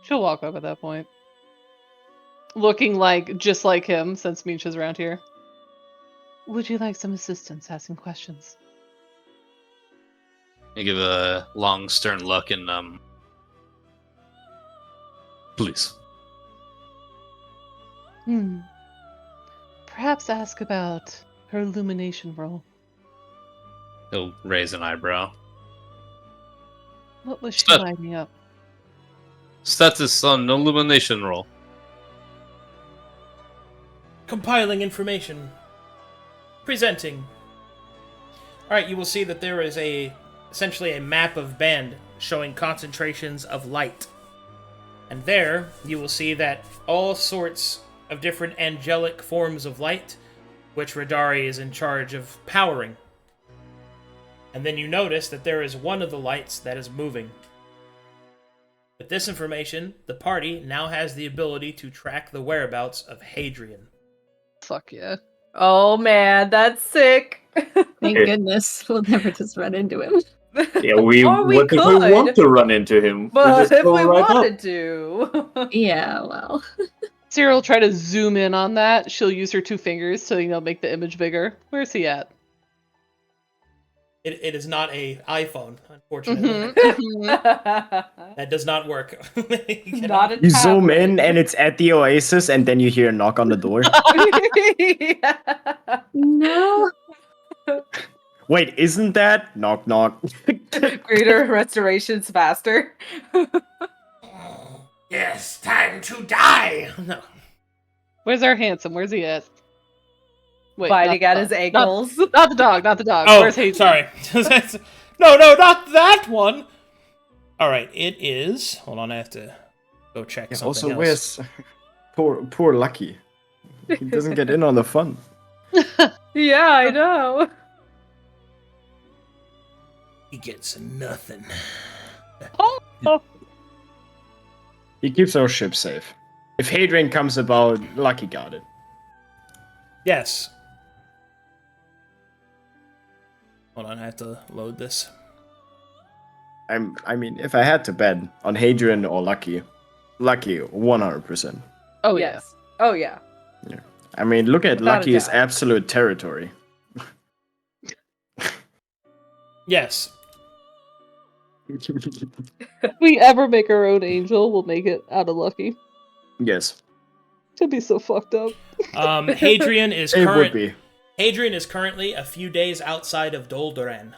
She'll walk up at that point. Looking like just like him, since Misha's around here. Would you like some assistance asking questions? You give a long, stern look and please. Perhaps ask about her illumination role. He'll raise an eyebrow. What was she Stat- lighting up? Status on illumination roll. Compiling information. Presenting. Alright, you will see that there is essentially a map of band showing concentrations of light. And there, you will see that all sorts of different angelic forms of light, which Radari is in charge of powering. And then you notice that there is one of the lights that is moving. With this information, the party now has the ability to track the whereabouts of Hadrian. Fuck yeah. Oh man, that's sick. Thank goodness we'll never just run into him. Yeah, we Or we what if we could, want to run into him? But just if go we right up. wanted to. Yeah, well. Sera will try to zoom in on that. She'll use her 2 fingers to, make the image bigger. Where's he at? It is not a iPhone, unfortunately. Mhm. That does not work. You Not a You zoom tablet. in and it's at the oasis, and then you hear a knock on the door. No. Wait, isn't that knock knock? Greater restorations faster. Yes, time to die! No. Where's our handsome? Where's he at? Wait, Biting not at the his dog. ankles. Not the dog, not the dog. Oh, Where's Hayden? sorry. No, not that one! Alright, it is... Hold on, I have to go check something Also, else. where's poor Lucky? He doesn't get in on the fun. Yeah, I know. He gets nothing. Oh. He keeps our ship safe. If Hadrian comes about, Lucky got it. Yes. Hold on, I have to load this. I mean, if I had to bet on Hadrian or Lucky 100%. Oh, yeah. Yes. Oh, yeah. I mean, look at Without a Lucky's doubt. absolute territory. Yes. If we ever make our own angel, we'll make it out of Lucky. Yes, It'd be so fucked up. Hadrian is it would be. Hadrian is currently a few days outside of Doldoran.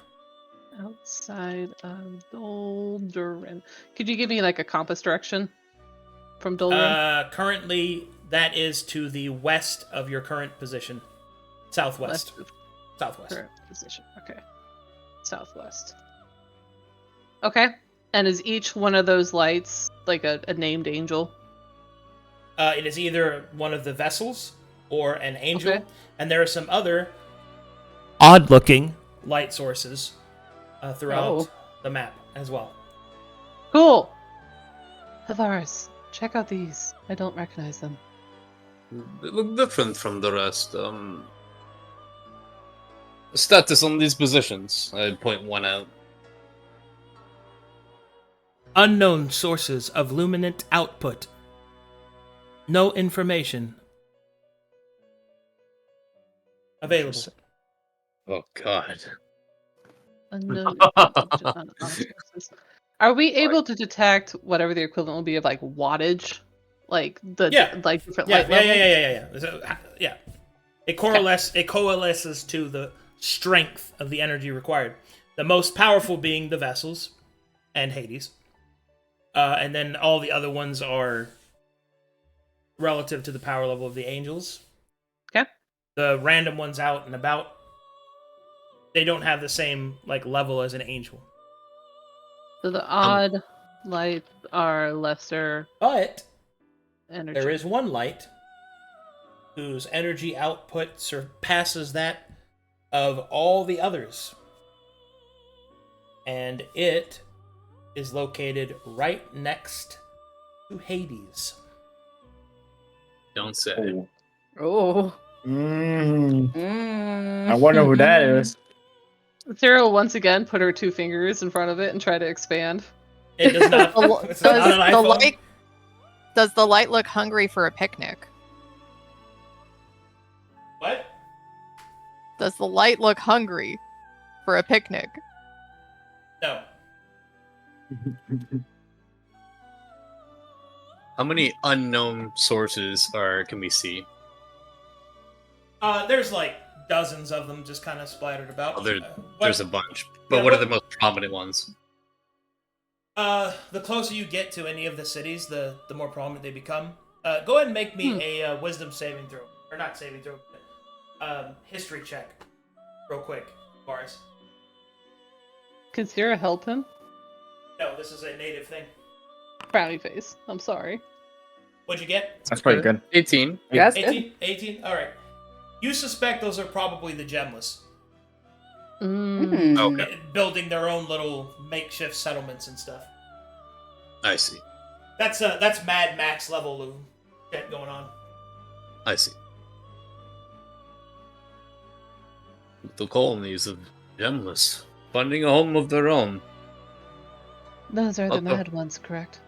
Outside of Doldoran. Could you give me like a compass direction from Doldoran? Currently, that is to the west of your current position. Southwest. West of Southwest. current position. Okay. Southwest. Okay. And is each one of those lights like a named angel? It is either one of the vessels or an angel, Okay. and there are some other odd-looking light sources throughout the map as well. Cool. Havaris, check out these. I don't recognize them. They look different from the rest. Status on these positions. I point one out. Unknown sources of luminant output. No information available. Oh god. Unknown. Are we able to detect whatever the equivalent will be of like wattage? Like the like different light levels? Yeah. It coalesces to the strength of the energy required. The most powerful being the vessels and Hades. And then all the other ones are relative to the power level of the angels. Okay. The random ones out and about, they don't have the same like level as an angel. So the odd lights are lesser But energy. there is one light whose energy output surpasses that of all the others. And it is located right next to Hades. Don't say. Oh. I wonder who that is. Sera will once again put her 2 fingers in front of it and try to expand. It does not. It's not an iPhone. Does the light look hungry for a picnic? What? Does the light look hungry for a picnic? No. How many unknown sources can we see? There's like dozens of them just kind of splattered about. Oh, there's a bunch. But what are the most prominent ones? The closer you get to any of the cities, the more prominent they become. Go ahead and make me a wisdom saving throw. Or not saving throw, but history check. Real quick, Boris. Can Sera help him? No, this is a native thing. Frowny face. I'm sorry. What'd you get? That's pretty good. 18. Yes. 18? Alright. You suspect those are probably the gemless. Okay. Building their own little makeshift settlements and stuff. I see. That's Mad Max level of shit going on. I see. The colonies of Gemless, finding a home of their own. Those are the Okay. mad ones, correct?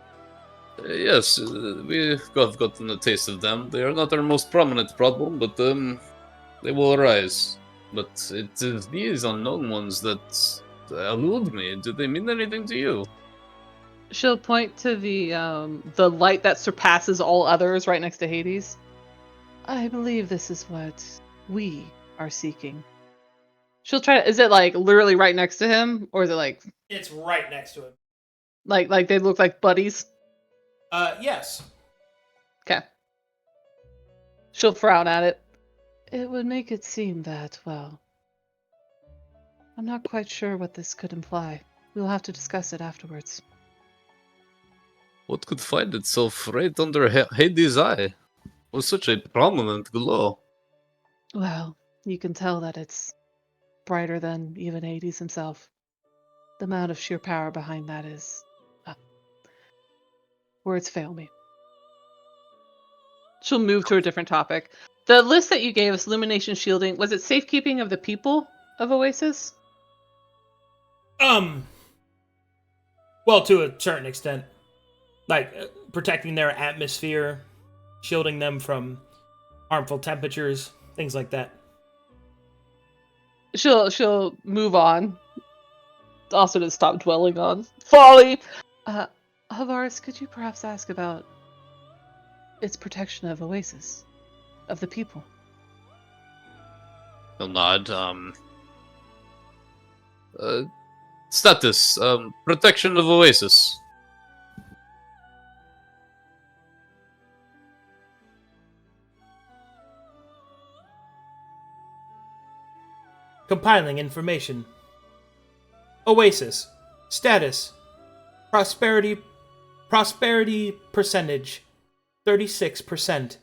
Yes, we've gotten a taste of them. They are not our most prominent problem, but they will arise. But it is these unknown ones that elude me. Do they mean anything to you? She'll point to the light that surpasses all others right next to Hades. I believe this is what we are seeking. She'll try to, is it like literally right next to him? Or is it like It's right next to him. like they look like buddies? Yes. Okay. She'll frown at it. It would make it seem that, well, I'm not quite sure what this could imply. We'll have to discuss it afterwards. What could find itself right under Hades' eye? With such a prominent glow. Well, you can tell that it's brighter than even Hades himself. The amount of sheer power behind that is... words fail me. She'll move to a different topic. The list that you gave us, illumination, shielding, was it safekeeping of the people of Oasis? Well, to a certain extent. Like, protecting their atmosphere, shielding them from harmful temperatures, things like that. She'll move on. Also to stop dwelling on Folly. Havaris, could you perhaps ask about its protection of Oasis, of the people? He'll nod. Status. Protection of Oasis. Compiling information. Oasis. Status. Prosperity percentage. 36%.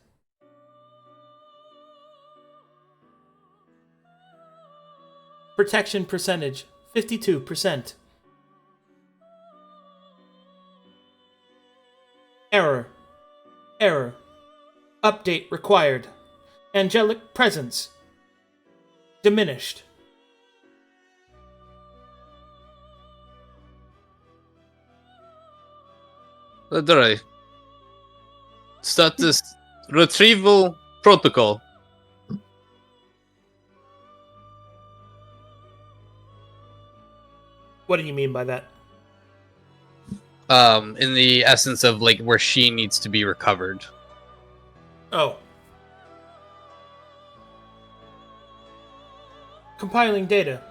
Protection percentage. 52%. Error. Update required. Angelic presence. Diminished. Dry. Status. Retrieval protocol. What do you mean by that? In the essence of like where she needs to be recovered. Oh. Compiling data.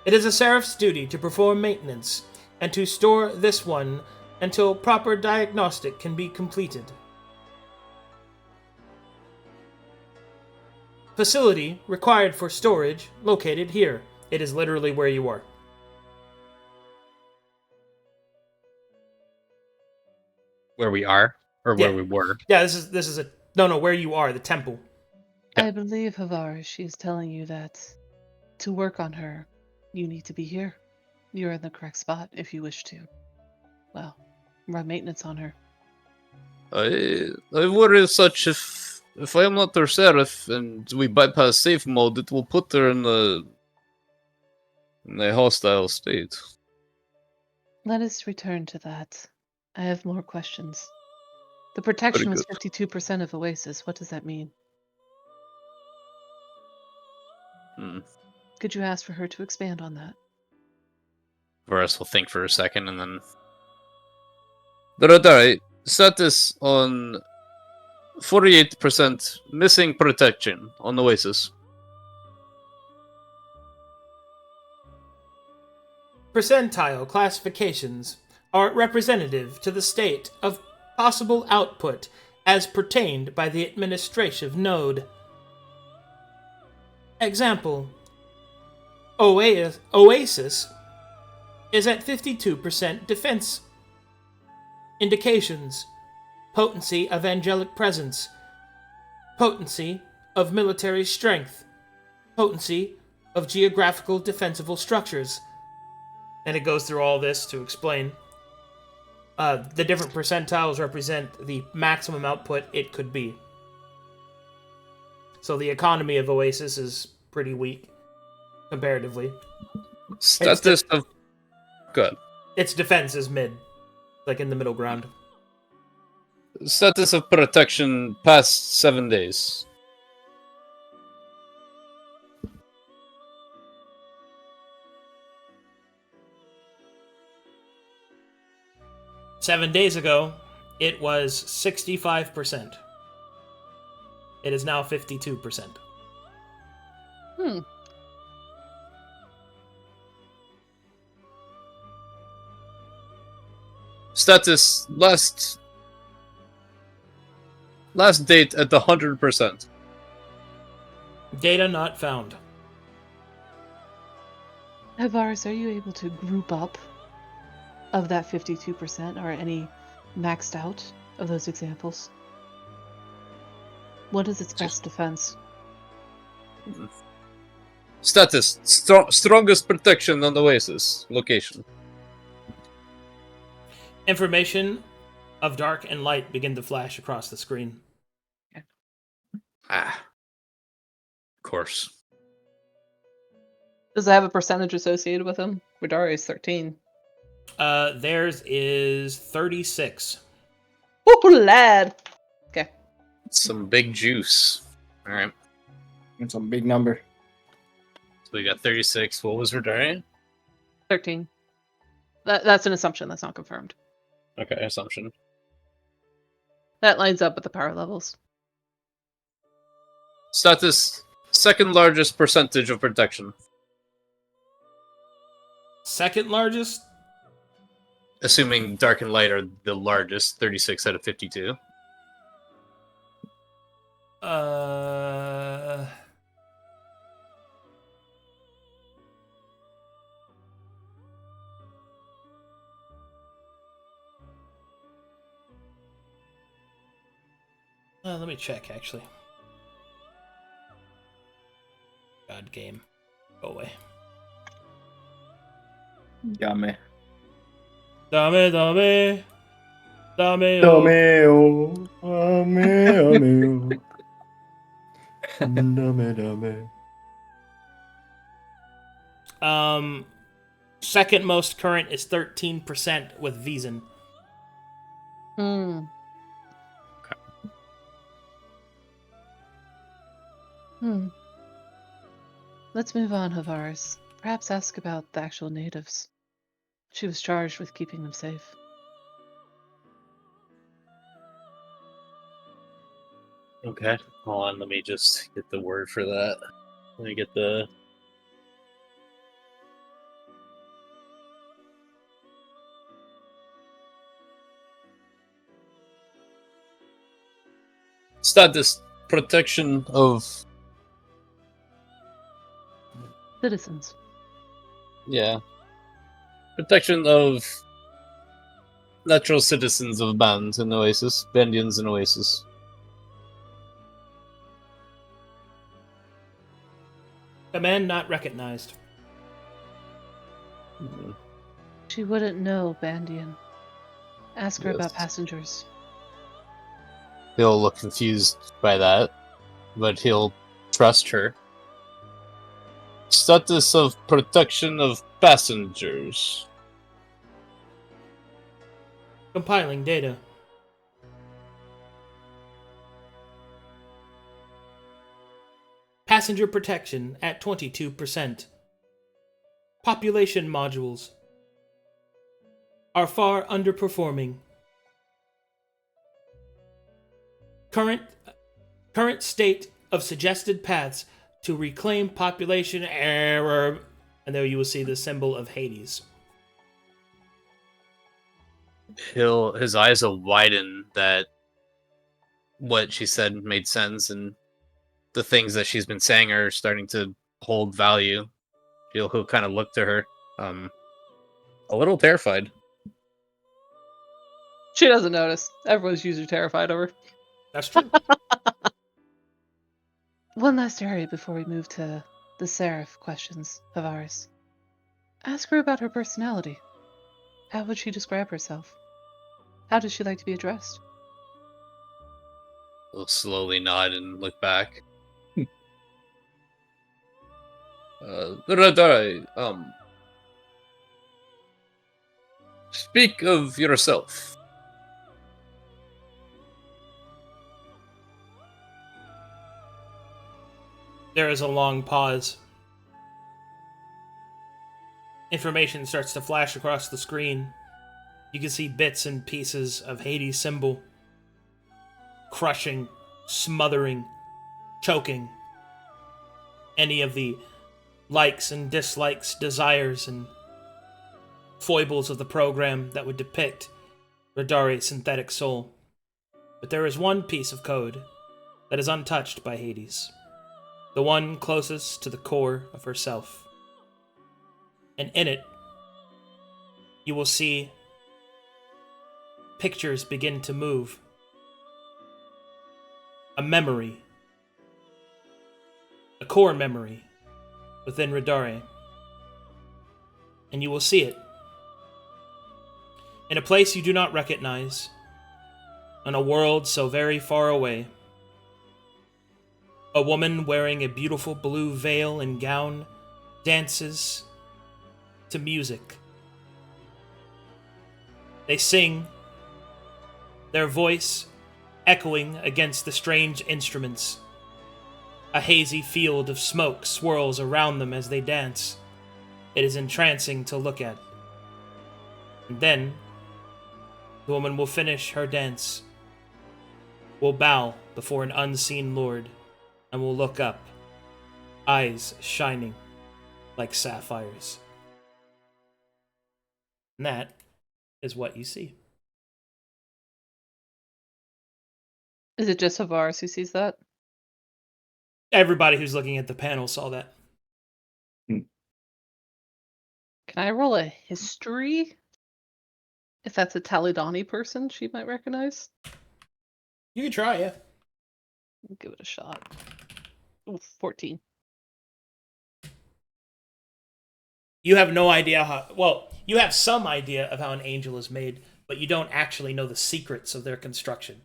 It is a Seraph's duty to perform maintenance and to store this one until proper diagnostic can be completed. Facility required for storage located here. It is literally where you are. Where we are? Or where we were? Yeah, this is a... No, where you are, the temple. I believe, Havaris, she is telling you that to work on her, you need to be here. You're in the correct spot if you wish to, well, run maintenance on her. I worry as such if I am not her seraph and we bypass safe mode, it will put her in a hostile state. Let us return to that. I have more questions. The protection was 52% of Oasis. What does that mean? Could you ask for her to expand on that? Varus will think for a second and then... Daradari, status on 48% missing protection on Oasis. Percentile classifications are representative to the state of possible output as pertained by the administrative node. Example: Oasis is at 52% defense. Indications: potency of angelic presence, potency of military strength, potency of geographical defensible structures. And it goes through all this to explain. The different percentiles represent the maximum output it could be. So the economy of Oasis is pretty weak, comparatively. Status of... Good. Its defense is mid, like in the middle ground. Status of protection past 7 days. Seven days ago, it was 65%. It is now 52%. Status last Last date at 100%. Data not found. Havaris, are you able to group up of that 52% or any maxed out of those examples? What is its best defense? Status: strongest protection on Oasis. Location. Information of dark and light begin to flash across the screen. Of course. Does it have a percentage associated with them? Radari is 13. Theirs is 36. Oh, lad! Okay. Some big juice. Alright. It's a big number. So we got 36. What was Radari? 13. That's an assumption. That's not confirmed. Okay, assumption. That lines up with the power levels. Status: second largest percentage of protection. Second largest? Assuming dark and light are the largest, 36 out of 52. Let me check, actually. God game. Go away. Yummy. Dame, dame. Dame, Dame, dame, dame. Second most current is 13% with Vizen. Let's move on, Havaris. Perhaps ask about the actual natives. She was charged with keeping them safe. Okay, hold on, let me just get the word for that. Let me get the... Status: protection of... Citizens. Yeah. Protection of natural citizens of bands in Oasis. Bandians in Oasis. Command not recognized. She wouldn't know, Bandian. Ask her Yes. about passengers. He'll look confused by that, but he'll trust her. Status of protection of passengers. Compiling data. Passenger protection at 22%. Population modules are far underperforming. Current state of suggested paths to reclaim population error. And there you will see the symbol of Hades. His eyes will widen that what she said made sense, and the things that she's been saying are starting to hold value. He'll kind of look to her, a little terrified. She doesn't notice. Everyone's usually terrified of her. That's true. One last area before we move to the Seraph questions of ours. Ask her about her personality. How would she describe herself? How does she like to be addressed? He'll slowly nod and look back. Radai, speak of yourself. There is a long pause. Information starts to flash across the screen. You can see bits and pieces of Hades' symbol. Crushing, smothering, choking. Any of the likes and dislikes, desires and foibles of the program that would depict Radari's synthetic soul. But there is one piece of code that is untouched by Hades, the one closest to the core of herself. And in it, you will see pictures begin to move. A memory. A core memory within Radare. And you will see it in a place you do not recognize, in a world so very far away. A woman wearing a beautiful blue veil and gown dances to music. They sing, their voice echoing against the strange instruments. A hazy field of smoke swirls around them as they dance. It is entrancing to look at. And then, the woman will finish her dance, will bow before an unseen lord, and will look up, eyes shining like sapphires. And that is what you see. Is it just Havaris who sees that? Everybody who's looking at the panel saw that. Can I roll a history? If that's a Taladoni person she might recognize? You can try, yeah. I'll give it a shot. Ooh, 14. You have no idea how... Well, you have some idea of how an angel is made, but you don't actually know the secrets of their construction.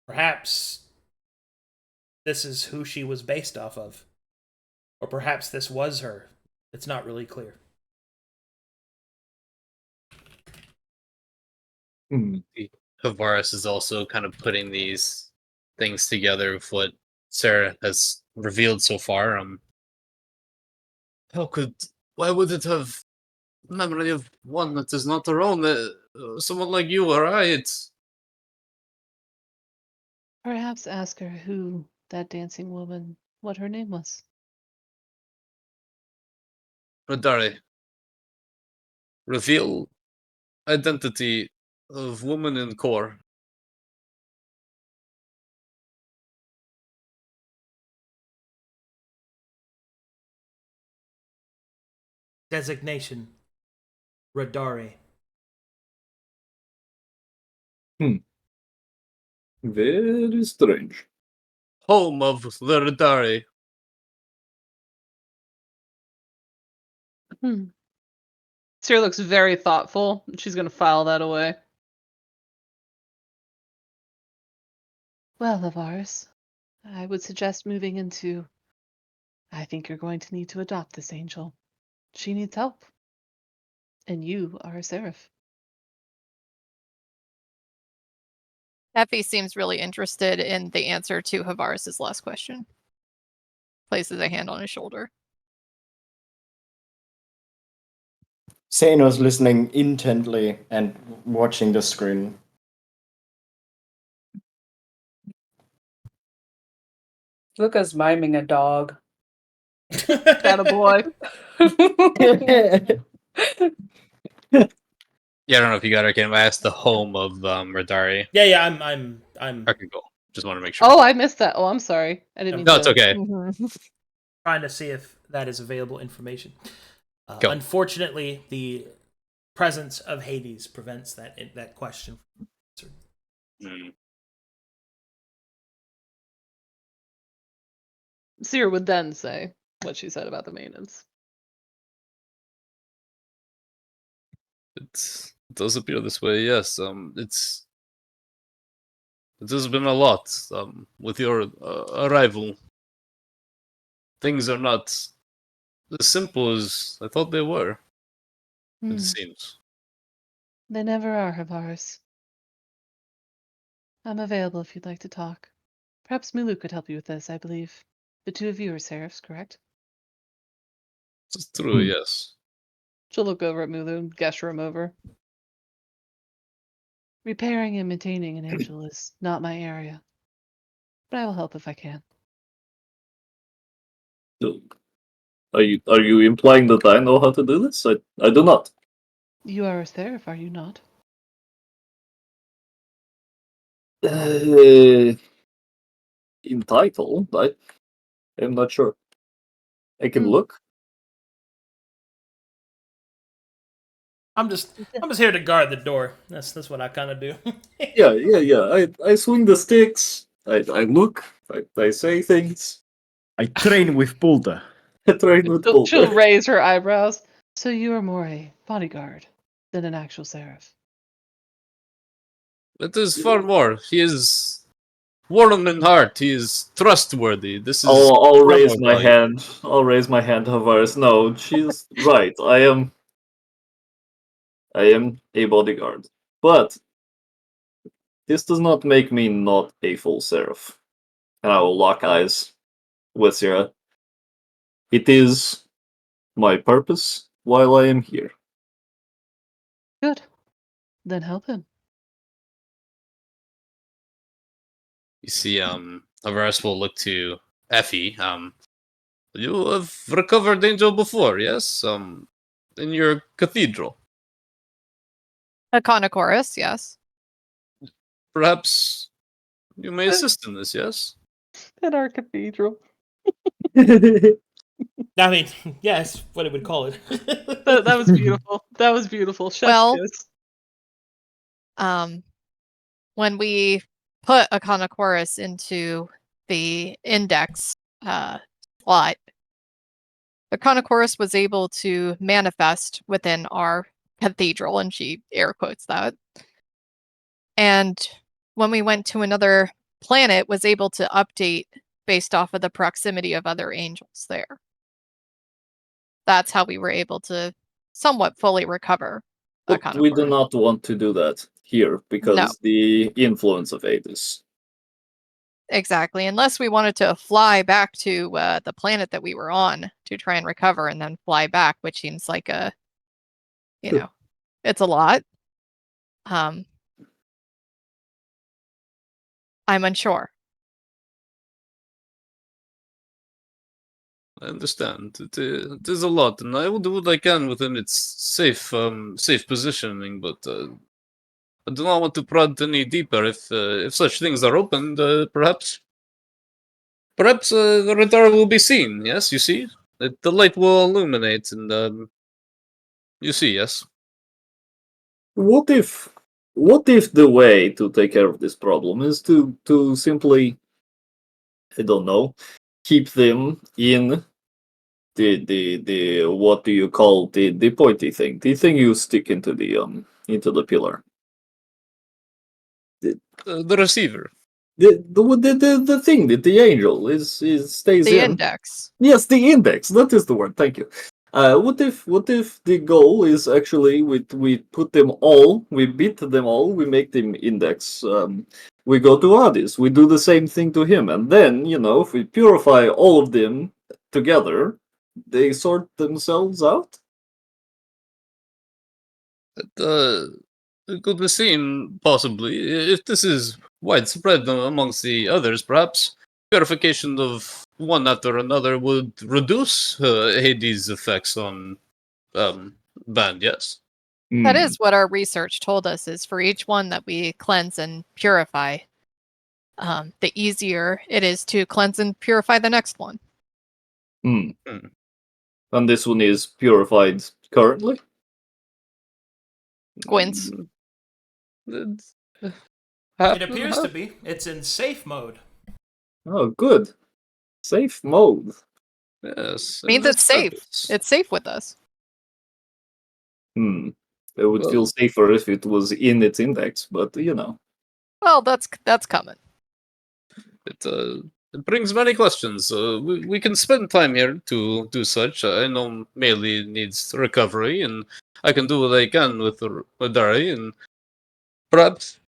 Perhaps this is who she was based off of. Or perhaps this was her. It's not really clear. Havaris is also kind of putting these things together with what Sera has revealed so far. Why would it have memory of one that is not her own? Someone like you or I, it's... Perhaps ask her who that dancing woman, what her name was. Radare. Reveal identity of woman in core. Designation. Radare. Very strange. Home of the Radare. Sera looks very thoughtful. She's going to file that away. Well, Havaris, I would suggest moving into... I think you're going to need to adopt this angel. She needs help. And you are a seraph. Effie seems really interested in the answer to Havaris' last question. Places a hand on his shoulder. Zane was listening intently and watching the screen. Luca's miming a dog. Attaboy. Yeah, I don't know if you got Arcadum. I asked the home of Radare. Yeah, I'm Okay, cool. Just want to make sure. Oh, I missed that. Oh, I'm sorry. I didn't mean No, to... it's okay. trying to see if that is available information. Go. Unfortunately, the presence of Hades prevents that question. Sera would then say what she said about the maintenance. It does appear this way, yes. It has been a lot with your arrival. Things are not as simple as I thought they were. It seems. They never are, Havaris. I'm available if you'd like to talk. Perhaps Mulu could help you with this, I believe. The two of you are seraphs, correct? It's true, yes. She'll look over at Mulu and gesture him over. Repairing and maintaining an angel is not my area, but I will help if I can. Are you implying that I know how to do this? I do not. You are a seraph, are you not? In title, but I'm not sure. I can look. I'm just here to guard the door. That's what I kind of do. Yeah. I swing the sticks. I look. I say things. I train with Boulder. I train with She'll Boulder. raise her eyebrows. So you are more a bodyguard than an actual seraph. It is far more. He is warm in heart. He is trustworthy. This is. I'll far raise more my valuable. hand. I'll raise my hand, Tavares. No, she's right. I am a bodyguard. But this does not make me not a full seraph. And I will lock eyes with Sera. It is my purpose while I am here. Good. Then help him. You see, Avaris will look to Effie. You have recovered Angel before, yes? In your cathedral. A Conochorus, yes. Perhaps you may assist in this, yes? At our cathedral. I mean, yeah, that's what it would call it. That was beautiful. That was beautiful. Chef's Well, kiss. When we put a Conochorus into the index slot, the Conochorus was able to manifest within our cathedral, and she air quotes that. And when we went to another planet, was able to update based off of the proximity of other angels there. That's how we were able to somewhat fully recover. But we do not want to do that here because the influence of Aegis. Exactly, unless we wanted to fly back to the planet that we were on to try and recover and then fly back, which seems like it's a lot. I'm unsure. I understand. It is a lot, and I will do what I can within its safe positioning, but I do not want to prod any deeper. If such things are opened, perhaps the radar will be seen. Yes, you see, the light will illuminate, and you see, yes. What if the way to take care of this problem is to simply, I don't know, keep them in the what do you call the pointy thing, the thing you stick into the pillar, The receiver. the thing that the angel is stays The in. index. Yes, the index. That is the word. Thank you. What if the goal is actually we put them all, we beat them all, we make them index. We go to Hades, we do the same thing to him, and then if we purify all of them together, they sort themselves out. It could be seen, possibly, if this is widespread amongst the others, perhaps purification of one after another would reduce Hades' effects on band, yes. That is what our research told us, is for each one that we cleanse and purify, the easier it is to cleanse and purify the next one. And this one is purified currently? Gwyn's. It appears to be. It's in safe mode. Oh, good. Safe mode. Yes. Means it's safe. It's safe with us. It would feel safer if it was in its index, but Well, that's coming. It brings many questions. We can spend time here to do such. I know Maelie needs recovery, and I can do what I can with Dari, and perhaps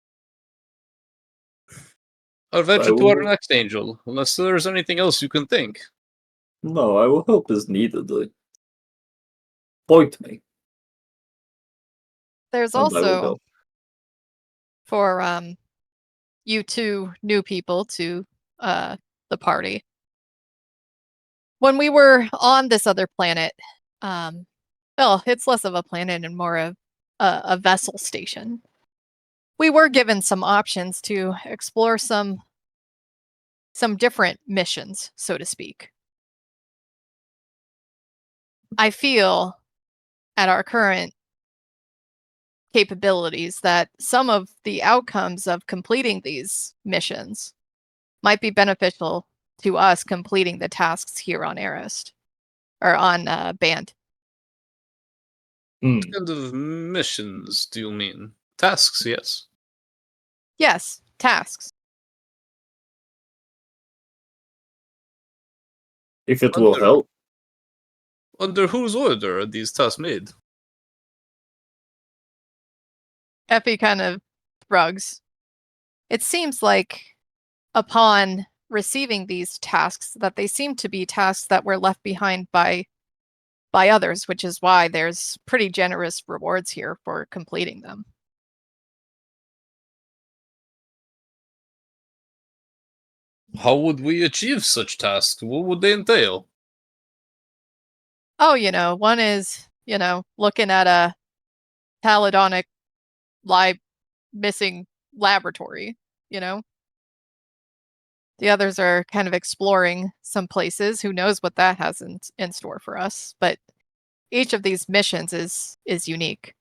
I'll venture to our next angel, unless there's anything else you can think. No, I will help as needed. Point me. There's also, for you two new people to the party. When we were on this other planet, well, it's less of a planet and more of a vessel station. we were given some options to explore some different missions, so to speak. I feel at our current capabilities that some of the outcomes of completing these missions might be beneficial to us completing the tasks here on Arist or on Band. What kind of missions do you mean? Tasks, yes. Yes, tasks. If it will help. Under whose order are these tasks made? Effie kind of shrugs. It seems like upon receiving these tasks that they seem to be tasks that were left behind by others, which is why there's pretty generous rewards here for completing them. How would we achieve such tasks? What would they entail? Oh, one is, looking at a Taladonic missing laboratory, The others are kind of exploring some places. Who knows what that has in store for us? But each of these missions is unique.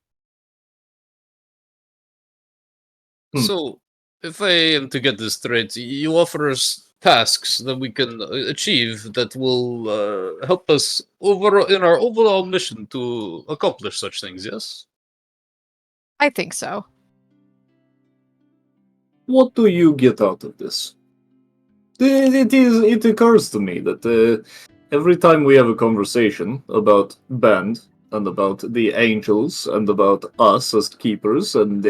So, if I am to get this straight, you offer us tasks that we can achieve that will help us in our overall mission to accomplish such things, yes? I think so. What do you get out of this? It occurs to me that every time we have a conversation about Band and about the angels and about us as keepers and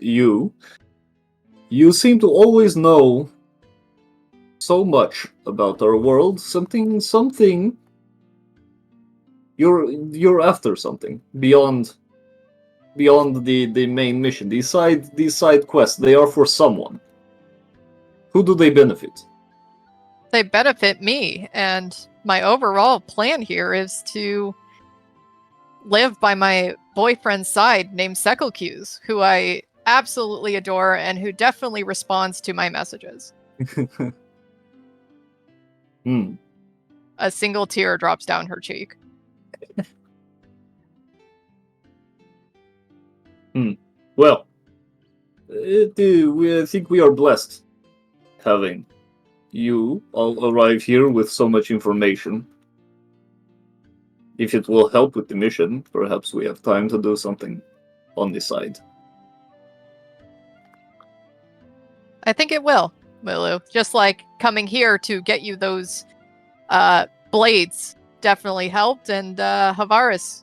you seem to always know so much about our world. Something. You're after something beyond the main mission. These side quests, they are for someone. Who do they benefit? They benefit me, and my overall plan here is to live by my boyfriend's side named Sekelq's, who I absolutely adore and who definitely responds to my messages. A single tear drops down her cheek. Well, I think we are blessed having you all arrive here with so much information. If it will help with the mission, perhaps we have time to do something on the side. I think it will, Lulu. Just like coming here to get you those blades definitely helped, and Havaris.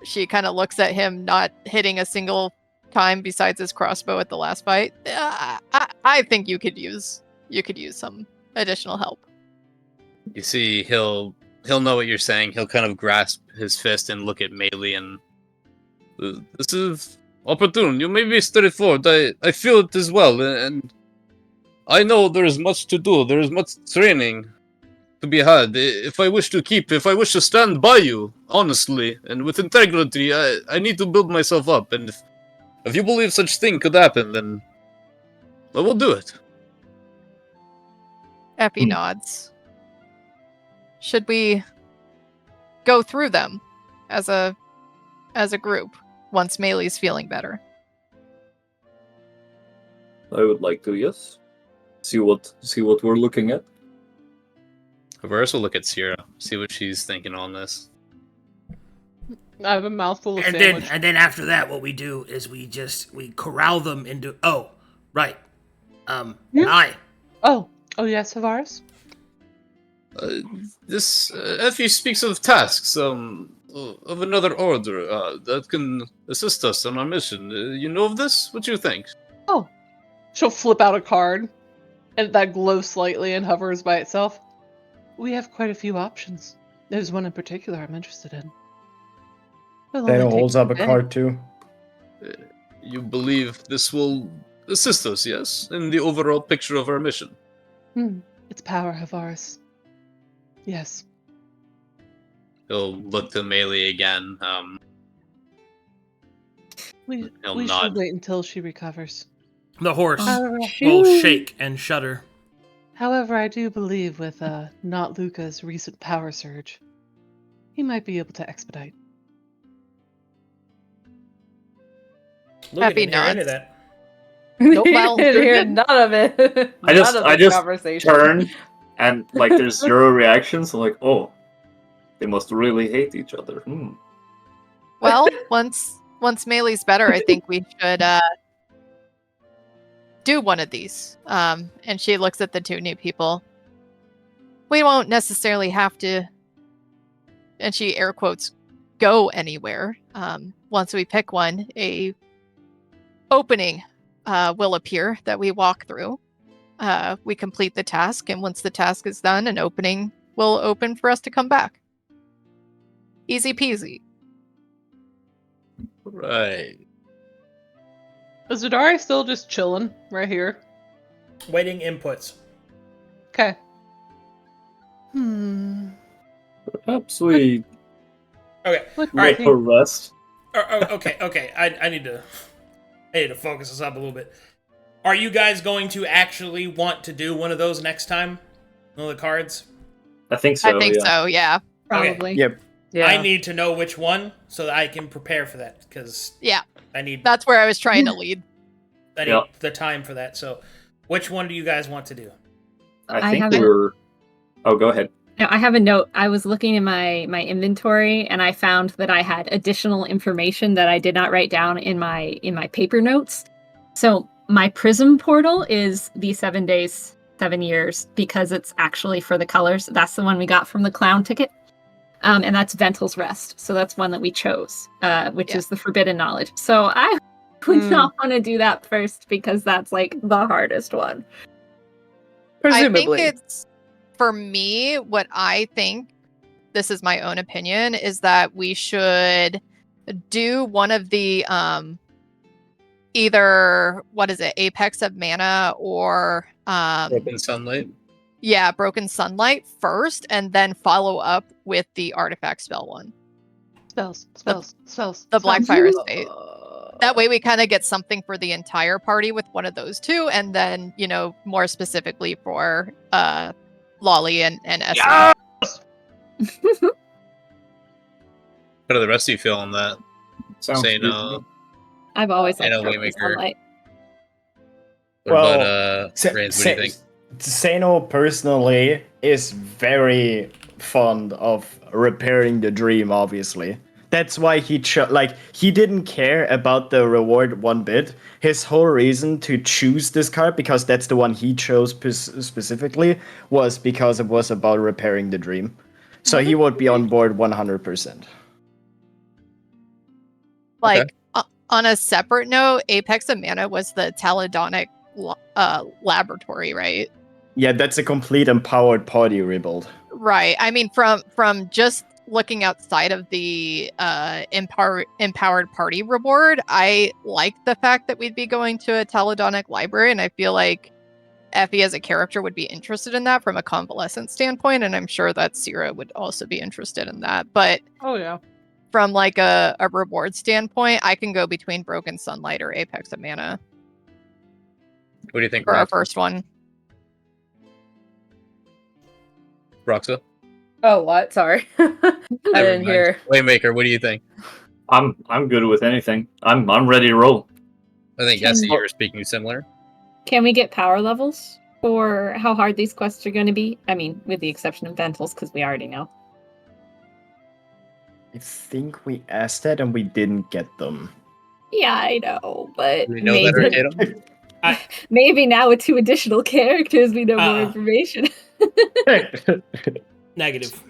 She kind of looks at him, not hitting a single time besides his crossbow at the last fight. I think you could use some additional help. You see, he'll know what you're saying. He'll kind of grasp his fist and look at Maelie, and this is opportune. You may be straightforward. I feel it as well, and I know there is much to do. There is much training to be had. If I wish to stand by you, honestly, and with integrity, I need to build myself up, and if you believe such thing could happen, then I will do it. Effie nods. Should we go through them as a group once Maelie's feeling better? I would like to, yes. See what we're looking at. Reverse will look at Sera, see what she's thinking on this. I have a mouthful of and sandwich. then after that, what we do is we corral them into. Oh, right. Hi. Oh yes, Havaris. This Effie speaks of tasks of another order that can assist us on our mission. You know of this? What do you think? Oh, she'll flip out a card, and that glows slightly and hovers by itself. We have quite a few options. There's one in particular I'm interested in. Dana holds up a card too. You believe this will assist us, yes, in the overall picture of our mission? It's power, Havaris. Yes. He'll look to Maelie again. We He'll should nod. wait until she recovers. The horse However, will shake and shudder. however, I do believe with not Luca's recent power surge, he might be able to expedite. Luca Effie didn't hear any of nods. that. Nope, well, didn't hear none of it. I just None of I the just conversation. turn and like there's zero reactions. I'm like, oh, they must really hate each other. Well, once Maelie's better, I think we should do one of these. And she looks at the two new people. We won't necessarily have to, and she air quotes, go anywhere. Once we pick one, a opening will appear that we walk through. We complete the task, and once the task is done, an opening will open for us to come back. Easy peasy. Right. Is Zadari still just chilling right here? Waiting inputs. Okay. Perhaps we Okay. What All right. let her rest. Okay. I need to focus this up a little bit. Are you guys going to actually want to do one of those next time? One of the cards? I think so. I think so, yeah. Probably. Yep. Yeah. I need to know which one so that I can prepare for that because Yeah. I need That's where I was trying to lead. the time for that. So, which one do you guys want to do? I think haven't- we're. Oh, go ahead. No, I have a note. I was looking in my inventory and I found that I had additional information that I did not write down in my paper notes. So my prism portal is the 7 days, 7 years because it's actually for the colors. That's the one we got from the clown ticket. And that's Vental's Rest. So that's one that we chose, which is the forbidden knowledge. So I would not want to do that first because that's like the hardest one. Presumably. I think it's, for me, what I think, this is my own opinion, is that we should do one of the either, what is it, Apex of Mana or Broken Sunlight. yeah, Broken Sunlight first, and then follow up with the artifact spell one. Spells. The Blackfire State. That way we kind of get something for the entire party with one of those two, and then, you know, more specifically for Lolly and Essie. How do the rest of you feel on that? Sounds Saying, good to me. I've always liked know Broken Waymaker. Sunlight. What Well, about Rans? What do you think? Zeno personally is very fond of repairing the dream, obviously. That's why he he didn't care about the reward one bit. His whole reason to choose this card, because that's the one he chose specifically, was because it was about repairing the dream. So he would be on board 100%. Like, on a separate note, Apex of Mana was the Taladonic laboratory, right? Yeah, that's a complete empowered party rebuild. Right. I mean, from just looking outside of the empowered party reward, I like the fact that we'd be going to a Taladonic library, and I feel like Effie as a character would be interested in that from a convalescent standpoint, and I'm sure that Sera would also be interested in that. But Oh yeah. from like a reward standpoint, I can go between Broken Sunlight or Apex of Mana What do you think, for our Rox? first one. Roxa? Oh, what? Sorry. I Never didn't mind. hear. Waymaker, what do you think? I'm good with anything. I'm ready to roll. I think Can- Essie, you're speaking similar. Can we get power levels for how hard these quests are going to be? I mean, with the exception of Ventals, because we already know. I think we asked that and we didn't get them. Yeah, I know, but Do we know that, maybe, Arcadum? maybe now with 2 additional characters, we know more information. Negative.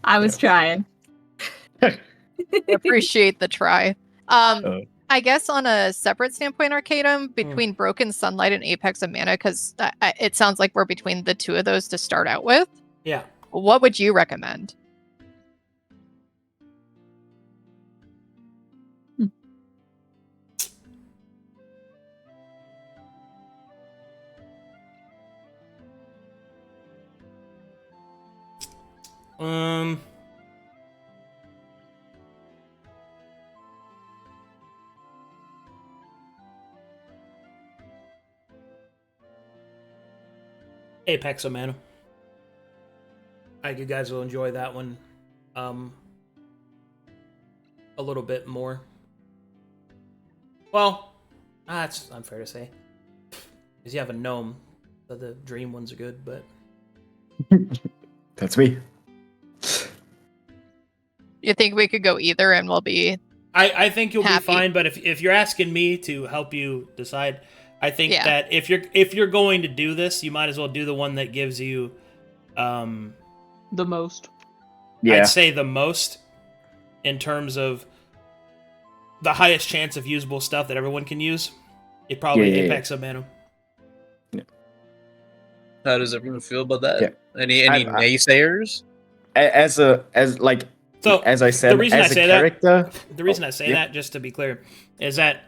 I was trying. Appreciate the try. I guess on a separate standpoint, Arcadum, between Broken Sunlight and Apex of Mana, because it sounds like we're between the two of those to start out with. Yeah. What would you recommend? Apex of Mana. I think you guys will enjoy that one a little bit more. Well, that's unfair to say. Because you have a gnome. So the dream ones are good, but... That's me. You think we could go either and we'll be... I think you'll happy. be fine, but if you're asking me to help you decide, I think Yeah. that if you're going to do this, you might as well do the one that gives you The most. Yeah. I'd say the most in terms of the highest chance of usable stuff that everyone can use. It probably Yeah. Apex of Mana. How does everyone feel about that? Yeah. Any I- naysayers? As I said, the reason as I say a character, the reason I say yeah. that, just to be clear, is that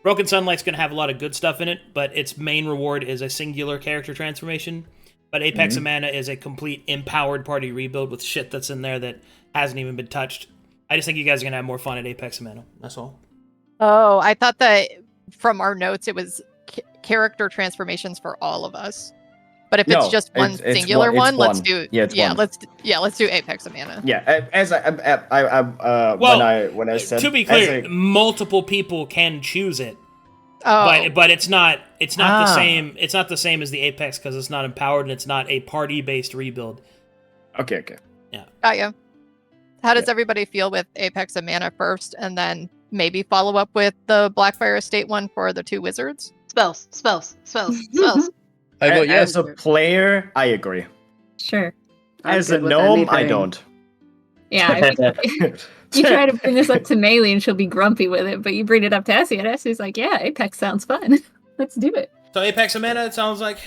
Broken Sunlight's going to have a lot of good stuff in it, but its main reward is a singular character transformation. But Apex of Mana is a complete empowered party rebuild with shit that's in there that hasn't even been touched. I just think you guys are going to have more fun at Apex of Mana. That's all. Oh, I thought that from our notes it was character transformations for all of us. But if it's No, just one it's singular one- it's one, let's one. do Yeah, it's one. let's do Apex of Mana. Yeah, as Well, when I said to be as clear, a- multiple people can choose it. Oh, But it's not the Ah. same. It's not the same as the Apex because it's not empowered and it's not a party based rebuild. okay. got you. How does everybody feel with Apex of Mana first, and then maybe follow up with the Blackfire Estate one for the two wizards? Spells. I vote yes. As a player, I agree. Sure. As I'm a good with gnome, I anything. don't. Yeah. You try to bring this up to Maelie and she'll be grumpy with it, but you bring it up to Essie and Essie's like, yeah, Apex sounds fun. Let's do it. So Apex of Mana, it sounds like.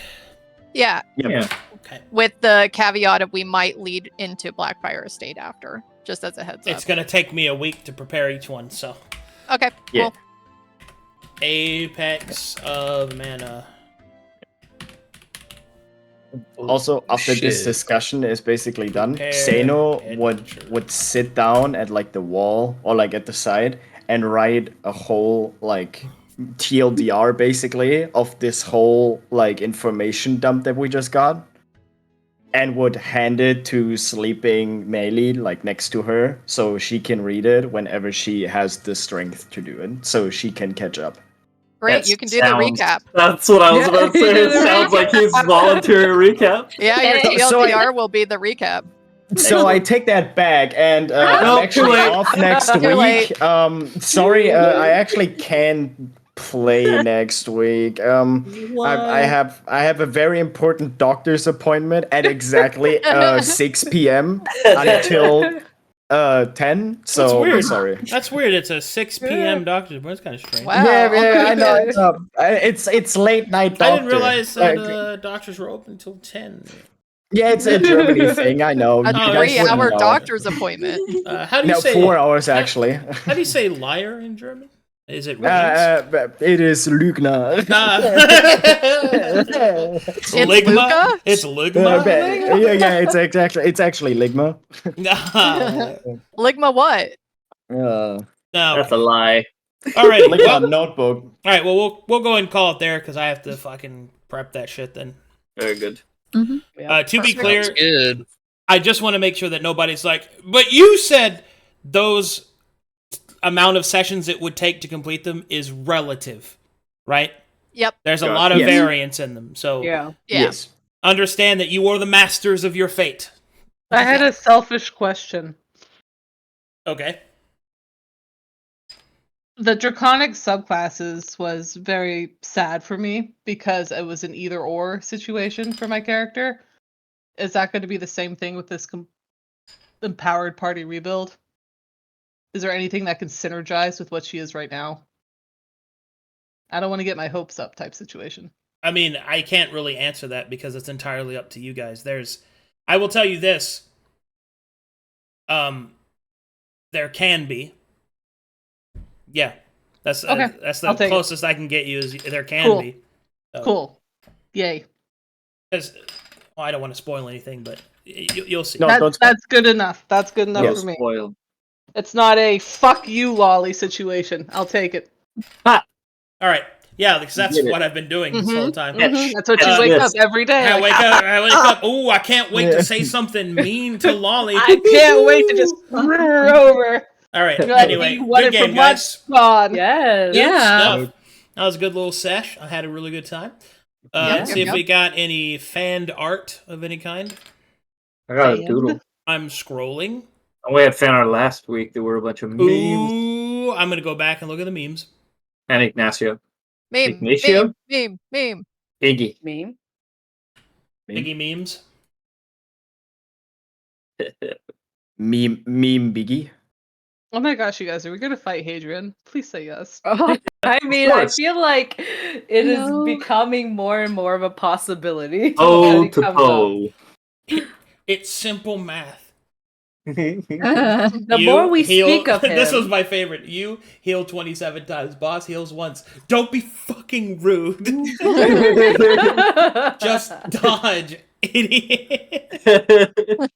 Yeah, Yeah. Okay. with the caveat of we might lead into Blackfire Estate after, just as a heads up. It's gonna take me a week to prepare each one, so. Okay, Yeah. cool. Apex of Mana. Also, after this Shit. discussion is basically done, Prepare Xeno adventure. would sit down at like the wall or like at the side and write a whole like TLDR basically of this whole like information dump that we just got, and would hand it to sleeping Maelie like next to her so she can read it whenever she has the strength to do it, so she can catch up. Great, That you can do the sounds- recap. That's what I was about to say. It sounds like he's volunteering recap. Yeah, your So I- TLDR will be the recap. So I take that back, and I'm Nope, actually too late. off next Too late. week. Sorry, I actually can't play next week. I have a very important doctor's appointment at exactly 6 p.m. until 10. So That's weird. sorry. That's weird. It's a 6 p.m. doctor's appointment. That's kind of strange. Wow. Yeah, I know. It's late night doctor. I didn't realize that Like, doctors were open until 10. yeah, it's a Germany thing. I know. A You guys 3-hour wouldn't know. doctor's appointment. How do you No, say 4 hours actually. How do you say liar in German? Is it rings? It is Lügner. It's Ligma? Luca? It's Ligma? Yeah, it's actually Ligma. No. Ligma what? No. That's a lie. Alrighty. Ligma Well, notebook. alright, well, we'll go ahead and call it there because I have to fucking prep that shit then. Very good. To be clear, That's good. I just want to make sure that nobody's like, but you said those amount of sessions it would take to complete them is relative, right? Yep. There's a Got it. lot of Yes. variance in them. So Yeah. Yes. understand that you are the masters of your fate. I had a selfish question. Okay. The draconic subclasses was very sad for me because it was an either or situation for my character. Is that going to be the same thing with this empowered party rebuild? Is there anything that can synergize with what she is right now? I don't want to get my hopes up type situation. I mean, I can't really answer that because it's entirely up to you guys. I will tell you this. There can be. Yeah. That's Okay, that's the I'll take it. closest I can get you is there can Cool. be. So, Cool. Yay. 'cause- well, I don't want to spoil anything, but you'll see. No, don't That's good enough. That's good enough Yes. for me. Spoiled. It's not a fuck you lolly situation. I'll take it. All right. Yeah, because that's Get it. what I've been doing this whole time. That's what you Catch wake this. up every day. I like, wake up. I wake up. Ooh, I can't wait to say something mean to Lolly. I can't wait to just screw her over. All right. You're like, Anyway, you wanted good game, for guys. gone. Yes. Good Yeah. stuff. That was a good little sesh. I had a really good time. Let's see if we got any fanned art of any kind. I got a Fan? doodle. I'm scrolling. We had fan art last week. There were a bunch of memes. Ooh, I'm gonna go back and look at the memes. And Ignacio. Meme, Ignacio? meme. Iggy. Meme. Biggie memes. Meme Biggie. Oh my gosh, you guys, are we gonna fight Hadrian? Please say yes. I mean, I course. feel like it is becoming more and more of a possibility. Oh, that it to comes Poe. It's simple math. The You more we heal- speak of him, This was my favorite. You heal 27 times. Boss heals once. Don't be fucking rude. Just dodge, idiot.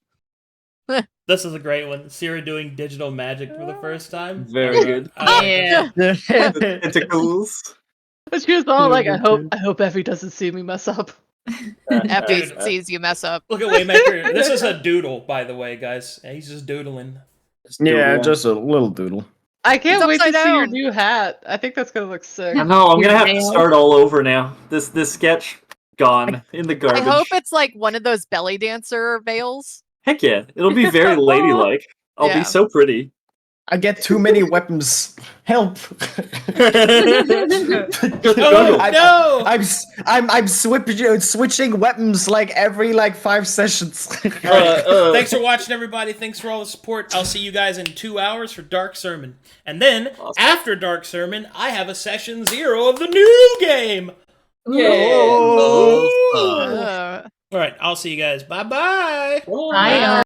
This is a great one. Sera doing digital magic for the first time. Very good. I like this. Tentacles. But she was all like, I hope Effie doesn't see me mess up. Effie Dude, sees you mess up. Look at Waymaker. This is a doodle, by the way, guys. He's just doodling. Yeah, just a little doodle. I can't It's wait to upside see your down. new hat. I think that's gonna look sick. I know, I'm gonna have to Nail. start all over now. This sketch gone in the I garbage. hope it's like one of those belly dancer veils. Heck yeah, it'll be very ladylike. I'll Yeah. be so pretty. I get too many weapons. Help! Oh, I'm- no! I'm switching weapons like every 5 sessions. Thanks for watching, everybody. Thanks for all the support. I'll see you guys in 2 hours for Dark Sermon. And then, after Dark Sermon, I have a session 0 of the new game. Uh, All right, I'll see you guys. Bye-bye. I